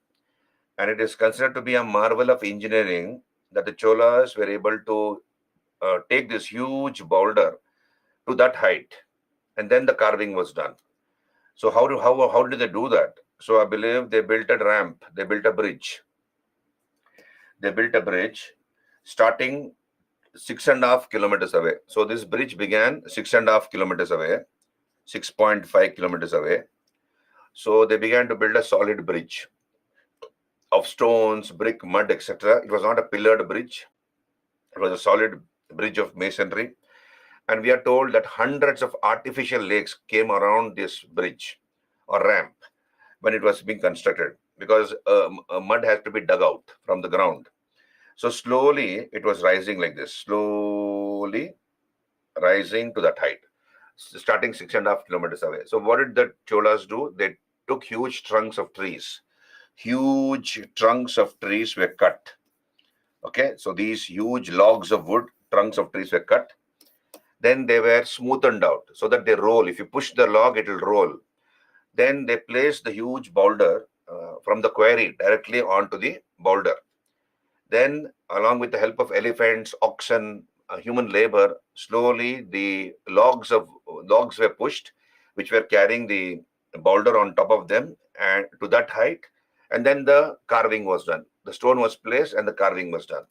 Speaker 1: And it is considered to be a marvel of engineering that the Cholas were able to take this huge boulder to that height. And then the carving was done. So how did they do that? So I believe they built a ramp. They built a bridge. They built a bridge starting 6.5 kilometers away. So this bridge began 6.5 kilometers away, 6.5 kilometers away. So they began to build a solid bridge of stones, brick, mud, etc. It was not a pillared bridge. It was a solid bridge of masonry. And we are told that hundreds of artificial lakes came around this bridge or ramp when it was being constructed, because mud has to be dug out from the ground. So slowly it was rising like this, slowly rising to that height, starting 6.5 kilometers away. So what did the Cholas do? They took huge trunks of trees. Huge trunks of trees were cut. Okay, so these huge logs of wood, trunks of trees were cut. Then they were smoothened out so that they roll. If you push the log, it will roll. Then they placed the huge boulder from the quarry directly onto the boulder. Then, along with the help of elephants, oxen, human labor, slowly the logs were pushed, which were carrying the boulder on top of them and to that height. And then the carving was done. The stone was placed and the carving was done.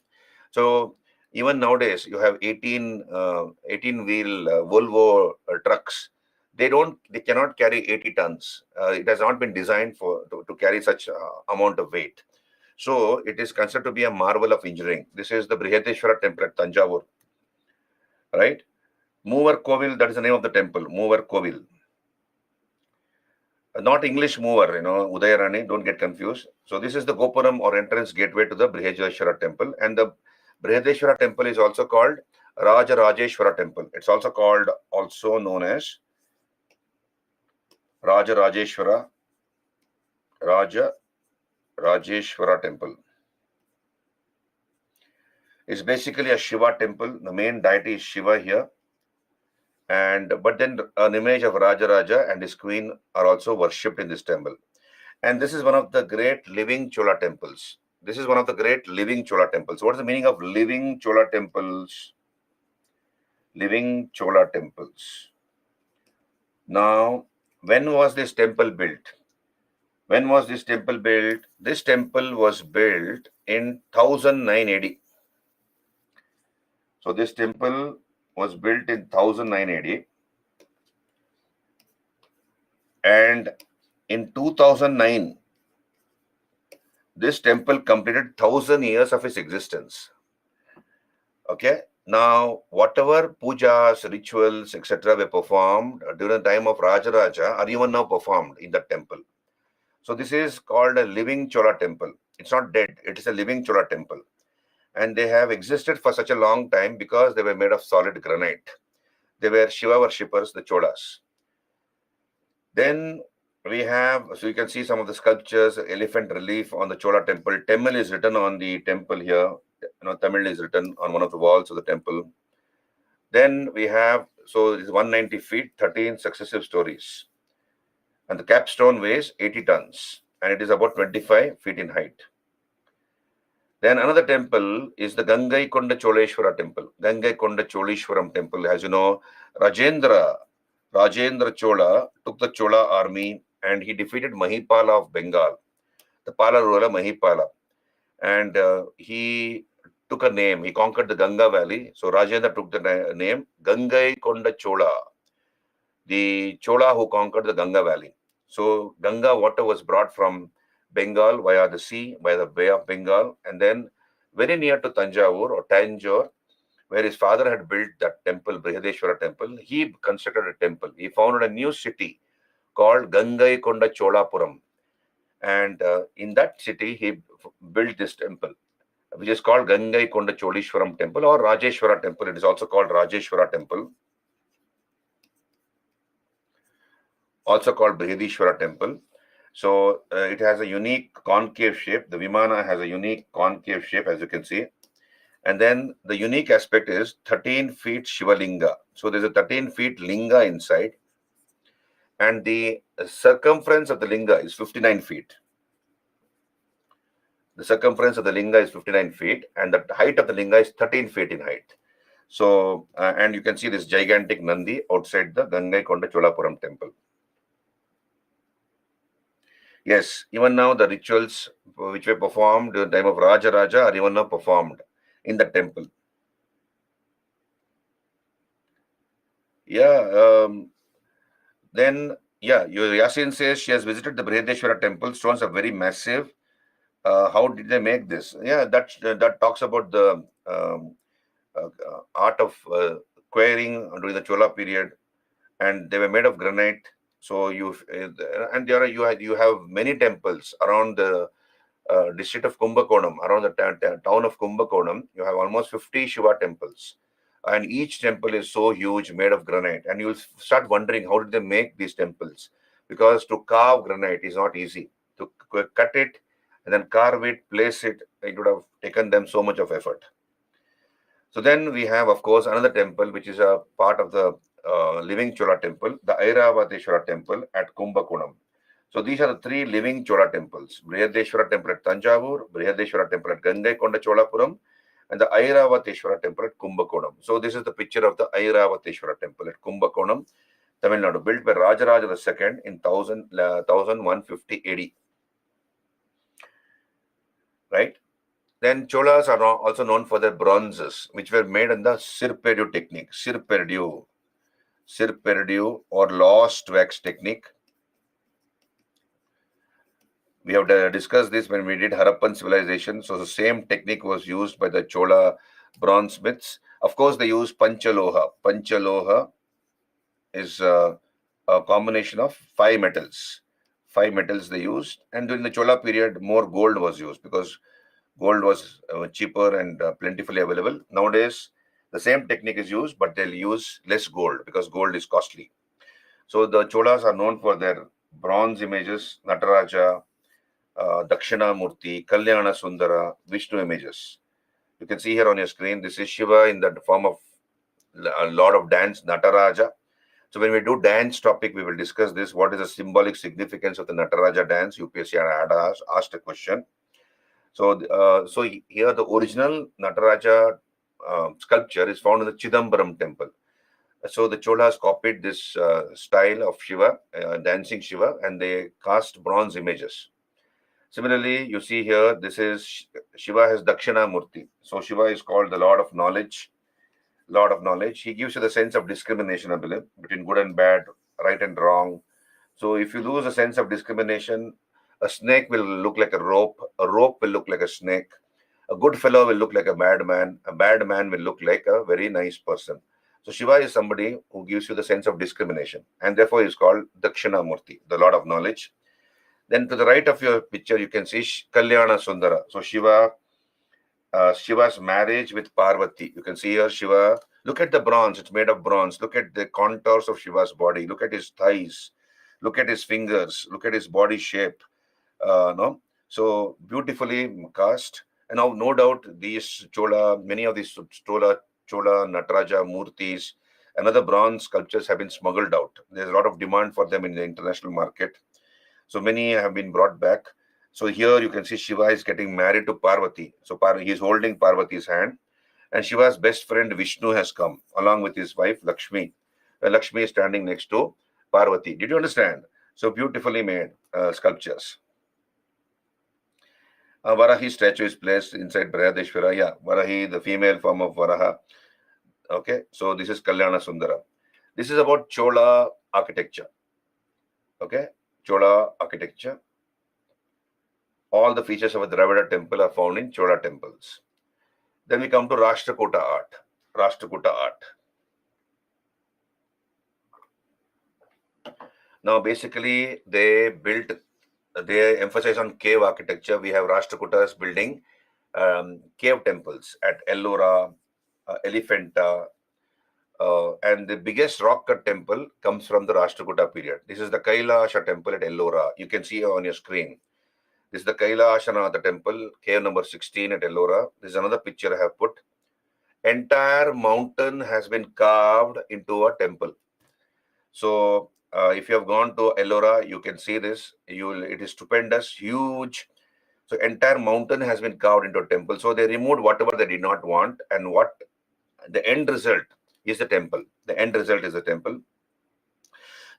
Speaker 1: So even nowadays, you have 18-wheel Volvo trucks. They cannot carry 80 tons. It has not been designed to carry such amount of weight. So it is considered to be a marvel of engineering. This is the Brihadeshwara temple at Tanjavur, right? Mover Kovil, that is the name of the temple, Mover Kovil. Not English mover, Udayarani, don't get confused. So this is the Gopuram or entrance gateway to the Brihadeshwara temple. And the Brihadeshwara temple is also called Rajarajeshwara temple. It's also known as Rajarajeshwara temple. It's basically a Shiva temple. The main deity is Shiva here. But then an image of Rajaraja and his queen are also worshipped in this temple. And this is one of the great living Chola temples. What is the meaning of living Chola temples? Living Chola temples. Now, when was this temple built? This temple was built in 1009 AD. So this temple was built in 1009 AD. And in 2009, this temple completed 1,000 years of its existence. Okay. Now, whatever pujas, rituals, etc. were performed during the time of Rajaraja are even now performed in that temple. So this is called a living Chola temple. It's not dead. It is a living Chola temple. And they have existed for such a long time because they were made of solid granite. They were Shiva worshippers, the Cholas. Then we have, so you can see some of the sculptures, elephant relief on the Chola temple. Tamil is written on the temple here. Tamil is written on one of the walls of the temple. Then we have, so it's 190 feet, 13 successive stories. And the capstone weighs 80 tons. And it is about 25 feet in height. Then another temple is the Gangai Konda Choleshwara temple. Gangai Konda Choleshwaram temple. As you know, Rajendra Chola took the Chola army and he defeated Mahipala of Bengal, the Pala ruler Mahipala. And he took a name. He conquered the Ganga Valley. So Rajendra took the name Gangai Konda Chola, the Chola who conquered the Ganga Valley. So Ganga water was brought from Bengal via the sea, by the Bay of Bengal, and then very near to Tanjavur or Tanjore, where his father had built that temple, Brihadeshwara temple, he constructed a temple. He founded a new city called Gangai Konda Cholapuram. And in that city, he built this temple, which is called Gangai Konda Choleshwaram temple or Rajeshwara temple. It is also called Rajeshwara temple, also called Brihadeshwara temple. So it has a unique concave shape. The Vimana has a unique concave shape, as you can see. And then the unique aspect is 13 feet Shiva Linga. So there's a 13 feet Linga inside. And the circumference of the Linga is 59 feet. The circumference of the Linga is 59 feet. And the height of the Linga is 13 feet in height. So, and you can see this gigantic Nandi outside the Gangai Konda Cholapuram temple. Yes, even now the rituals which were performed during the time of Raja Raja are even now performed in the temple. Yeah. Then, yeah, Yasin says she has visited the Brihadeshwara temple. Stones are very massive. How did they make this? Yeah, that talks about the art of quarrying during the Chola period, and they were made of granite. So and there are you have many temples around the district of Kumbakonam, around the town of Kumbakonam. You have almost 50 Shiva temples, and each temple is so huge, made of granite. And you'll start wondering how did they make these temples? Because to carve granite is not easy. To cut it and then carve it, place it, it would have taken them so much of effort. So then we have, of course, another temple which is a part of the living Chola temple, the Airavateshwara temple at Kumbakonam. So these are the three living Chola temples: Brihadeshwara temple at Tanjavur, Brihadeshwara temple at Gangai Konda Cholapuram, and the Airavateshwara temple at Kumbakonam. So this is the picture of the Airavateshwara temple at Kumbakonam, Tamil Nadu, built by Rajaraja II in 1150 AD. Right? Then Cholas are also known for their bronzes, which were made in the Sirperdu technique, Sirperdu or lost wax technique. We have discussed this when we did Harappan civilization. So the same technique was used by the Chola bronzesmiths. Of course, they use Panchaloha. Panchaloha is a combination of 5 metals. 5 metals they used. And during the Chola period, more gold was used because gold was cheaper and plentifully available. Nowadays, the same technique is used, but they'll use less gold because gold is costly. So the Cholas are known for their bronze images, Nataraja, Dakshina Murti, Kalyana Sundara, Vishnu images. You can see here on your screen, this is Shiva in the form of a lot of dance, Nataraja. So when we do dance topic, we will discuss this. What is the symbolic significance of the Nataraja dance? UPSC had asked a question. So here the original Nataraja sculpture is found in the Chidambaram temple. So the Cholas copied this style of Shiva, dancing Shiva, and they cast bronze images. Similarly, you see here, this is Shiva has Dakshina Murti. So Shiva is called the Lord of Knowledge. Lord of Knowledge. He gives you the sense of discrimination, I believe, between good and bad, right and wrong. So if you lose a sense of discrimination, a snake will look like a rope will look like a snake, a good fellow will look like a madman, a bad man will look like a very nice person. So Shiva is somebody who gives you the sense of discrimination, and therefore he is called Dakshina Murti, the Lord of Knowledge. Then to the right of your picture, you can see Kalyana Sundara. So Shiva's marriage with Parvati. You can see here Shiva. Look at the bronze. It's made of bronze. Look at the contours of Shiva's body. Look at his thighs. Look at his fingers. Look at his body shape. No, so beautifully cast. And now, no doubt, these Chola, many of these Chola Nataraja Murtis, and other bronze sculptures have been smuggled out. There's a lot of demand for them in the international market. So many have been brought back. So here you can see Shiva is getting married to Parvati. So he is holding Parvati's hand, and Shiva's best friend Vishnu has come along with his wife Lakshmi. Lakshmi is standing next to Parvati. Did you understand? So beautifully made sculptures. Varahi statue is placed inside Brihadeshwara. Yeah, Varahi, the female form of Varaha. Okay, so this is Kalyana Sundara. This is about Chola architecture. Okay, Chola architecture. All the features of a Dravida temple are found in Chola temples. Then we come to Rashtrakuta art. Rashtrakuta art. Now, basically, they emphasize on cave architecture. We have Rashtrakutas building cave temples at Ellora, Elephanta, and the biggest rock cut temple comes from the Rashtrakuta period. This is the Kailasha temple at Ellora. You can see on your screen. This is the Kailashanatha temple, cave number 16 at Ellora. This is another picture I have put. Entire mountain has been carved into a temple. So if you have gone to Ellora, you can see this. It is stupendous, huge. So entire mountain has been carved into a temple. So they removed whatever they did not want, and what the end result is the temple. The end result is the temple.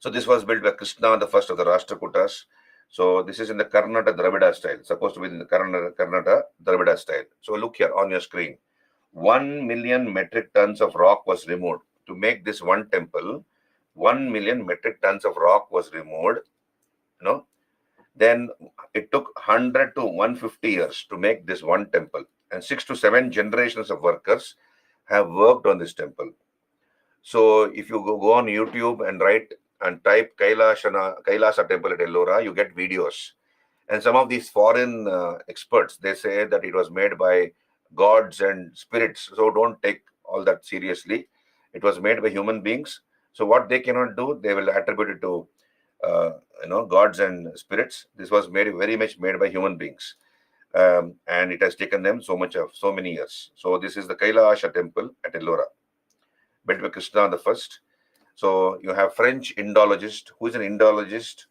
Speaker 1: So this was built by Krishna, the first of the Rashtrakutas. So this is in the Karnataka Dravida style, supposed to be in the Karnataka Dravida style. So look here on your screen. 1 million metric tons of rock was removed to make this one temple. 1 million metric tons of rock was removed. Then it took 100 to 150 years to make this one temple, and 6 to 7 generations of workers have worked on this temple. So if you go on YouTube and type Kailasa temple at Ellora, you get videos. And some of these foreign experts, they say that it was made by gods and spirits. So don't take all that seriously. It was made by human beings. So what they cannot do, they will attribute it to gods and spirits. This was very much made by human beings, and it has taken them so many years. So this is the Kailasha temple at Ellora, built by Krishna the first. So you have French Indologist. Who is an Indologist?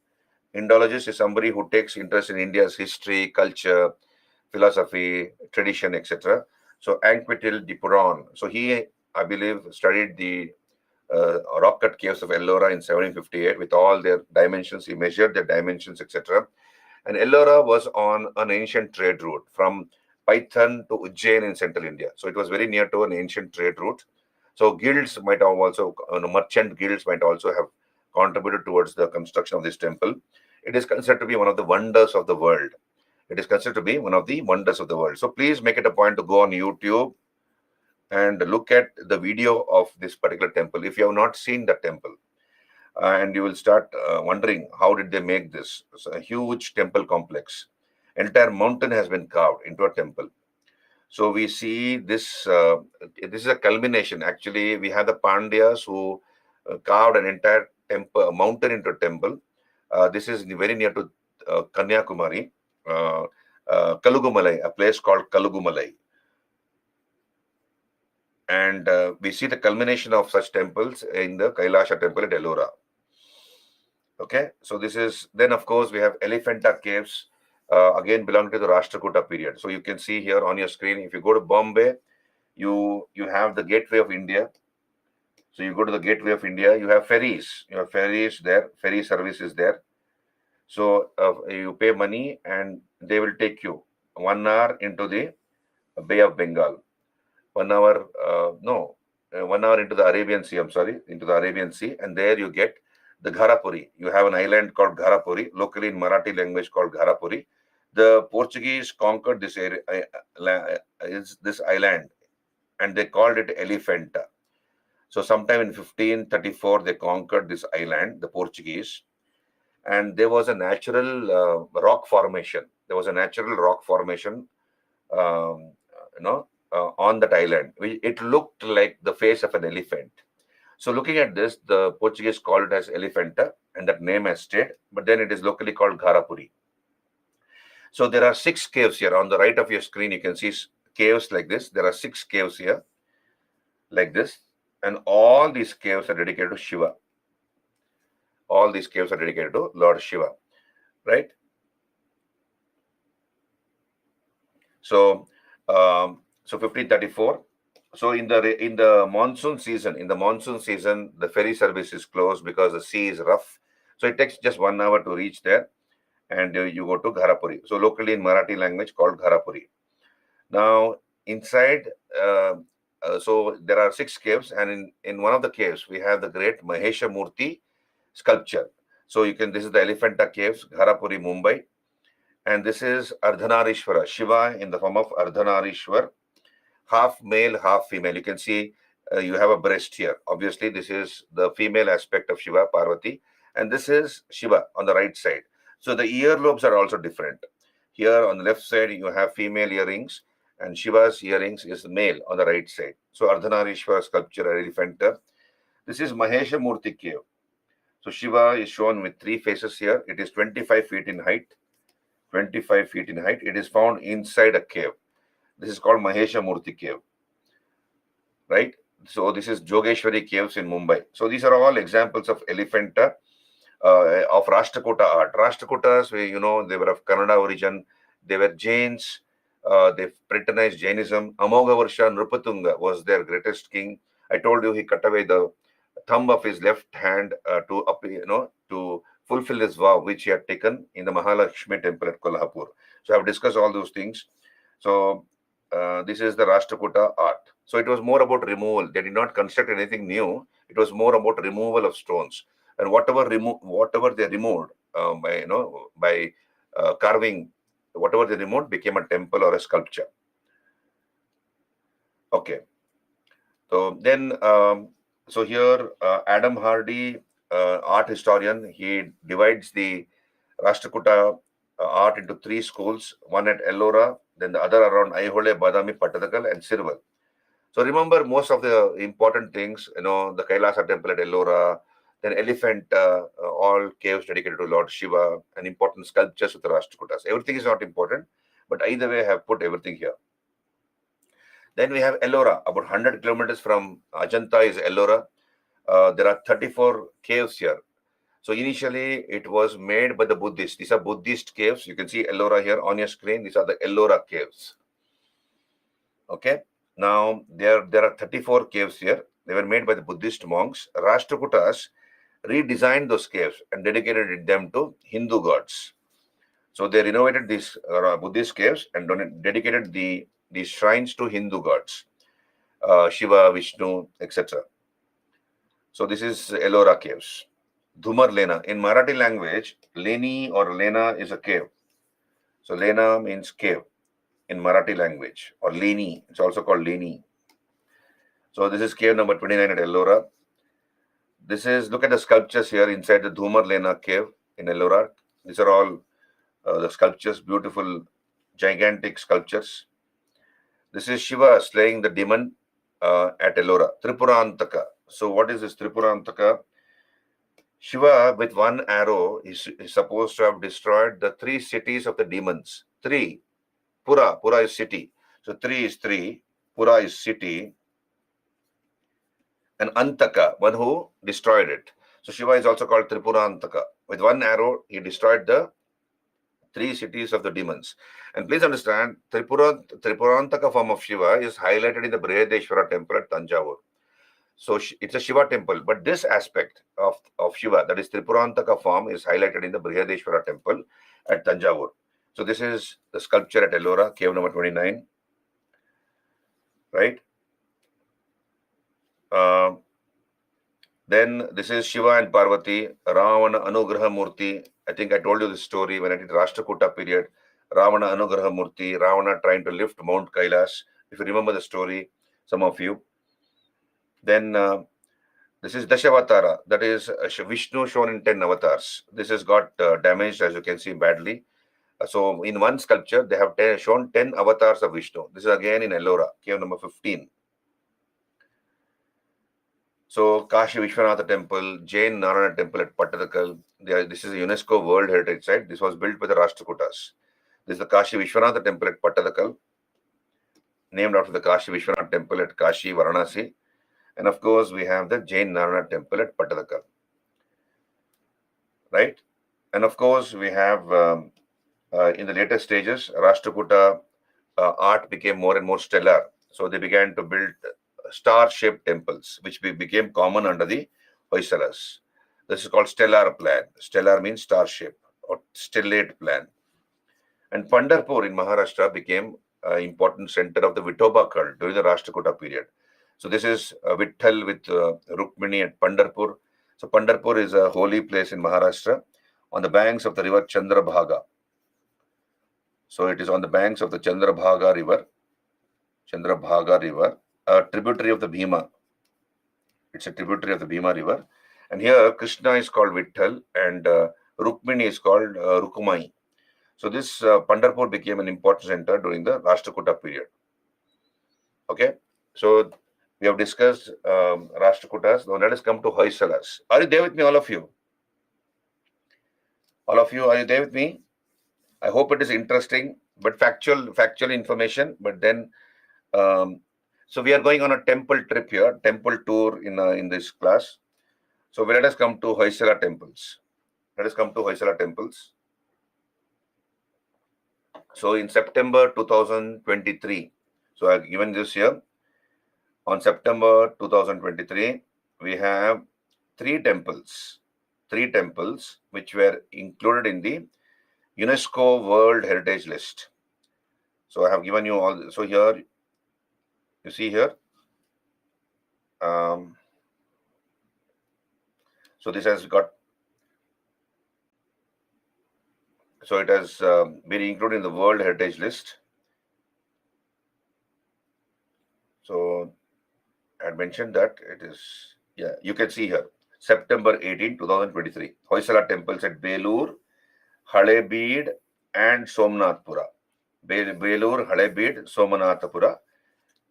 Speaker 1: Indologist is somebody who takes interest in India's history, culture, philosophy, tradition, etc. So Anquetil de Puran. So he, I believe, studied the rock cut caves of Ellora in 1758 with all their dimensions. He measured their dimensions, etc. And Ellora was on an ancient trade route from Python to Ujjain in central India. So it was very near to an ancient trade route. So guilds might have also, merchant guilds might also have contributed towards the construction of this temple. It is considered to be one of the wonders of the world. It is considered to be one of the wonders of the world. So please make it a point to go on YouTube and look at the video of this particular temple if you have not seen the temple. And you will start wondering, how did they make this? It's a huge temple complex. Entire mountain has been carved into a temple. So we see this. This is a culmination. Actually, we have the Pandyas who carved an entire mountain into a temple. This is very near to Kanyakumari, Kalugumalai, a place called Kalugumalai. And we see the culmination of such temples in the Kailasha temple at Ellora. Okay, so this is, then of course we have Elephanta caves, again belonging to the Rashtrakuta period. So you can see here on your screen, if you go to Bombay, you have the Gateway of India. So you go to the Gateway of India, you have ferries. You have ferries there, ferry service is there. So you pay money and they will take you 1 hour into the Bay of Bengal. 1 hour, 1 hour into the Arabian Sea, into the Arabian Sea, and there you get the Gharapuri. You have an island called Gharapuri, locally in Marathi language called Gharapuri. The Portuguese conquered this area, this island, and they called it Elephanta. So sometime in 1534, they conquered this island, the Portuguese, and there was a natural rock formation. There was a natural rock formation, on that island. It looked like the face of an elephant. So looking at this, the Portuguese called it as Elephanta, and that name has stayed, but then it is locally called Gharapuri. So there are 6 caves here. On the right of your screen, you can see caves like this. There are 6 caves here, like this, and all these caves are dedicated to Shiva. All these caves are dedicated to Lord Shiva, right? So, 1534. So in the monsoon season, the ferry service is closed because the sea is rough. So it takes just 1 hour to reach there, and you go to Gharapuri. So locally in Marathi language called Gharapuri. Now inside, so there are 6 caves, and in one of the caves we have the great Mahesha Murti sculpture. So this is the Elephanta Caves, Gharapuri, Mumbai, and this is Ardhanarishwara, Shiva in the form of Ardhanarishwar, half male, half female. You can see you have a breast here. Obviously, this is the female aspect of Shiva, Parvati, and this is Shiva on the right side. So the earlobes are also different. Here on the left side, you have female earrings, and Shiva's earrings is male on the right side. So Ardhanarishwara sculpture, Elephanta. This is Mahesha Murti cave. So Shiva is shown with 3 faces here. It is 25 feet in height. 25 feet in height. It is found inside a cave. This is called Mahesha Murti cave, right? So this is Jogeshwari caves in Mumbai. So these are all examples of Elephanta, of Rashtrakuta art. Rashtrakutas, they were of Kannada origin. They were Jains. They patronized Jainism. Amogavarsha Nrupatunga was their greatest king. I told you he cut away the thumb of his left hand to fulfill his vow, which he had taken in the Mahalakshmi temple at Kolhapur. So I've discussed all those things. So this is the Rashtrakuta art. So it was more about removal. They did not construct anything new. It was more about removal of stones, and whatever they removed by carving, whatever they removed became a temple or a sculpture. Okay. So then, so here Adam Hardy, art historian, he divides the Rashtrakuta art into 3 schools, one at Ellora, then the other around Aihole, Badami, Pattadakal, and Sirval. So remember most of the important things, the Kailasa temple at Ellora, then elephant, all caves dedicated to Lord Shiva, and important sculptures with the Rashtrakutas. Everything is not important, but either way I have put everything here. Then we have Ellora, about 100 kilometers from Ajanta is Ellora. There are 34 caves here. So initially it was made by the Buddhists. These are Buddhist caves. You can see Ellora here on your screen. These are the Ellora caves. Okay. Now there are 34 caves here. They were made by the Buddhist monks. Rashtrakutas redesigned those caves and dedicated them to Hindu gods. So they renovated these Buddhist caves and dedicated these shrines to Hindu gods, Shiva, Vishnu, etc. So this is Ellora caves. Dhumar Lena. In Marathi language, Leni or Lena is a cave. So Lena means cave in Marathi language, or Leni. It's also called Leni. So this is cave number 29 at Ellora. Look at the sculptures here inside the Dhumar Lena cave in Ellora. These are all the sculptures, beautiful, gigantic sculptures. This is Shiva slaying the demon at Ellora, Tripurantaka. So what is this Tripurantaka? Shiva, with one arrow, is supposed to have destroyed the 3 cities of the demons. 3. Pura is city. So 3 is 3. Pura is city. And Antaka, one who destroyed it. So Shiva is also called Tripurantaka. With one arrow, he destroyed the 3 cities of the demons. And please understand, Tripurantaka form of Shiva is highlighted in the Brihadeshwara temple at Tanjavur. So it's a Shiva temple, but this aspect of Shiva, that is Tripurantaka form, is highlighted in the Brihadeshwara temple at Tanjavur. So this is the sculpture at Ellora, cave number 29, right? Then this is Shiva and Parvati, Ravana Anugraha Murti. I think I told you this story when I did Rashtrakuta period. Ravana Anugraha Murti, Ravana trying to lift Mount Kailas. If you remember the story, some of you. Then this is Dashavatara, that is Vishnu shown in 10 avatars. This has got damaged, as you can see, badly. So in one sculpture, they have shown 10 avatars of Vishnu. This is again in Ellora, cave number 15. So Kashi Vishwanatha temple, Jain Narayana temple at Pattadakal. This is a UNESCO World Heritage Site. This was built by the Rashtrakutas. This is the Kashi Vishwanatha temple at Pattadakal, named after the Kashi Vishwanath temple at Kashi, Varanasi. And of course, we have the Jain Narayana temple at Pattadakal. Right? And of course, we have in the later stages, Rashtrakuta art became more and more stellar. So they began to build star-shaped temples, which became common under the Hoysalas. This is called stellar plan. Stellar means star-shaped or stellate plan. And Pandharpur in Maharashtra became an important center of the Vithoba cult during the Rashtrakuta period. So this is Vitthal with Rukmini at Pandharpur. So Pandharpur is a holy place in Maharashtra on the banks of the river Chandrabhaga. So it is on the banks of the Chandrabhaga River, a tributary of the Bhima. It's a tributary of the Bhima River. And here Krishna is called Vitthal and Rukmini is called Rukumai. So this Pandharpur became an important center during the Rashtrakuta period. Okay, so we have discussed Rashtrakutas. Now let us come to Hoysalas. Are you there with me, all of you? All of you, are you there with me? I hope it is interesting, but factual information. But then, so we are going on a temple trip here, temple tour in this class. So let us come to Hoysala temples. Let us come to Hoysala temples. So in September 2023, so I've given this here. On September 2023, we have three temples which were included in the UNESCO World Heritage List. So I have given you all. So here, you see here. So this has got. So it has been included in the World Heritage List. So I had mentioned that it is, yeah, you can see here, September 18, 2023, Hoysala temples at Belur, Halebid and Somnathpura. Belur, Halebid, Somnathpura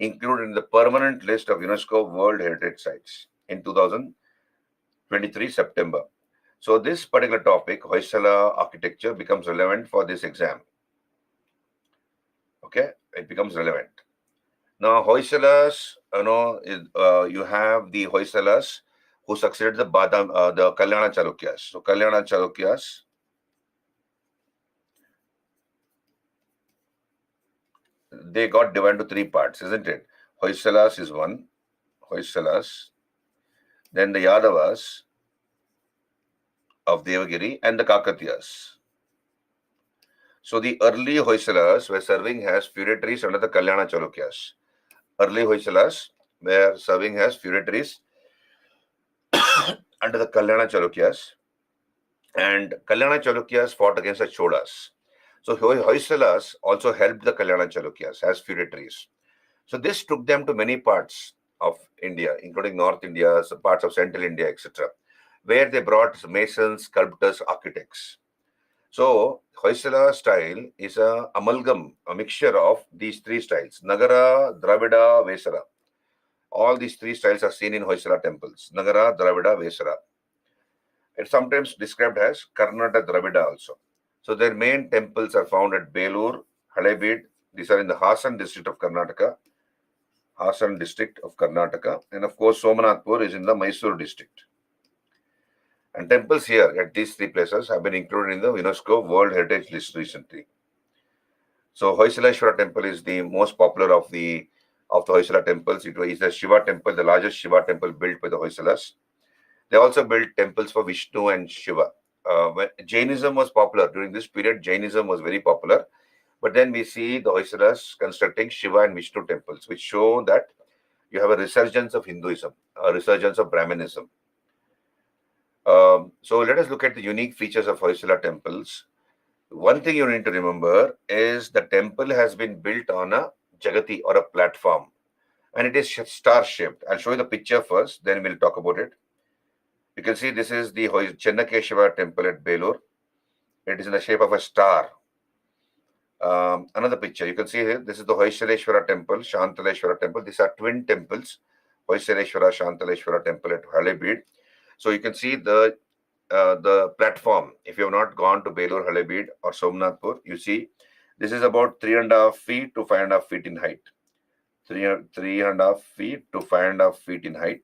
Speaker 1: included in the permanent list of UNESCO World Heritage Sites in 2023 September. So this particular topic, Hoysala architecture, becomes relevant for this exam. Okay, it becomes relevant. Now, Hoysalas, you have the Hoysalas who succeeded the Kalyana Chalukyas. So Kalyana Chalukyas, they got divided into three parts, isn't it? Hoysalas is one, Hoysalas, then the Yadavas of Devagiri and the Kakatiyas. So the early Hoysalas were serving as feudatories under the Kalyana Chalukyas. Early Hoysalas were serving as feudatories under the Kalyana Chalukyas, and Kalyana Chalukyas fought against the Cholas. So Hoysalas also helped the Kalyana Chalukyas as feudatories. So this took them to many parts of India, including North India, some parts of Central India, etc., where they brought masons, sculptors, architects. So Hoysala style is a amalgam, a mixture of these three styles: Nagara, Dravida, Vesara. All these three styles are seen in Hoysala temples: Nagara, Dravida, Vesara. It's sometimes described as Karnataka Dravida also. So their main temples are found at Belur, Halebid. These are in the Hasan district of Karnataka. And of course, Somanathpur is in the Mysore district. And temples here at these three places have been included in the UNESCO World Heritage List recently. So Hoysaleshwara temple is the most popular of the Hoysala temples. It is the Shiva temple, the largest Shiva temple built by the Hoysalas. They also built temples for Vishnu and Shiva. When Jainism was popular during this period, Jainism was very popular. But then we see the Hoysalas constructing Shiva and Vishnu temples, which show that you have a resurgence of Hinduism, a resurgence of Brahmanism. So let us look at the unique features of Hoysala temples. One thing you need to remember is the temple has been built on a jagati or a platform, and it is star-shaped. I'll show you the picture first, then we'll talk about it. You can see this is the Chennakeshwara temple at Belur. It is in the shape of a star. Another picture, you can see here, this is the Hoysaleshwara temple, Shantaleshwara temple. These are twin temples, Hoysaleshwara, Shantaleshwara temple at Halebid. So you can see the platform. If you have not gone to Belur, Halebid or Somnathpur, you see this is about 3.5 feet to 5.5 feet in height. 3.5 feet to 5.5 feet in height.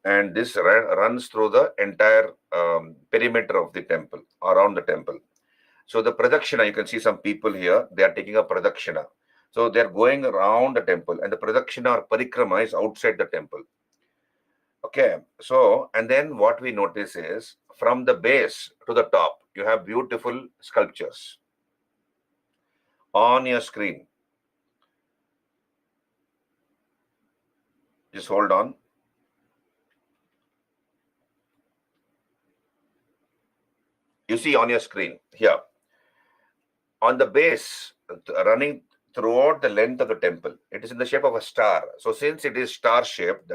Speaker 1: And this runs through the entire perimeter of the temple, around the temple. So the pradakshina, you can see some people here, they are taking a pradakshina. So they're going around the temple, and the pradakshina or parikrama is outside the temple. Okay, so and then what we notice is from the base to the top, you have beautiful sculptures on your screen. Just hold on. You see on your screen here, on the base, running throughout the length of the temple, it is in the shape of a star. So since it is star shaped,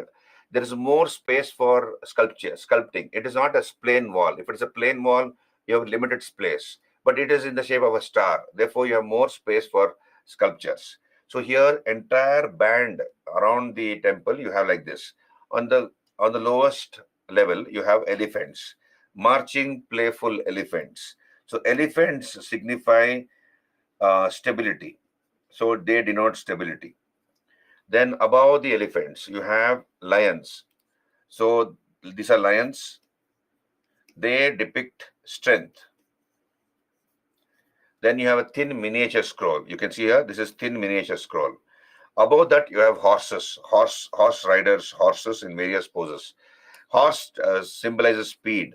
Speaker 1: there is more space for sculpting. It is not a plain wall. If it's a plain wall, you have limited space, but it is in the shape of a star. Therefore, you have more space for sculptures. So here, entire band around the temple, you have like this. On the lowest level, you have elephants, marching, playful elephants. So elephants signify stability. So they denote stability. Then above the elephants, you have lions. So these are lions. They depict strength. Then you have a thin miniature scroll. You can see here, this is thin miniature scroll. Above that, you have horses, horse riders, horses in various poses. Horse symbolizes speed.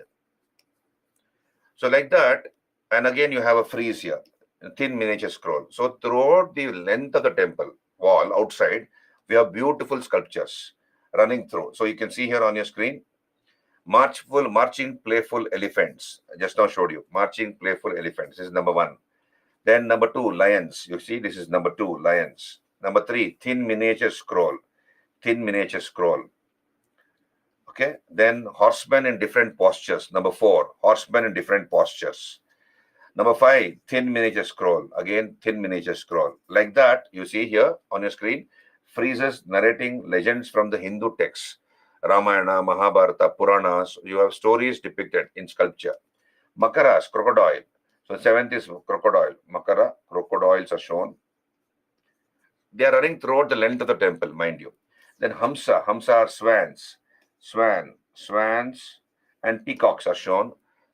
Speaker 1: So like that, and again you have a frieze here, a thin miniature scroll. So throughout the length of the temple wall outside, we have beautiful sculptures running through. So you can see here on your screen, marching playful elephants. I just now showed you, marching playful elephants. This is number one. Then number two, lions. You see, this is number two, lions. Number three, thin miniature scroll. Thin miniature scroll. Okay. Then horsemen in different postures. Number four, horsemen in different postures. Number five, thin miniature scroll. Again, thin miniature scroll. Like that, you see here on your screen, friezes narrating legends from the Hindu texts. Ramayana, Mahabharata, Puranas. You have stories depicted in sculpture. Makaras, crocodile. So seventh is crocodile. Makara, crocodiles are shown. They are running throughout the length of the temple, mind you. Then Hamsa are swans. Swans and peacocks are shown.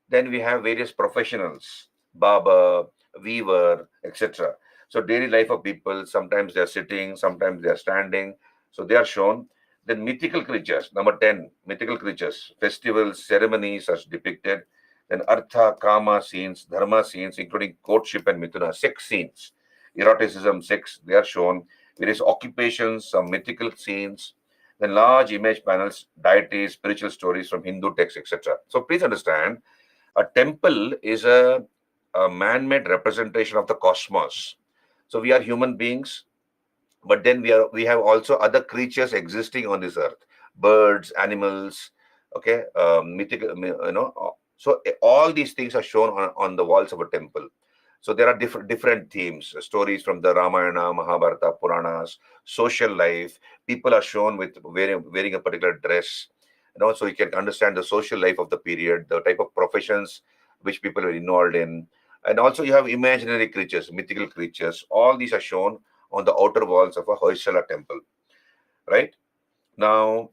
Speaker 1: Then we have various professionals, barber, weaver, etc. So daily life of people, sometimes they are sitting, sometimes they are standing. So they are shown. Then mythical creatures, number 10, mythical creatures, festivals, ceremonies are depicted. Then artha, kama scenes, dharma scenes, including courtship and mithuna, sex scenes, eroticism, sex, they are shown. Various occupations, some mythical scenes, then large image panels, deities, spiritual stories from Hindu texts, etc. So please understand, a temple is a man-made representation of the cosmos. So we are human beings, but then we have also other creatures existing on this earth, birds, animals, okay, mythical, so all these things are shown on the walls of a temple. So there are different themes, stories from the Ramayana, Mahabharata, Puranas, social life. People are shown with wearing a particular dress. So you can understand the social life of the period, the type of professions which people are involved in. And also you have imaginary creatures, mythical creatures. All these are shown on the outer walls of a Hoysala temple, right? Now,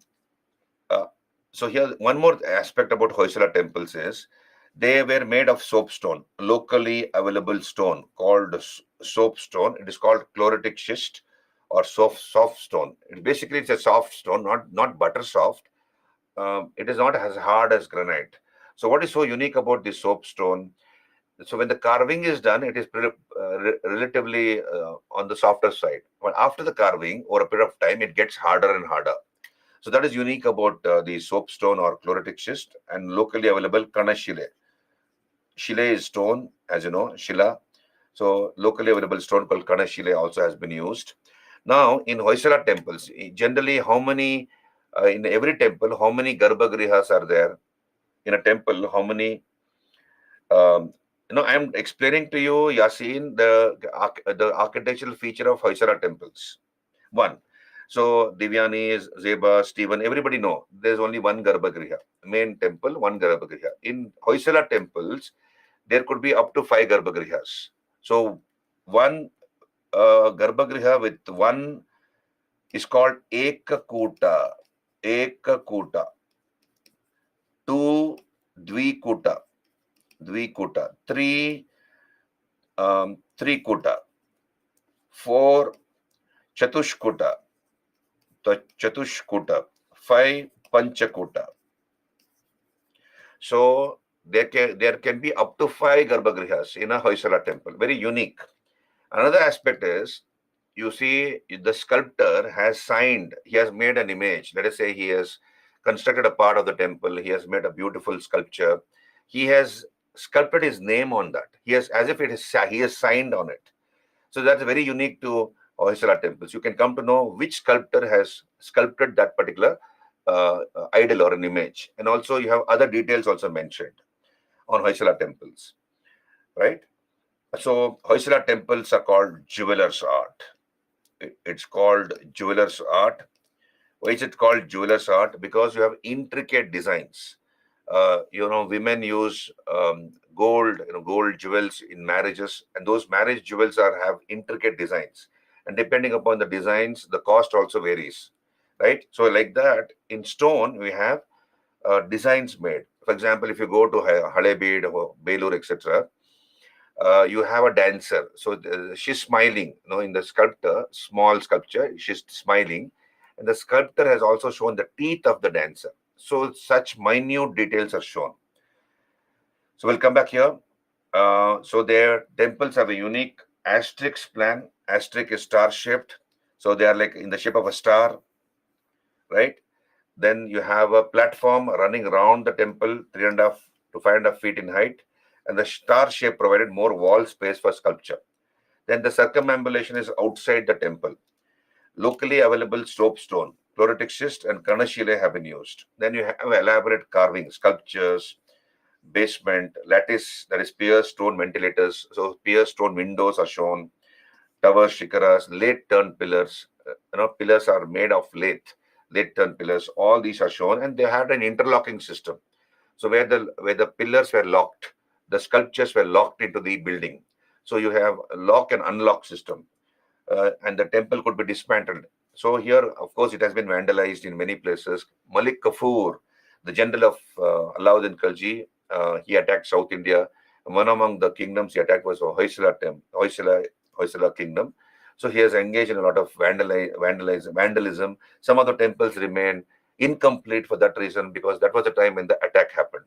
Speaker 1: so here one more aspect about Hoysala temples is they were made of soapstone, locally available stone called soapstone. It is called chloritic schist or soft stone. Basically, it's a soft stone, not butter soft. It is not as hard as granite. So what is so unique about this soapstone? So when the carving is done, it is relatively on the softer side. But after the carving, over a period of time, it gets harder and harder. So that is unique about the soapstone or chloritic schist and locally available kanashile. Shile is stone, as you know, Shila. So locally available stone called kanashile also has been used. Now in Hoysala temples, generally how many, in every temple, how many garbhagrihas are there? In a temple, how many I'm explaining to you, Yasin, the architectural feature of Hoysala temples. One. So Divyani, Zeba, Stephen, everybody know there's only one Garbhagriha. Main temple, one Garbhagriha. In Hoysala temples, there could be up to 5 Garbhagrihas. So one Garbhagriha with one is called Ekakuta. Ekakuta. Two Dvikuta. Three Trikuta, 4 Chatushkuta, Chatushkuta, 5 Panchakuta. So there can be up to 5 Garbhagrihas in a Hoysala temple. Very unique. Another aspect is, you see, the sculptor has signed, he has made an image. Let us say he has constructed a part of the temple, he has made a beautiful sculpture. He has sculpted his name on that. He has, as if he has signed on it. So that's very unique to Hoysala temples. You can come to know which sculptor has sculpted that particular idol or an image. And also you have other details also mentioned on Hoysala temples, right? So Hoysala temples are called jeweler's art. It's called jeweler's art. Why is it called jeweler's art? Because you have intricate designs. Women use gold jewels in marriages, and those marriage jewels have intricate designs. And depending upon the designs, the cost also varies, right? So like that, in stone, we have designs made. For example, if you go to Halebid, Belur, etc., you have a dancer. So she's smiling, in the small sculpture, she's smiling. And the sculptor has also shown the teeth of the dancer. So such minute details are shown. So we'll come back here. So their temples have a unique asterisk plan. Asterisk is star-shaped. So they are like in the shape of a star, right? Then you have a platform running around the temple, 3.5 to 5.5 feet in height. And the star shape provided more wall space for sculpture. Then the circumambulation is outside the temple. Locally available soapstone, chloritic schist, and karnashile have been used. Then you have elaborate carving, sculptures, basement, lattice, that is pierced stone ventilators. So pierced stone windows are shown, towers, shikaras, lathe turned pillars. Pillars are made of lathe turned pillars. All these are shown, and they had an interlocking system. So where the pillars were locked, the sculptures were locked into the building. So you have a lock and unlock system, and the temple could be dismantled. So here, of course, it has been vandalized in many places. Malik Kafur, the general of Alauddin Khalji, he attacked South India. One among the kingdoms he attacked was Hoysala kingdom. So he has engaged in a lot of vandalism. Some of the temples remain incomplete for that reason, because that was the time when the attack happened.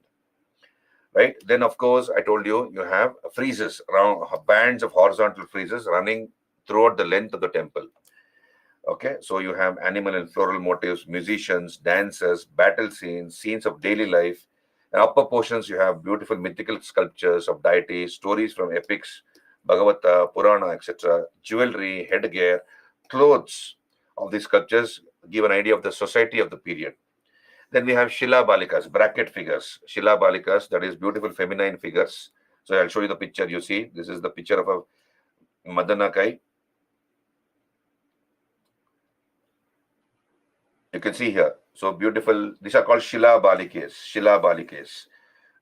Speaker 1: Right? Then, of course, I told you, you have friezes, around bands of horizontal friezes running throughout the length of the temple. Okay, so you have animal and floral motifs, musicians, dancers, battle scenes of daily life. And upper portions, you have beautiful mythical sculptures of deities, stories from epics, Bhagavata, Purana, etc., jewelry, headgear, clothes of these sculptures give an idea of the society of the period. Then we have Shila Balikas, bracket figures. Shila Balikas, that is beautiful feminine figures. So I'll show you the picture. You see, this is the picture of a Madanakai. You can see here. So beautiful. These are called Shila Balikes. Shila Balikes.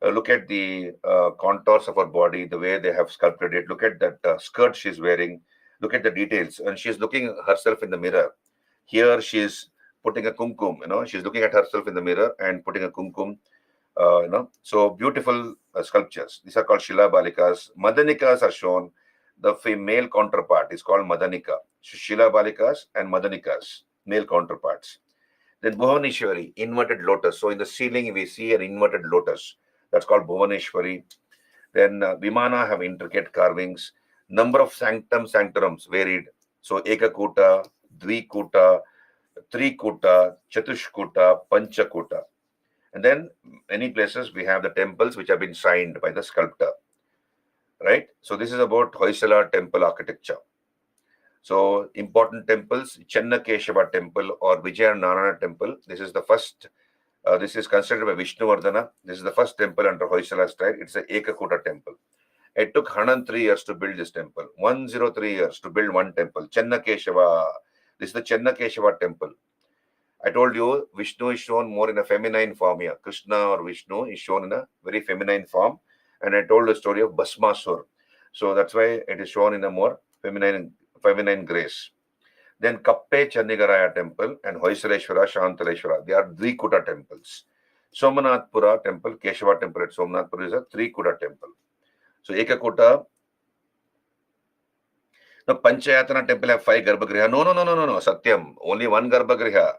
Speaker 1: Look at the contours of her body, the way they have sculpted it. Look at that skirt she's wearing. Look at the details. And she's looking herself in the mirror. Here she's putting a kumkum, she's looking at herself in the mirror and putting a kumkum, So beautiful sculptures. These are called Shila Balikas. Madanikas are shown. The female counterpart is called Madanika. Shila Balikas and Madanikas, male counterparts. Then Bhuvaneshwari, inverted lotus. So in the ceiling, we see an inverted lotus. That's called Bhuvaneshwari. Then Vimana have intricate carvings. Number of sanctorums varied. So Ekakuta, Dvikuta, Trikuta, Chatushkuta, Panchakuta. And then many places we have the temples which have been signed by the sculptor. Right? So this is about Hoysala temple architecture. So important temples, Chennakeshava temple or Vijayanarayana temple. This is the first, this is considered by Vishnuvardhana. This is the first temple under Hoysala style. It's a Ekakuta temple. It took 103 years to build this temple. 103 years to build one temple. Chennakeshava. This is the Chennakeshava temple. I told you Vishnu is shown more in a feminine form here. Krishna or Vishnu is shown in a very feminine form. And I told the story of Bhasmasur. So that's why it is shown in a more feminine grace. Then Kappe Chandigaraya temple and Hoysaleshwara, Shantaleshwara. They are Dvikuta temples. Somanathpura temple, Keshava temple at Somanathpura is a Trikuta temple. So Ekakuta, No, Panchayatana temple have 5 Garbhagriha. No, Satyam. Only one Garbhagriha.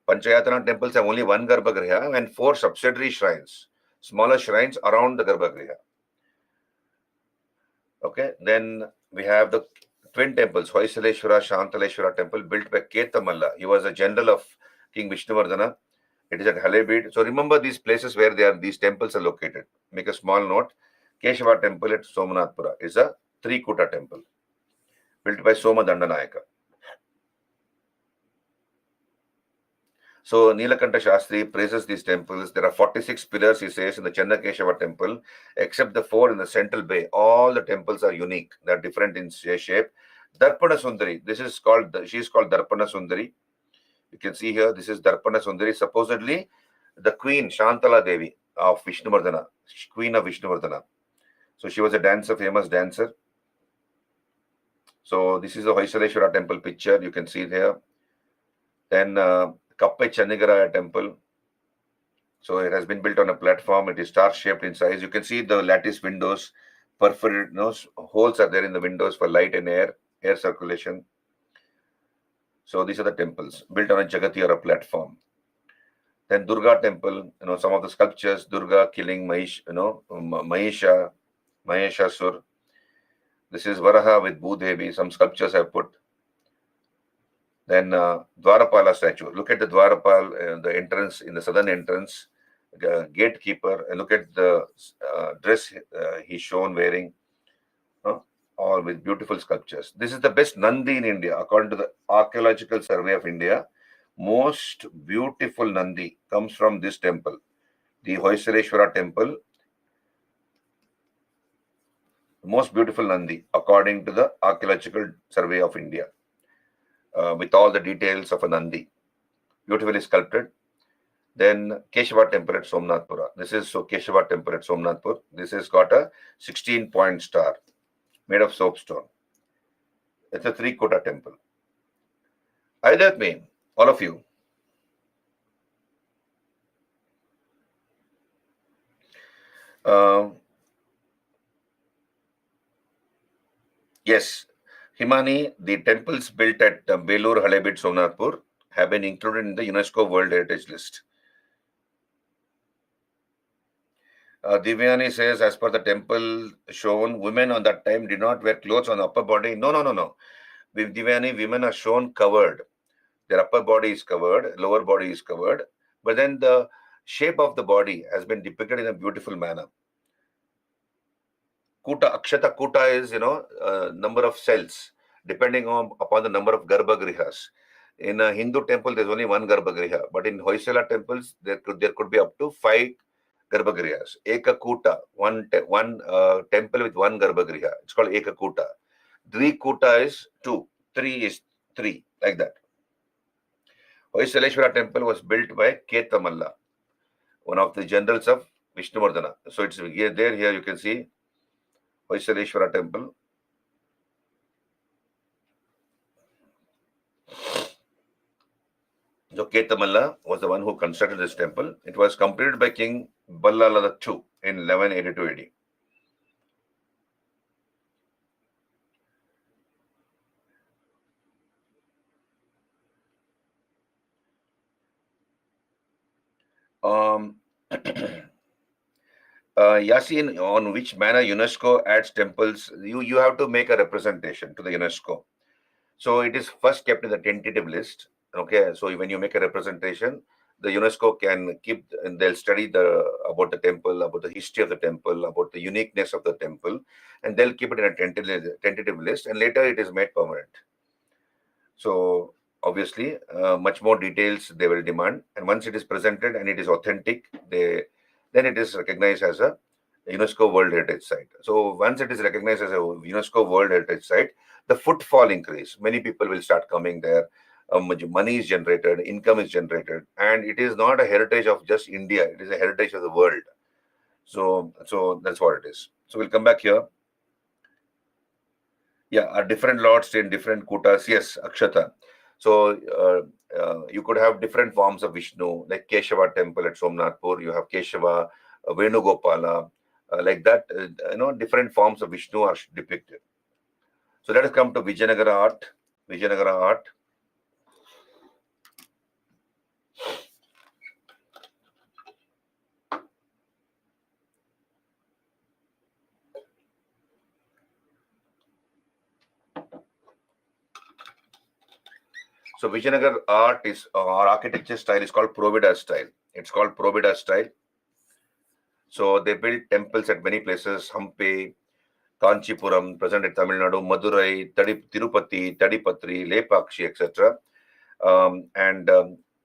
Speaker 1: Panchayatana temples have only one Garbhagriha and 4 subsidiary shrines, smaller shrines around the Garbhagriha. Okay, then we have the twin temples, Hoysaleshwara, Shantaleshwara temple built by Ketamalla. He was a general of King Vishnuvardhana. It is at Halebid. So remember these places where these temples are located. Make a small note. Keshava temple at Somanathpura is a three-kuta temple built by Soma Dandanayaka. So Nilakanta Shastri praises these temples. There are 46 pillars, he says, in the Channakeshava temple, except the 4 in the central bay. All the temples are unique. They are different in shape. Darpana Sundari. She is called Darpana Sundari. You can see here, this is Darpana Sundari. Supposedly, the queen, Shantala Devi of Vishnuvardhana, queen of Vishnuvardhana. So she was a dancer, famous dancer. So this is the Hoysaleshwara temple picture. You can see it here. Then Kappe Chandigaraya temple. So it has been built on a platform. It is star-shaped in size. You can see the lattice windows, perforated holes are there in the windows for light and air circulation. So these are the temples built on a Jagati or a platform. Then Durga temple, some of the sculptures, Durga killing Mahishasur. This is Varaha with Bhudevi. Some sculptures I've put. Then Dwarapala statue. Look at the Dwarapal, the entrance, in the southern entrance, gatekeeper, and look at the dress he's shown wearing, all with beautiful sculptures. This is the best Nandi in India, according to the Archaeological Survey of India. Most beautiful Nandi comes from this temple, the Hoysaleshwara temple. Most beautiful Nandi, according to the Archaeological Survey of India, with all the details of a Nandi, beautifully sculpted. Then Keshava temple at Somnathpura. This is Keshava temple at Somnathpur. This has got a 16-point star made of soapstone. It's a three-kuta temple. Are you there with me, all of you? Yes, Himani, the temples built at Belur, Halebid, Somnathpur have been included in the UNESCO World Heritage List. Divyani says, as per the temple shown, women on that time did not wear clothes on the upper body. No. With Divyani, women are shown covered. Their upper body is covered, lower body is covered, but then the shape of the body has been depicted in a beautiful manner. Kuta, Akshata Kuta is, number of cells, depending upon the number of Garbhagrihas. In a Hindu temple, there's only one Garbhagriha, but in Hoysala temples, there could be up to 5 Garbhagrihas. Ekakuta, one temple with one Garbhagriha. It's called Ekakuta. Dvikuta is 2. 3 is 3, like that. Hoysaleshwara temple was built by Ketamalla, one of the generals of Vishnuvardhana. So it's here you can see Hoysaleshwara temple. So Ketamalla was the one who constructed this temple. It was completed by King Ballala II in 1182 AD. Yasin, on which manner UNESCO adds temples, you have to make a representation to the UNESCO. So it is first kept in the tentative list. Okay, so when you make a representation, the UNESCO can keep, and they'll study about the temple, about the history of the temple, about the uniqueness of the temple, and they'll keep it in a tentative list, and later it is made permanent. So obviously, much more details they will demand, and once it is presented and it is authentic, then it is recognized as a UNESCO World Heritage Site. So once it is recognized as a UNESCO World Heritage Site, the footfall increase. Many people will start coming there. Money is generated, income is generated, and it is not a heritage of just India. It is a heritage of the world. So that's what it is. So we'll come back here. Yeah, are different lots in different kutas. Yes, Akshata. So you could have different forms of Vishnu, like Keshava temple at Somnathpur. You have Keshava, Venugopala, like that. Different forms of Vishnu are depicted. So let us come to Vijayanagara art. Vijayanagara art. So Vijayanagar art is or architecture style is called Provida style. It's called Provida style. So they built temples at many places: Hampi, Kanchipuram, present at Tamil Nadu, Madurai, Tirupati, Tadipatri, Lepakshi, etc. And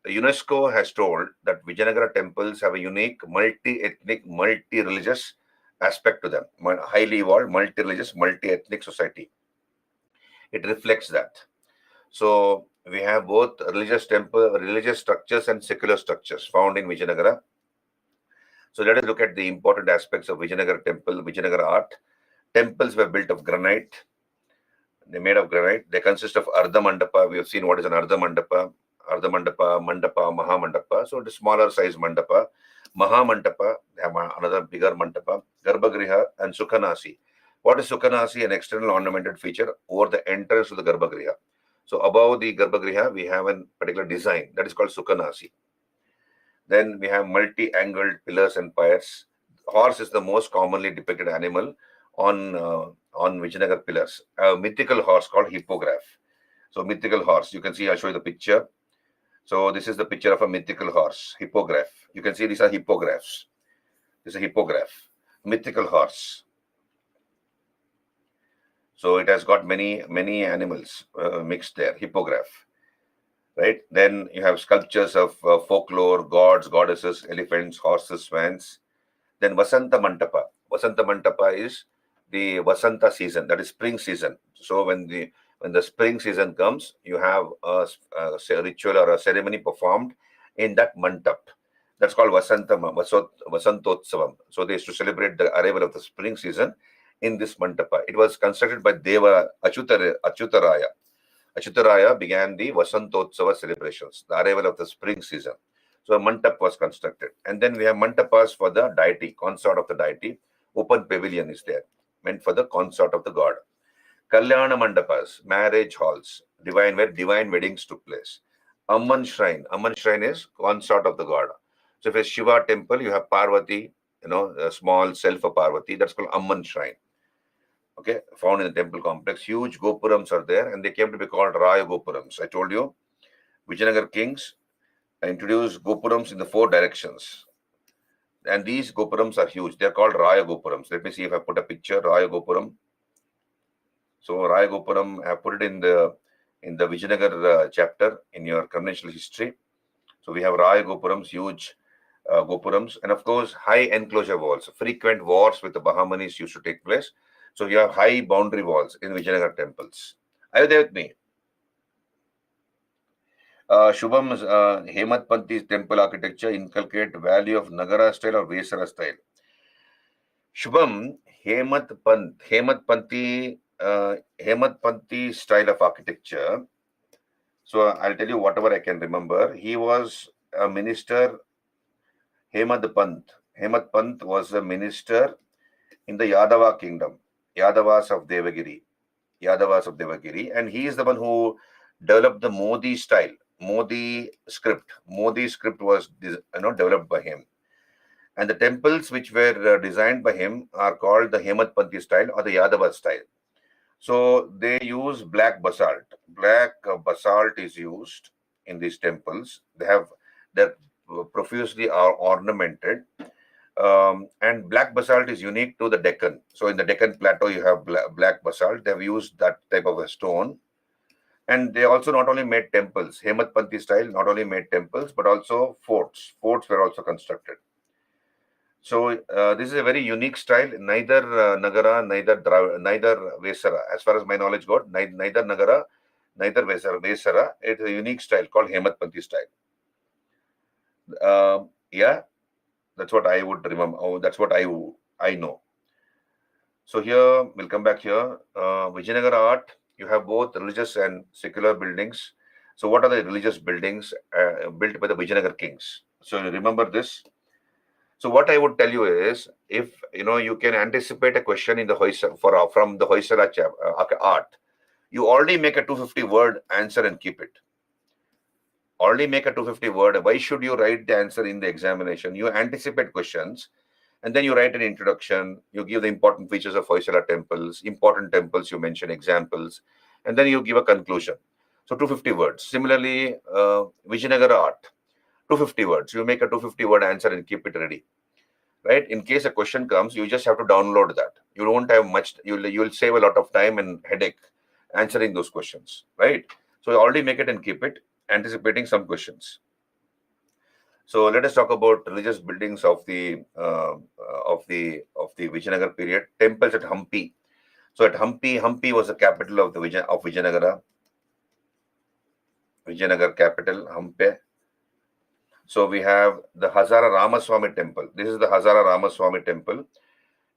Speaker 1: UNESCO has told that Vijayanagara temples have a unique multi-ethnic, multi-religious aspect to them. Highly evolved, multi-religious, multi-ethnic society. It reflects that. So we have both religious structures and secular structures found in Vijayanagara. So let us look at the important aspects of Vijayanagara temple, Vijayanagara art. Temples were built of granite. They're made of granite. They consist of Ardha Mandapa. We have seen what is an Ardha Mandapa. Ardha Mandapa, Mandapa, Maha Mandapa. So the smaller size Mandapa. Maha Mandapa, they have another bigger Mandapa. Garbhagriha and Sukhanasi. What is Sukhanasi? An external ornamented feature over the entrance to the Garbhagriha. So above the Garbhagriha, we have a particular design that is called Sukhanasi. Then we have multi-angled pillars and piers. Horse is the most commonly depicted animal on Vijayanagar pillars. A mythical horse called hippogriff. So mythical horse, you can see, I'll show you the picture. So this is the picture of a mythical horse, hippogriff. You can see these are hippogriffs. This is a hippogriff, mythical horse. So it has got many animals mixed there, hippogriff. Right? Then you have sculptures of folklore, gods, goddesses, elephants, horses, swans. Then Vasanta Mantapa. Vasanta Mantapa is the Vasanta season, that is spring season. So when the spring season comes, you have a ritual or a ceremony performed in that mantap. That's called Vasantotsavam. So they used to celebrate the arrival of the spring season in this mantapa. It was constructed by Deva Achyutaraya. Achyutaraya began the Vasantotsava celebrations, the arrival of the spring season. So a mantap was constructed. And then we have mantapas for the deity, consort of the deity. Open pavilion is there, meant for the consort of the god. Kalyana mandapas, marriage halls, where divine weddings took place. Amman shrine. Amman shrine is consort of the god. So if it's Shiva temple, you have Parvati, a small self of Parvati. That's called Amman shrine. Okay, found in the temple complex. Huge gopurams are there, and they came to be called Raya Gopurams. I told you, Vijayanagar kings introduced gopurams in the 4 directions. And these gopurams are huge. They're called Raya Gopurams. Let me see if I put a picture, Raya Gopuram. So Raya Gopuram, I have put it in the Vijayanagar chapter in your conventional history. So we have Raya Gopurams, huge gopurams, and of course high enclosure walls. Frequent wars with the Bahamanis used to take place. So you have high boundary walls in Vijayanagar temples. Are you there with me? Shubham's Hemad Panthi's temple architecture inculcate value of Nagara style or Vesara style. Shubham, Hemad Panthi style of architecture. So I'll tell you whatever I can remember. He was a minister, Hemad Pant. Hemad Pant was a minister in the Yadava kingdom, Yadavas of Devagiri, and he is the one who developed the Modi style, Modi script. Modi script was developed by him. And the temples which were designed by him are called the Hemad Panthi style or the Yadava style. So they use black basalt. Black basalt is used in these temples. They're profusely ornamented. And black basalt is unique to the Deccan. So in the Deccan Plateau, you have black basalt. They've used that type of a stone. And they also not only made temples, Hemad Panthi style not only made temples, but also forts. Forts were also constructed. So this is a very unique style. Neither Nagara, neither Vesara. As far as my knowledge goes, neither Nagara, neither Vesara. It's a unique style called Hemad Panthi style. Yeah, that's what I would remember. Oh, that's what I know. So here we'll come back here. Vijayanagar art. You have both religious and secular buildings. So what are the religious buildings built by the Vijayanagar kings? So remember this. So what I would tell you is, if you can anticipate a question in the from the Hoysala art. You already make a 250 word answer and keep it. Already make a 250 word. Why should you write the answer in the examination? You anticipate questions and then you write an introduction. You give the important features of Hoysala temples, important temples, you mention examples, and then you give a conclusion. So 250 words. Similarly, Vijayanagara art, 250 words. You make a 250 word answer and keep it ready. Right? In case a question comes, you just have to download that. You don't have much, you'll save a lot of time and headache answering those questions, right? So you already make it and keep it, anticipating some questions. So let us talk about religious buildings of the Vijayanagar period. Temples at Hampi. So at Hampi was the capital of Vijayanagara. Vijayanagar capital, Hampe. So we have the Hazara Ramaswamy temple. This is the Hazara Ramaswamy temple,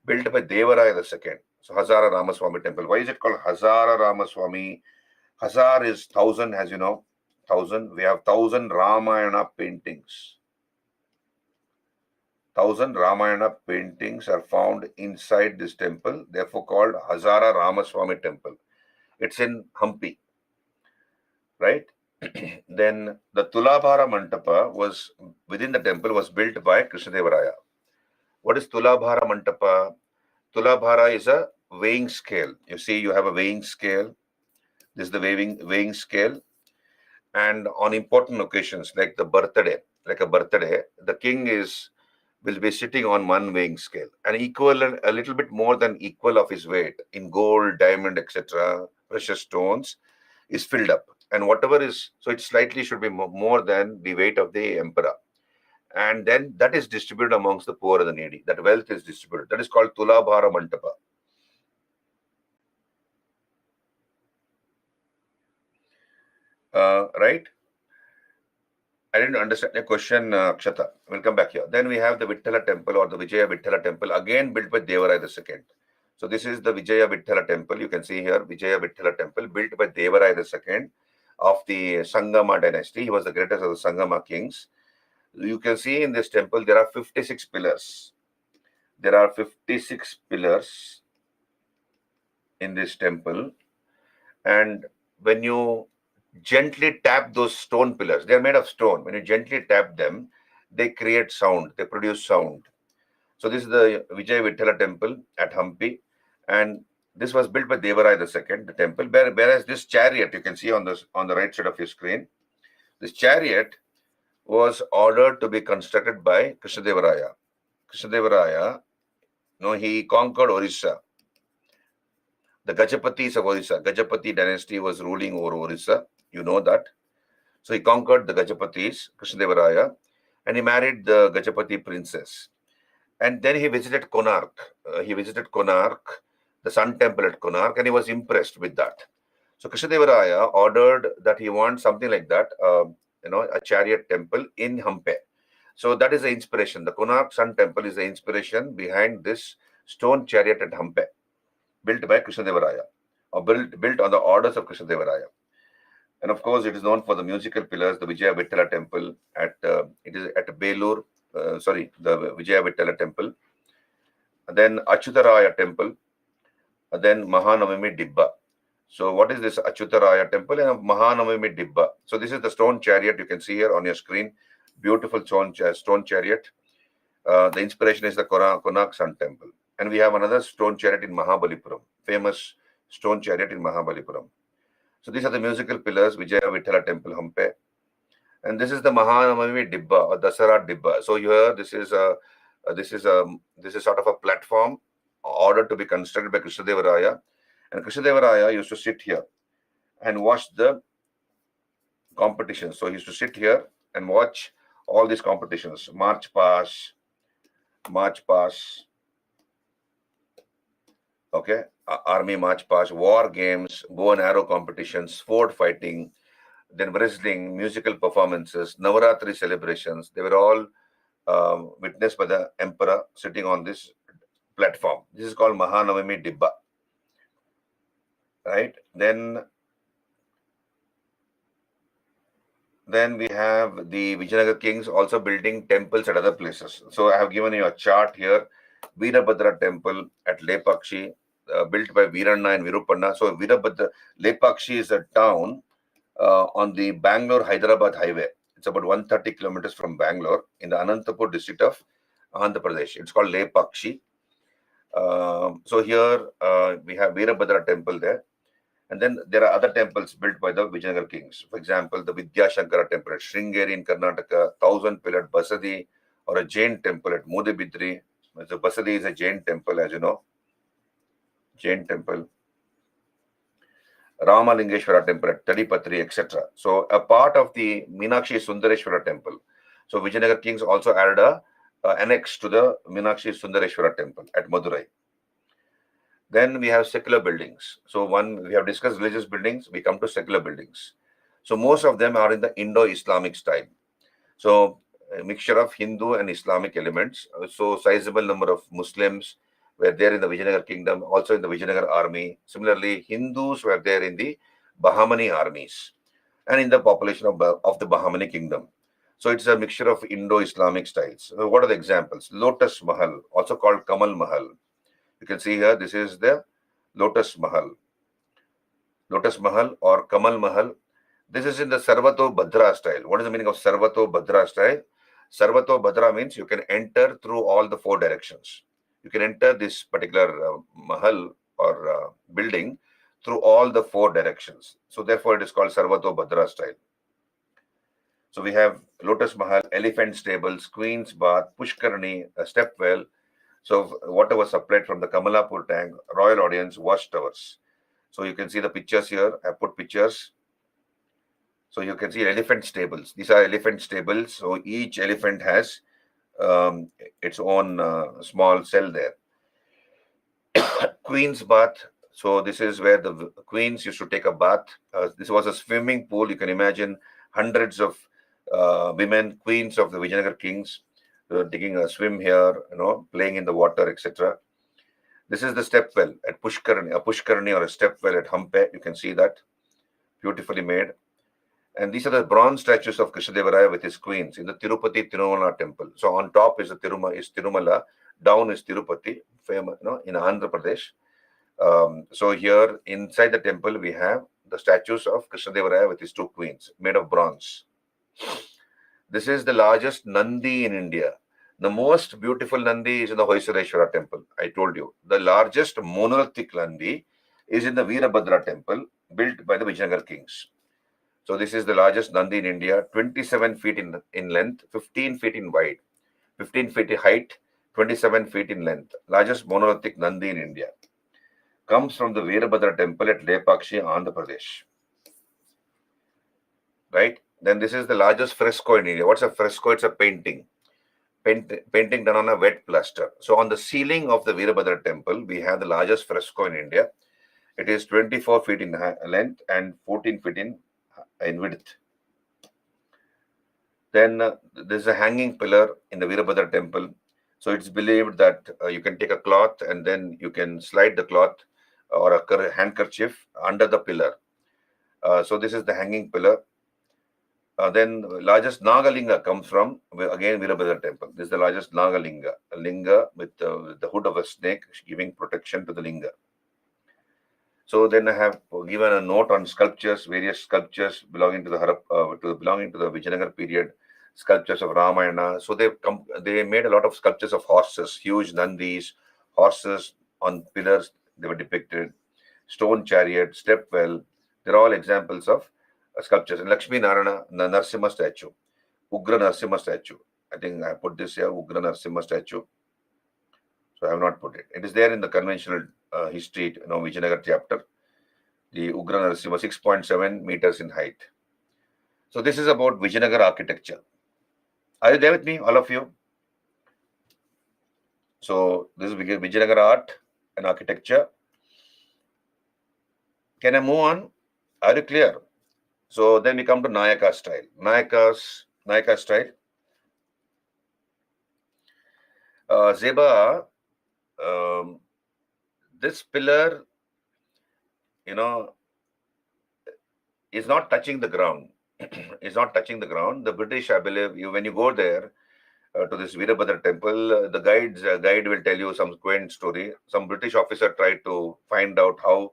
Speaker 1: built by Devaraya II. So Hazara Ramaswamy temple. Why is it called Hazara Ramaswamy? Hazar is 1,000, as you know, 1,000. We have 1,000 Ramayana paintings. 1,000 Ramayana paintings are found inside this temple, therefore called Hazara Ramaswamy temple. It's in Hampi, right? Then the Tulabhara Mantapa was within the temple was built by Krishnadevaraya. What is Tulabhara Mantapa? Tulabhara is a weighing scale. You see, you have a weighing scale. This is the weighing scale. And on important occasions, like a birthday, the king will be sitting on one weighing scale, an equivalent, a little bit more than equal of his weight in gold, diamond, etc., precious stones, is filled up. And whatever is, so it slightly should be more than the weight of the emperor. And then that is distributed amongst the poor and the needy. That wealth is distributed. That is called Tulabhara Mantapa. Right? I didn't understand your question, Akshata. We'll come back here. Then we have the Vittala temple or the Vijaya Vittala temple, again built by Devaraya II. So this is the Vijaya Vittala temple. You can see here, Vijaya Vittala temple built by Devaraya II of the Sangama dynasty. He was the greatest of the Sangama kings. You can see in this temple, there are 56 pillars. There are 56 pillars in this temple. And when you gently tap those stone pillars, they are made of stone. When you gently tap them, they create sound, they produce sound. So this is the Vijay Vittala temple at Hampi, and this was built by Devaraya II, the temple, whereas this chariot, you can see on the right side of your screen, this chariot was ordered to be constructed by Krishnadevaraya. Krishnadevaraya, he conquered Orissa. The Gajapatis of Orissa, Gajapati dynasty was ruling over Orissa, you know that. So he conquered the Gajapatis, Krishnadevaraya, and he married the Gajapati princess. And then he visited Konark. The Sun Temple at Konark, and he was impressed with that. So Krishnadevaraya ordered that he wants something like that, a chariot temple in Hampe. So that is the inspiration. The Konark Sun Temple is the inspiration behind this stone chariot at Hampe, built by Krishnadevaraya, or built on the orders of Krishnadevaraya. And of course, it is known for the musical pillars, the Vijaya Vittala temple it is at Belur, the Vijaya Vittala temple. And then Achyutaraya temple, and then Mahanavami Dibba. So what is this Achyutaraya temple and Mahanavami Dibba? So this is the stone chariot you can see here on your screen. Beautiful stone chariot. The inspiration is the Konark Sun temple. And we have another stone chariot in Mahabalipuram, famous stone chariot in Mahabalipuram. So these are the musical pillars, Vijaya Vittala temple, Hampe. And this is the Mahanavami Dibba or Dasara Dibba. So here, this is sort of a platform ordered to be constructed by Krishnadevaraya. And Krishnadevaraya used to sit here and watch the competitions. So he used to sit here and watch all these competitions, march pass, okay, army march pass, war games, bow and arrow competitions, sword fighting, then wrestling, musical performances, Navaratri celebrations. They were all witnessed by the emperor sitting on this platform. This is called Mahanavami Dibba. Right? Then we have the Vijayanagar kings also building temples at other places. So I have given you a chart here. Veerabhadra temple at Lepakshi, built by Veeranna and Virupanna. So Veerabhadra, Lepakshi is a town on the Bangalore-Hyderabad highway. It's about 130 kilometers from Bangalore in the Anantapur district of Andhra Pradesh. It's called Lepakshi. So here we have Veerabhadra temple there. And then there are other temples built by the Vijayanagar kings. For example, the Vidyashankara temple at Sringeri in Karnataka, 1,000-pillared Basadi, or a Jain temple at Modibidri. The Basadi is a Jain temple, as you know. Jain temple. Ramalingeshwara temple at Tadipatri, etc. So a part of the Meenakshi Sundareshwara temple. So Vijayanagar kings also added a annex to the Meenakshi Sundareshwara temple at Madurai. Then we have secular buildings. So we have discussed religious buildings, we come to secular buildings. So most of them are in the Indo-Islamic style. So a mixture of Hindu and Islamic elements. So sizable number of Muslims were there in the Vijayanagar kingdom, also in the Vijayanagar army. Similarly, Hindus were there in the Bahmani armies and in the population of the Bahmani kingdom. So it's a mixture of Indo-Islamic styles. So what are the examples? Lotus Mahal, also called Kamal Mahal. You can see here, this is the Lotus Mahal. Lotus Mahal or Kamal Mahal. This is in the Sarvato Bhadra style. What is the meaning of Sarvato Bhadra style? Sarvato Bhadra means you can enter through all the four directions. You can enter this particular Mahal or building through all the four directions. So therefore it is called Sarvato Bhadra style. So we have Lotus Mahal, elephant stables, Queen's Bath, Pushkarani, a step well. So water was supplied from the Kamalapur tank, royal audience, watchtowers. So you can see the pictures here. I put pictures. So you can see elephant stables. These are elephant stables. So each elephant has its own small cell there. Queen's Bath. So this is where the queens used to take a bath. This was a swimming pool. You can imagine hundreds of women, queens of the Vijayanagar kings, taking a swim here, playing in the water, etc. This is the step well at Pushkarani, a Pushkarani or a step well at Hampe. You can see that, beautifully made. And these are the bronze statues of Krishnadevaraya with his queens in the Tirupati Tirumala temple. So on top is the Tirumala, down is Tirupati, famous, in Andhra Pradesh. So here inside the temple we have the statues of Krishnadevaraya with his two queens made of bronze. This is the largest Nandi in India. The most beautiful Nandi is in the Hoysareshwara temple. I told you. The largest monolithic Nandi is in the Veerabhadra temple built by the Vijayanagar kings. So this is the largest Nandi in India, 27 feet in length, 15 feet in wide, 15 feet in height, 27 feet in length. Largest monolithic Nandi in India. Comes from the Veerabhadra temple at Lepakshi, Andhra Pradesh. Right? Then this is the largest fresco in India. What's a fresco? It's a painting. Painting done on a wet plaster. So on the ceiling of the Veerabhadra temple, we have the largest fresco in India. It is 24 feet in length and 14 feet in width. Then there's a hanging pillar in the Veerabhadra temple. So it's believed that you can take a cloth and then you can slide the cloth or a handkerchief under the pillar. So this is the hanging pillar. Then largest Nagalinga comes from, again, Veerabhadra temple. This is the largest Nagalinga, a linga with the hood of a snake giving protection to the linga. So then I have given a note on sculptures, various sculptures belonging to the Vijayanagar period, sculptures of Ramayana. So they made a lot of sculptures of horses, huge Nandis, horses on pillars. They were depicted, stone chariot, step well. They're all examples of sculptures. And Lakshmi Narayana, the Narsimha statue, Ugra Narsimha statue. I think I put this here, Ugra Narsimha statue. So I have not put it. It is there in the conventional history, Vijayanagar chapter. The Ugra Narsimha, 6.7 meters in height. So this is about Vijayanagar architecture. Are you there with me, all of you? So this is Vijayanagar art and architecture. Can I move on? Are you clear? So then we come to Nayaka style. Nayaka style. Zeba, this pillar, is not touching the ground. It's not touching the ground. The British, I believe, when you go there, to this Veerabhadra temple. The guide will tell you some quaint story. Some British officer tried to find out how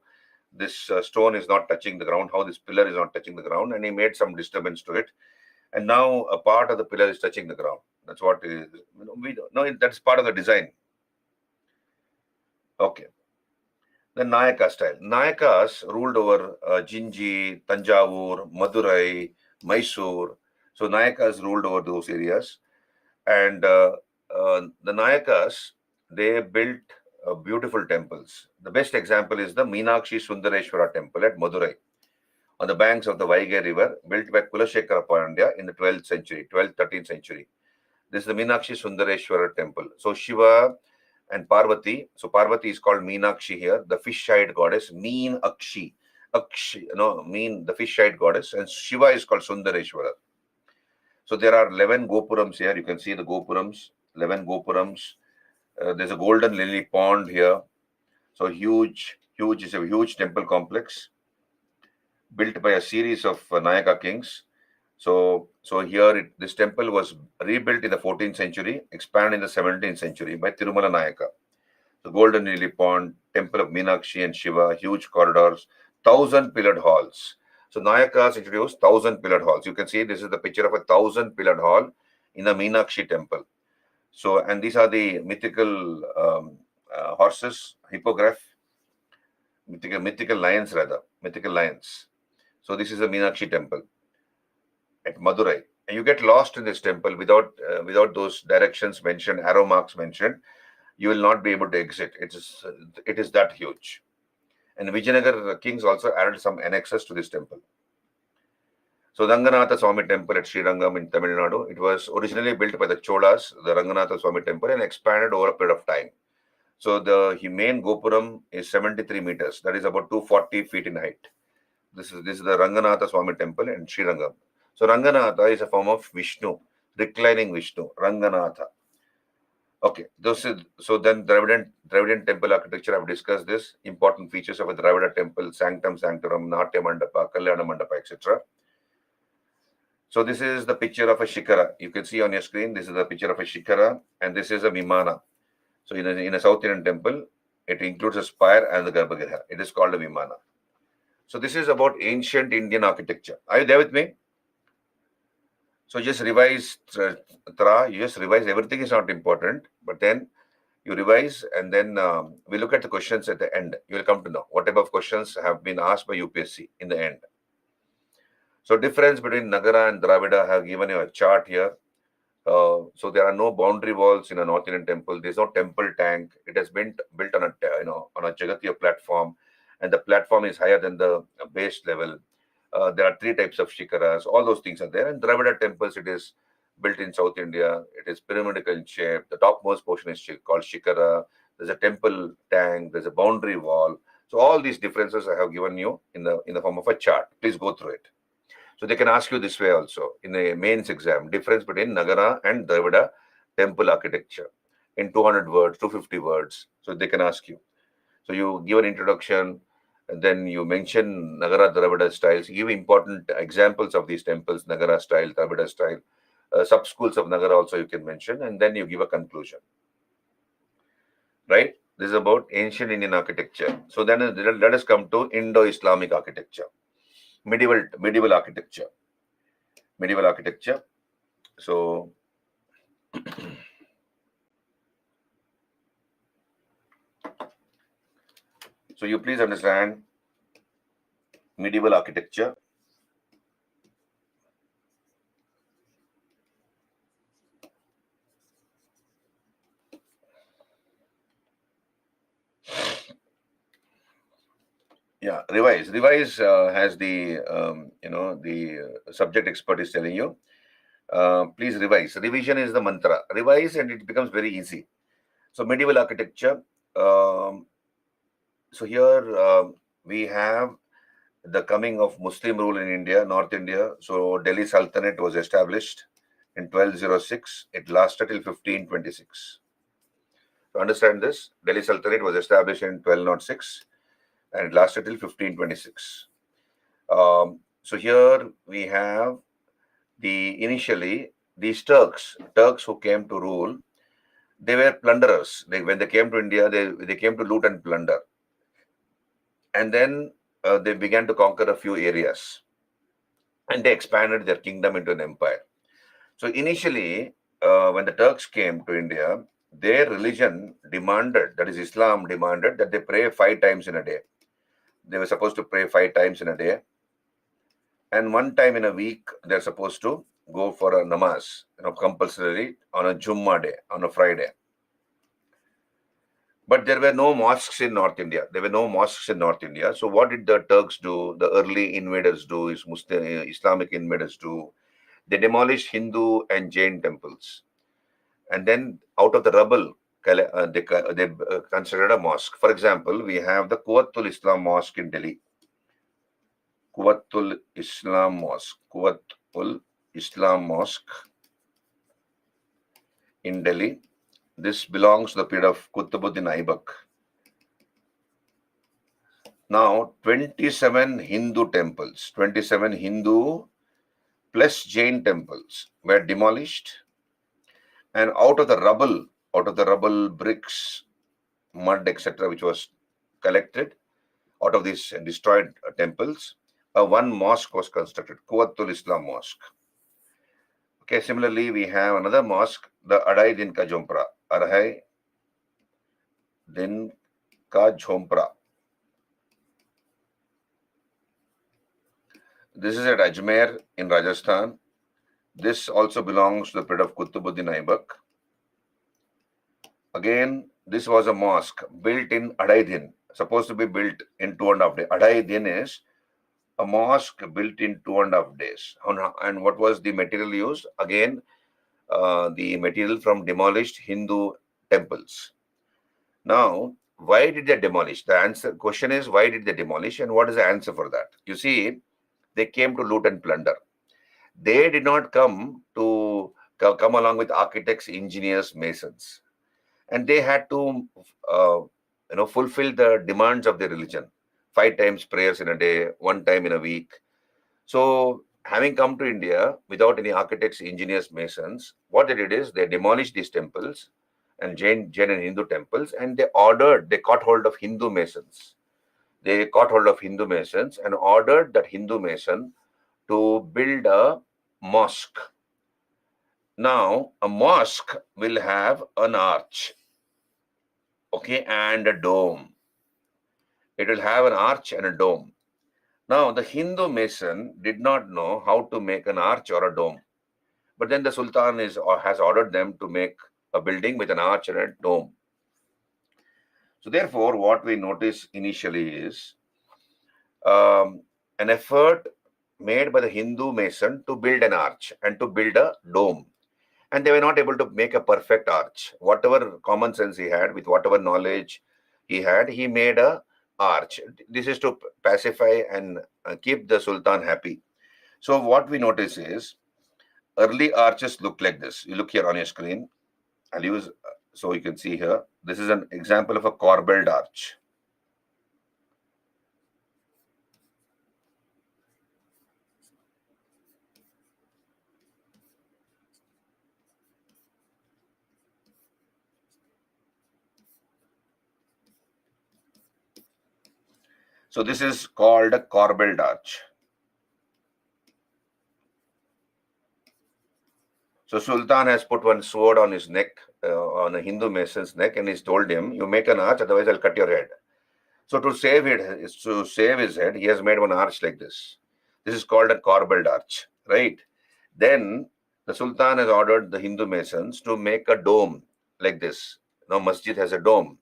Speaker 1: this stone is not touching the ground, how this pillar is not touching the ground, and he made some disturbance to it. And now a part of the pillar is touching the ground. That's what is, we don't know. That's part of the design. Okay. The Nayaka style. Nayakas ruled over Jinji, Tanjavur, Madurai, Mysore. So Nayakas ruled over those areas. And the Nayakas, they built beautiful temples. The best example is the Meenakshi Sundareshwara temple at Madurai on the banks of the Vaigai river, built by Kulashekara Pandya in the 12th century, 12th, 13th century. This is the Meenakshi Sundareshwara temple. So Shiva and Parvati. So Parvati is called Meenakshi here, the fish-eyed goddess, Meenakshi. Akshi, the fish-eyed goddess, and Shiva is called Sundareshwara. So there are 11 gopurams here. You can see the gopurams, 11 gopurams. There's a golden lily pond here. So huge, it's a huge temple complex built by a series of Nayaka kings. So here this temple was rebuilt in the 14th century, expanded in the 17th century by Tirumala Nayaka. The golden lily pond, temple of Meenakshi and Shiva, huge corridors, 1,000-pillared halls. So Nayakas introduced 1,000-pillared halls. You can see this is the picture of a 1,000-pillared hall in the Meenakshi temple. So, and these are the mythical horses, hippogriff, mythical lions rather, mythical lions. So this is the Meenakshi temple at Madurai. And you get lost in this temple without those directions mentioned, arrow marks mentioned. You will not be able to exit. It is that huge. And Vijayanagar kings also added some annexes to this temple. So Ranganatha Swami temple at Srirangam in Tamil Nadu, it was originally built by the Cholas, the Ranganatha Swami temple, and expanded over a period of time. So the main Gopuram is 73 meters. That is about 240 feet in height. This is the Ranganatha Swami temple in Srirangam. So Ranganatha is a form of Vishnu, reclining Vishnu, Ranganatha. Okay, so then Dravidian temple architecture. I've discussed this important features of a Dravida temple: sanctum, sanctorum, Natya Mandapa, Kalyana Mandapa, etc. So this is the picture of a shikara. You can see on your screen. This is the picture of a shikara, and this is a vimana. So in a South Indian temple, it includes a spire and the garbhagriha. It is called a vimana. So this is about ancient Indian architecture. Are you there with me? So just revise, you just revise. Everything is not important, but then you revise, and then we look at the questions at the end. You will come to know what type of questions have been asked by UPSC in the end. So difference between Nagara and Dravida, I have given you a chart here. So there are no boundary walls in a North Indian temple. There's no temple tank. It has been built on a Jagatiya platform, and the platform is higher than the base level. There are 3 types of shikaras. All those things are there. And Dravida temples, it is built in South India. It is pyramidal in shape. The topmost portion is called shikara. There's a temple tank. There's a boundary wall. So all these differences I have given you in the form of a chart. Please go through it. So they can ask you this way also in the mains exam: difference between Nagara and Dravida temple architecture in 200 words, 250 words. So they can ask you. So you give an introduction, and then you mention Nagara Dravida styles, give important examples of these temples, Nagara style, Dravida style, sub-schools of Nagara also you can mention, and then you give a conclusion. Right? This is about ancient Indian architecture. So then let us come to Indo-Islamic architecture, medieval architecture. Medieval architecture. So you please understand medieval architecture. Yeah, revise has the the subject expert is telling you, please revise. Revision is the mantra. Revise and it becomes very easy. So medieval architecture. So here we have the coming of Muslim rule in India, North India. So Delhi Sultanate was established in 1206. It lasted till 1526. To understand this, Delhi Sultanate was established in 1206 and it lasted till 1526. So here we have initially these Turks who came to rule, they were plunderers. When they came to India, they came to loot and plunder. And then they began to conquer a few areas. And they expanded their kingdom into an empire. So initially, when the Turks came to India, their religion demanded, that is Islam demanded, that they pray 5 times in a day. They were supposed to pray 5 times in a day. And 1 time in a week, they're supposed to go for a namaz, compulsorily on a Jummah day, on a Friday. But there were no mosques in North India. So what did the Turks do? The early invaders do, is Muslim, Islamic invaders do. They demolished Hindu and Jain temples. And then out of the rubble, they constructed a mosque. For example, we have the Quwwatul Islam Mosque in Delhi. Quwwatul Islam Mosque in Delhi. This belongs to the period of Qutbuddin Aibak. Now, 27 Hindu temples, 27 Hindu plus Jain temples were demolished. And out of the rubble, bricks, mud, etc., which was collected out of these destroyed temples, one mosque was constructed, Quwwatul Islam Mosque. Okay, similarly, we have another mosque, the Adhai Din Ka Jhompra. Adhai Din Ka Jhompra. This is at Ajmer in Rajasthan. This also belongs to the period of Qutbuddin Aibak. Again, this was a mosque built in Adhai Din, supposed to be built in 2.5 days. Adhai Din is a mosque built in 2.5 days. And what was the material used? Again, the material from demolished Hindu temples. Now, why did they demolish? The question is, why did they demolish, and what is the answer for that? You see, they came to loot and plunder. They did not come along with architects, engineers, masons, and they had to fulfill the demands of their religion. 5 times prayers in a day, 1 time in a week. So, having come to India without any architects, engineers, masons, what they did is they demolished these temples and Jain and Hindu temples, and they caught hold of Hindu masons. They caught hold of Hindu masons and ordered that Hindu mason to build a mosque. Now, a mosque will have an arch, okay, and a dome. It will have an arch and a dome. Now, the Hindu mason did not know how to make an arch or a dome. But then the Sultan has ordered them to make a building with an arch and a dome. So therefore, what we notice initially is an effort made by the Hindu mason to build an arch and to build a dome. And they were not able to make a perfect arch. Whatever common sense he had, with whatever knowledge he had, he made a arch. This is to pacify and keep the Sultan happy. So what we notice is early arches look like this. You look here on your screen. I'll use, so you can see here, this is an example of a corbelled arch. So this is called a corbelled arch. So Sultan has put one sword on his neck, on a Hindu mason's neck, and he's told him, you make an arch, otherwise I'll cut your head. So to save his head, he has made one arch like this. This is called a corbelled arch, right? Then the Sultan has ordered the Hindu masons to make a dome like this. Now masjid has a dome.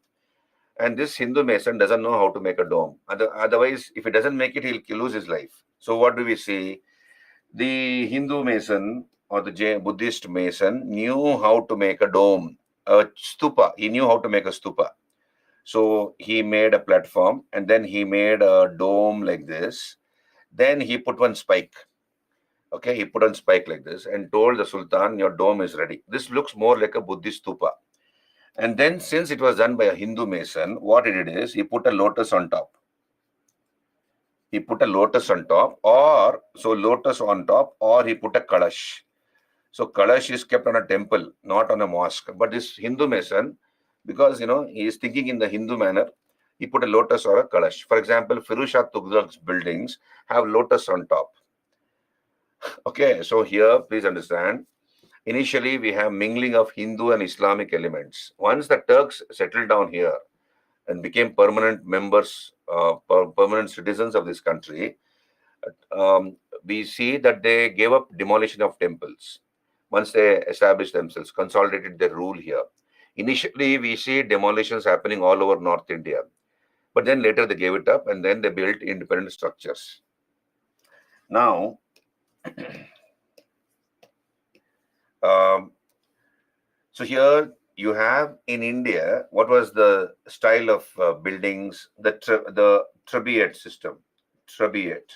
Speaker 1: And this Hindu mason doesn't know how to make a dome. Otherwise, if he doesn't make it, he'll lose his life. So what do we see? The Hindu mason or the Buddhist mason knew how to make a dome, a stupa. He knew how to make a stupa. So he made a platform and then he made a dome like this. Then he put one spike. Okay, he put on spike like this and told the Sultan, your dome is ready. This looks more like a Buddhist stupa. And then since it was done by a Hindu mason, what he did is he put a lotus on top. He put a lotus on top, or he put a kalash. So Kalash is kept on a temple, not on a mosque. But this Hindu mason, because he is thinking in the Hindu manner, he put a lotus or a Kalash. For example, Firuz Shah Tughlaq's buildings have lotus on top. Okay, so here, please understand. Initially, we have mingling of Hindu and Islamic elements. Once the Turks settled down here and became permanent members, permanent citizens of this country, we see that they gave up demolition of temples. Once they established themselves, consolidated their rule here. Initially, we see demolitions happening all over North India, but then later they gave it up and then they built independent structures. Now, so here you have in India, what was the style of buildings? The Trabeate system. Trabeate.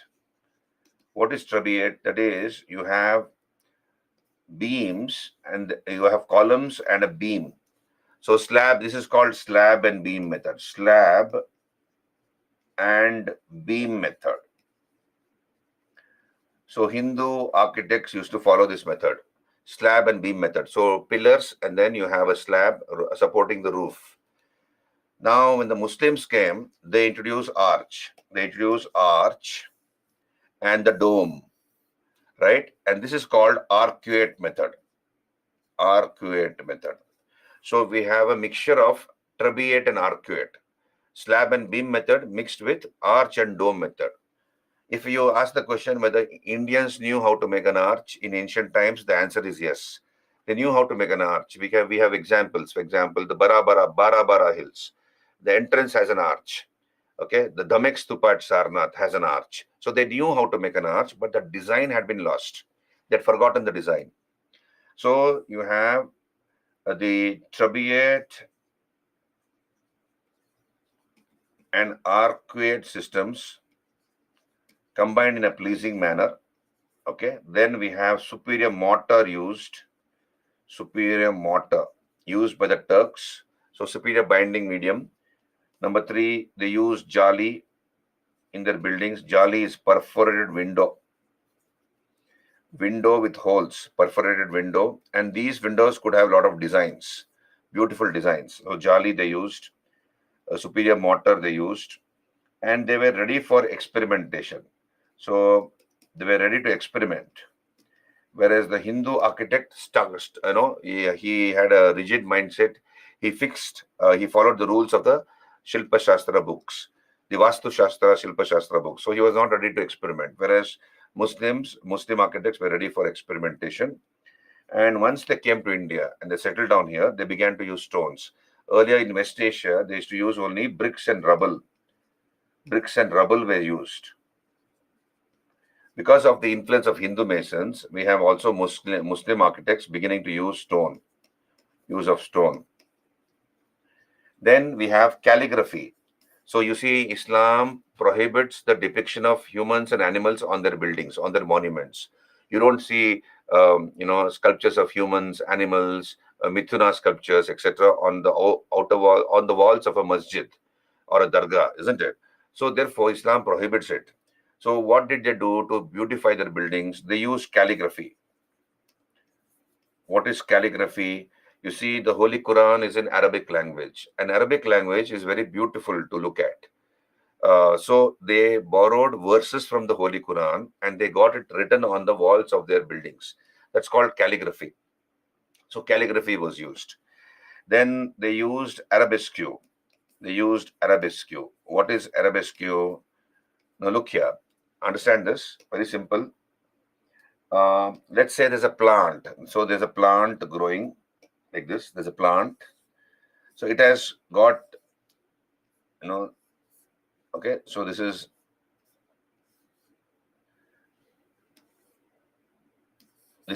Speaker 1: What is Trabeate? That is, you have beams and you have columns and a beam. So slab, this is called slab and beam method. Slab and beam method. So Hindu architects used to follow this method, slab and beam method. So pillars and then you have a slab supporting the roof. Now when the Muslims came, they introduced arch. They introduced arch and the dome, right? And this is called arcuate method. Arcuate method. So we have a mixture of trabeate and arcuate. Slab and beam method mixed with arch and dome method. If you ask the question whether Indians knew how to make an arch in ancient times, the answer is yes. They knew how to make an arch. We have examples. For example, the Bara hills. The entrance has an arch. Okay, the Dhamek Stupa at Sarnath has an arch. So they knew how to make an arch, but the design had been lost. They had forgotten the design. So you have the trabeate and arcuate systems combined in a pleasing manner. Okay, then we have superior mortar used by the Turks. So superior binding medium. Number 3, they use jali in their buildings. Jali is perforated window with holes, perforated window, and these windows could have a lot of designs, beautiful designs. So jali they used, a superior mortar they used, and they were ready for experimentation. So they were ready to experiment. Whereas the Hindu architect he had a rigid mindset. He followed the rules of the Shilpa Shastra books, the Vastu Shastra, Shilpa Shastra books. So he was not ready to experiment. Whereas Muslim architects were ready for experimentation. And once they came to India and they settled down here, they began to use stones. Earlier in West Asia, they used to use only bricks and rubble. Bricks and rubble were used. Because of the influence of Hindu masons, we have also Muslim architects beginning to use of stone. Then we have calligraphy. So you see, Islam prohibits the depiction of humans and animals on their buildings, on their monuments. You don't see, sculptures of humans, animals, Mithuna sculptures, etc., on the outer wall, on the walls of a masjid or a dargah, isn't it? So therefore, Islam prohibits it. So what did they do to beautify their buildings? They used calligraphy. What is calligraphy? You see, the Holy Quran is in Arabic language, and Arabic language is very beautiful to look at. So they borrowed verses from the Holy Quran and they got it written on the walls of their buildings. That's called calligraphy. So calligraphy was used. Then they used arabesque. What is arabesque? Now look here. Understand this. Very simple. Let's say there's a plant. So there's a plant growing like this. There's a plant. So it has got, okay. So these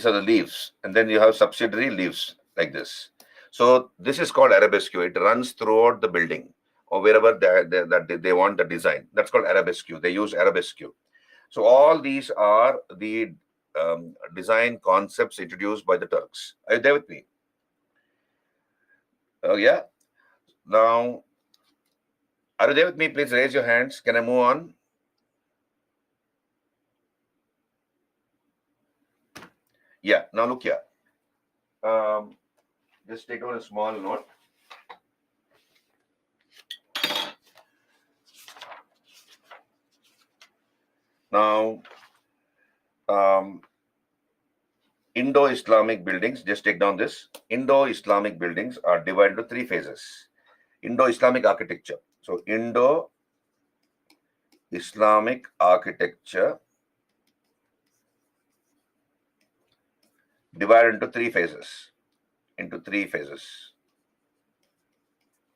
Speaker 1: are the leaves. And then you have subsidiary leaves like this. So this is called arabesque. It runs throughout the building or wherever they want the design. That's called arabesque. They use arabesque. So all these are the design concepts introduced by the Turks. Are you there with me? Yeah. Now, are you there with me? Please raise your hands. Can I move on? Yeah. Now look here. just take down a small note. Now, Indo-Islamic buildings, just take down this. Indo-Islamic buildings are divided into three phases. Indo-Islamic architecture. So, Indo-Islamic architecture divided into three phases.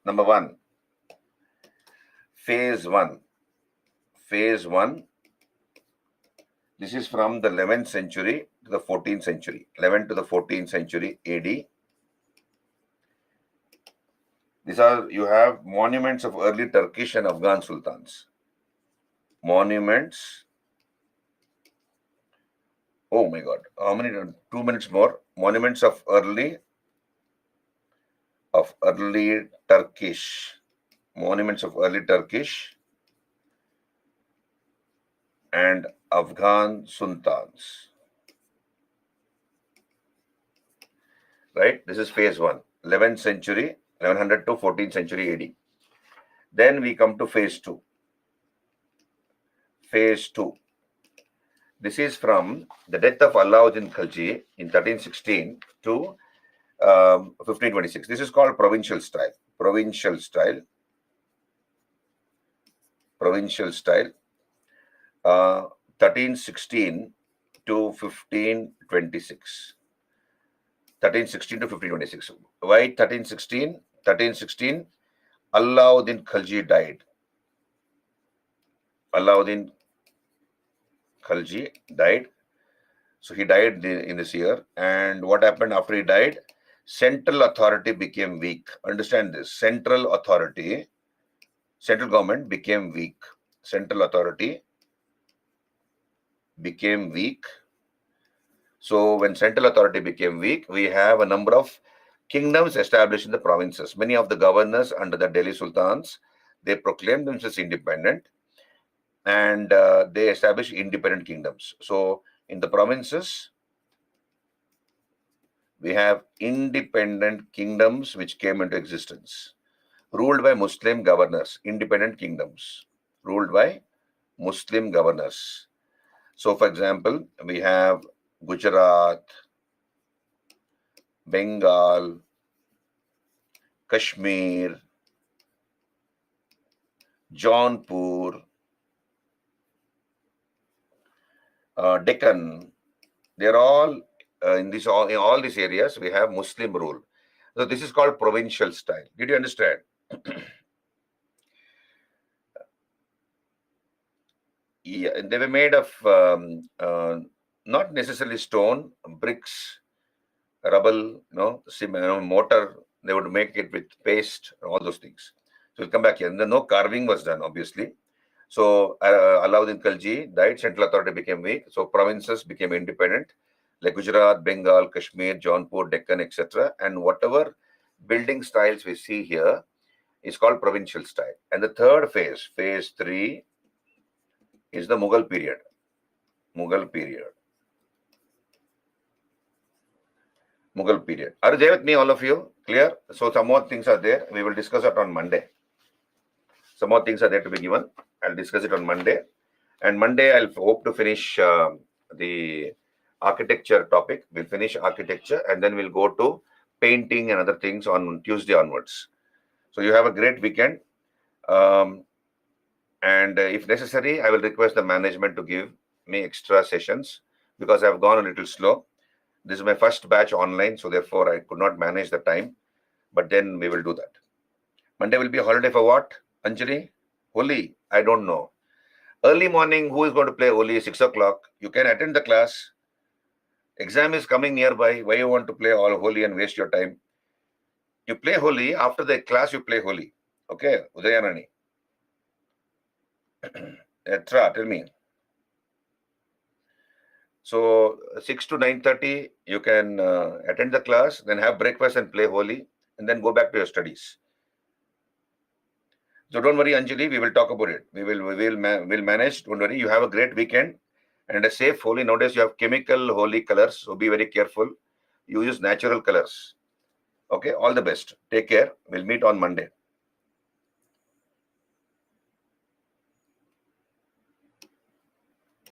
Speaker 1: Number one, phase one. Phase one. This is from the 11th century to the 14th century. 11th to the 14th century AD. These are, you have monuments of early Turkish and Afghan sultans. Monuments. Oh my God. How many? 2 minutes more. Monuments of early Turkish. Monuments of early Turkish and Afghan sultans. Right? This is phase one. 11th century, 1100 to 14th century AD. Then we come to phase two. Phase two. This is from the death of Alauddin Khilji in 1316 to 1526. This is called provincial style. Provincial style. 1316 to 1526. 1316 to 1526. Why 1316? 1316, Alauddin Khilji died. Alauddin Khilji died. So he died in this year. And what happened after he died? Central authority became weak. Understand this. Central government became weak. Central authority became weak. So when central authority became weak, we have a number of kingdoms established in the provinces. Many of the governors under the Delhi Sultans, they proclaimed themselves independent and they established independent kingdoms. So in the provinces, we have independent kingdoms which came into existence, ruled by Muslim governors, independent kingdoms, ruled by Muslim governors. So for example, we have Gujarat, Bengal, Kashmir, Jaunpur, Deccan. They're all in all these areas we have Muslim rule. So this is called provincial style. Did you understand? Yeah, they were made of not necessarily stone, bricks, rubble, mortar. They would make it with paste, all those things. So we'll come back here. And then no carving was done, obviously. So Alauddin Khilji died, central authority became weak. So provinces became independent, like Gujarat, Bengal, Kashmir, Jaunpur, Deccan, etc. And whatever building styles we see here is called provincial style. And the third phase, phase three, is the Mughal period. Mughal period. Are you there with me, all of you? Clear? So some more things are there. We will discuss it on Monday. Some more things are there to be given. I'll discuss it on Monday. And Monday, I'll hope to finish the architecture topic. We'll finish architecture and then we'll go to painting and other things on Tuesday onwards. So you have a great weekend. And if necessary, I will request the management to give me extra sessions because I've gone a little slow. This is my first batch online, so therefore I could not manage the time. But then we will do that. Monday will be a holiday for what? Anjali? Holi? I don't know. Early morning, who is going to play Holi? 6 o'clock. You can attend the class. Exam is coming nearby. Why you want to play all Holi and waste your time? You play Holi. After the class, you play Holi. Okay, Udayanani. Etra, tell me. So 6 to 9:30, you can attend the class, then have breakfast and play Holi, and then go back to your studies. So don't worry, Anjali, we will talk about it. We'll manage. Don't worry. You have a great weekend and a safe Holi. Nowadays you have chemical Holi colors, so be very careful. You use natural colors. Okay, all the best. Take care. We'll meet on Monday.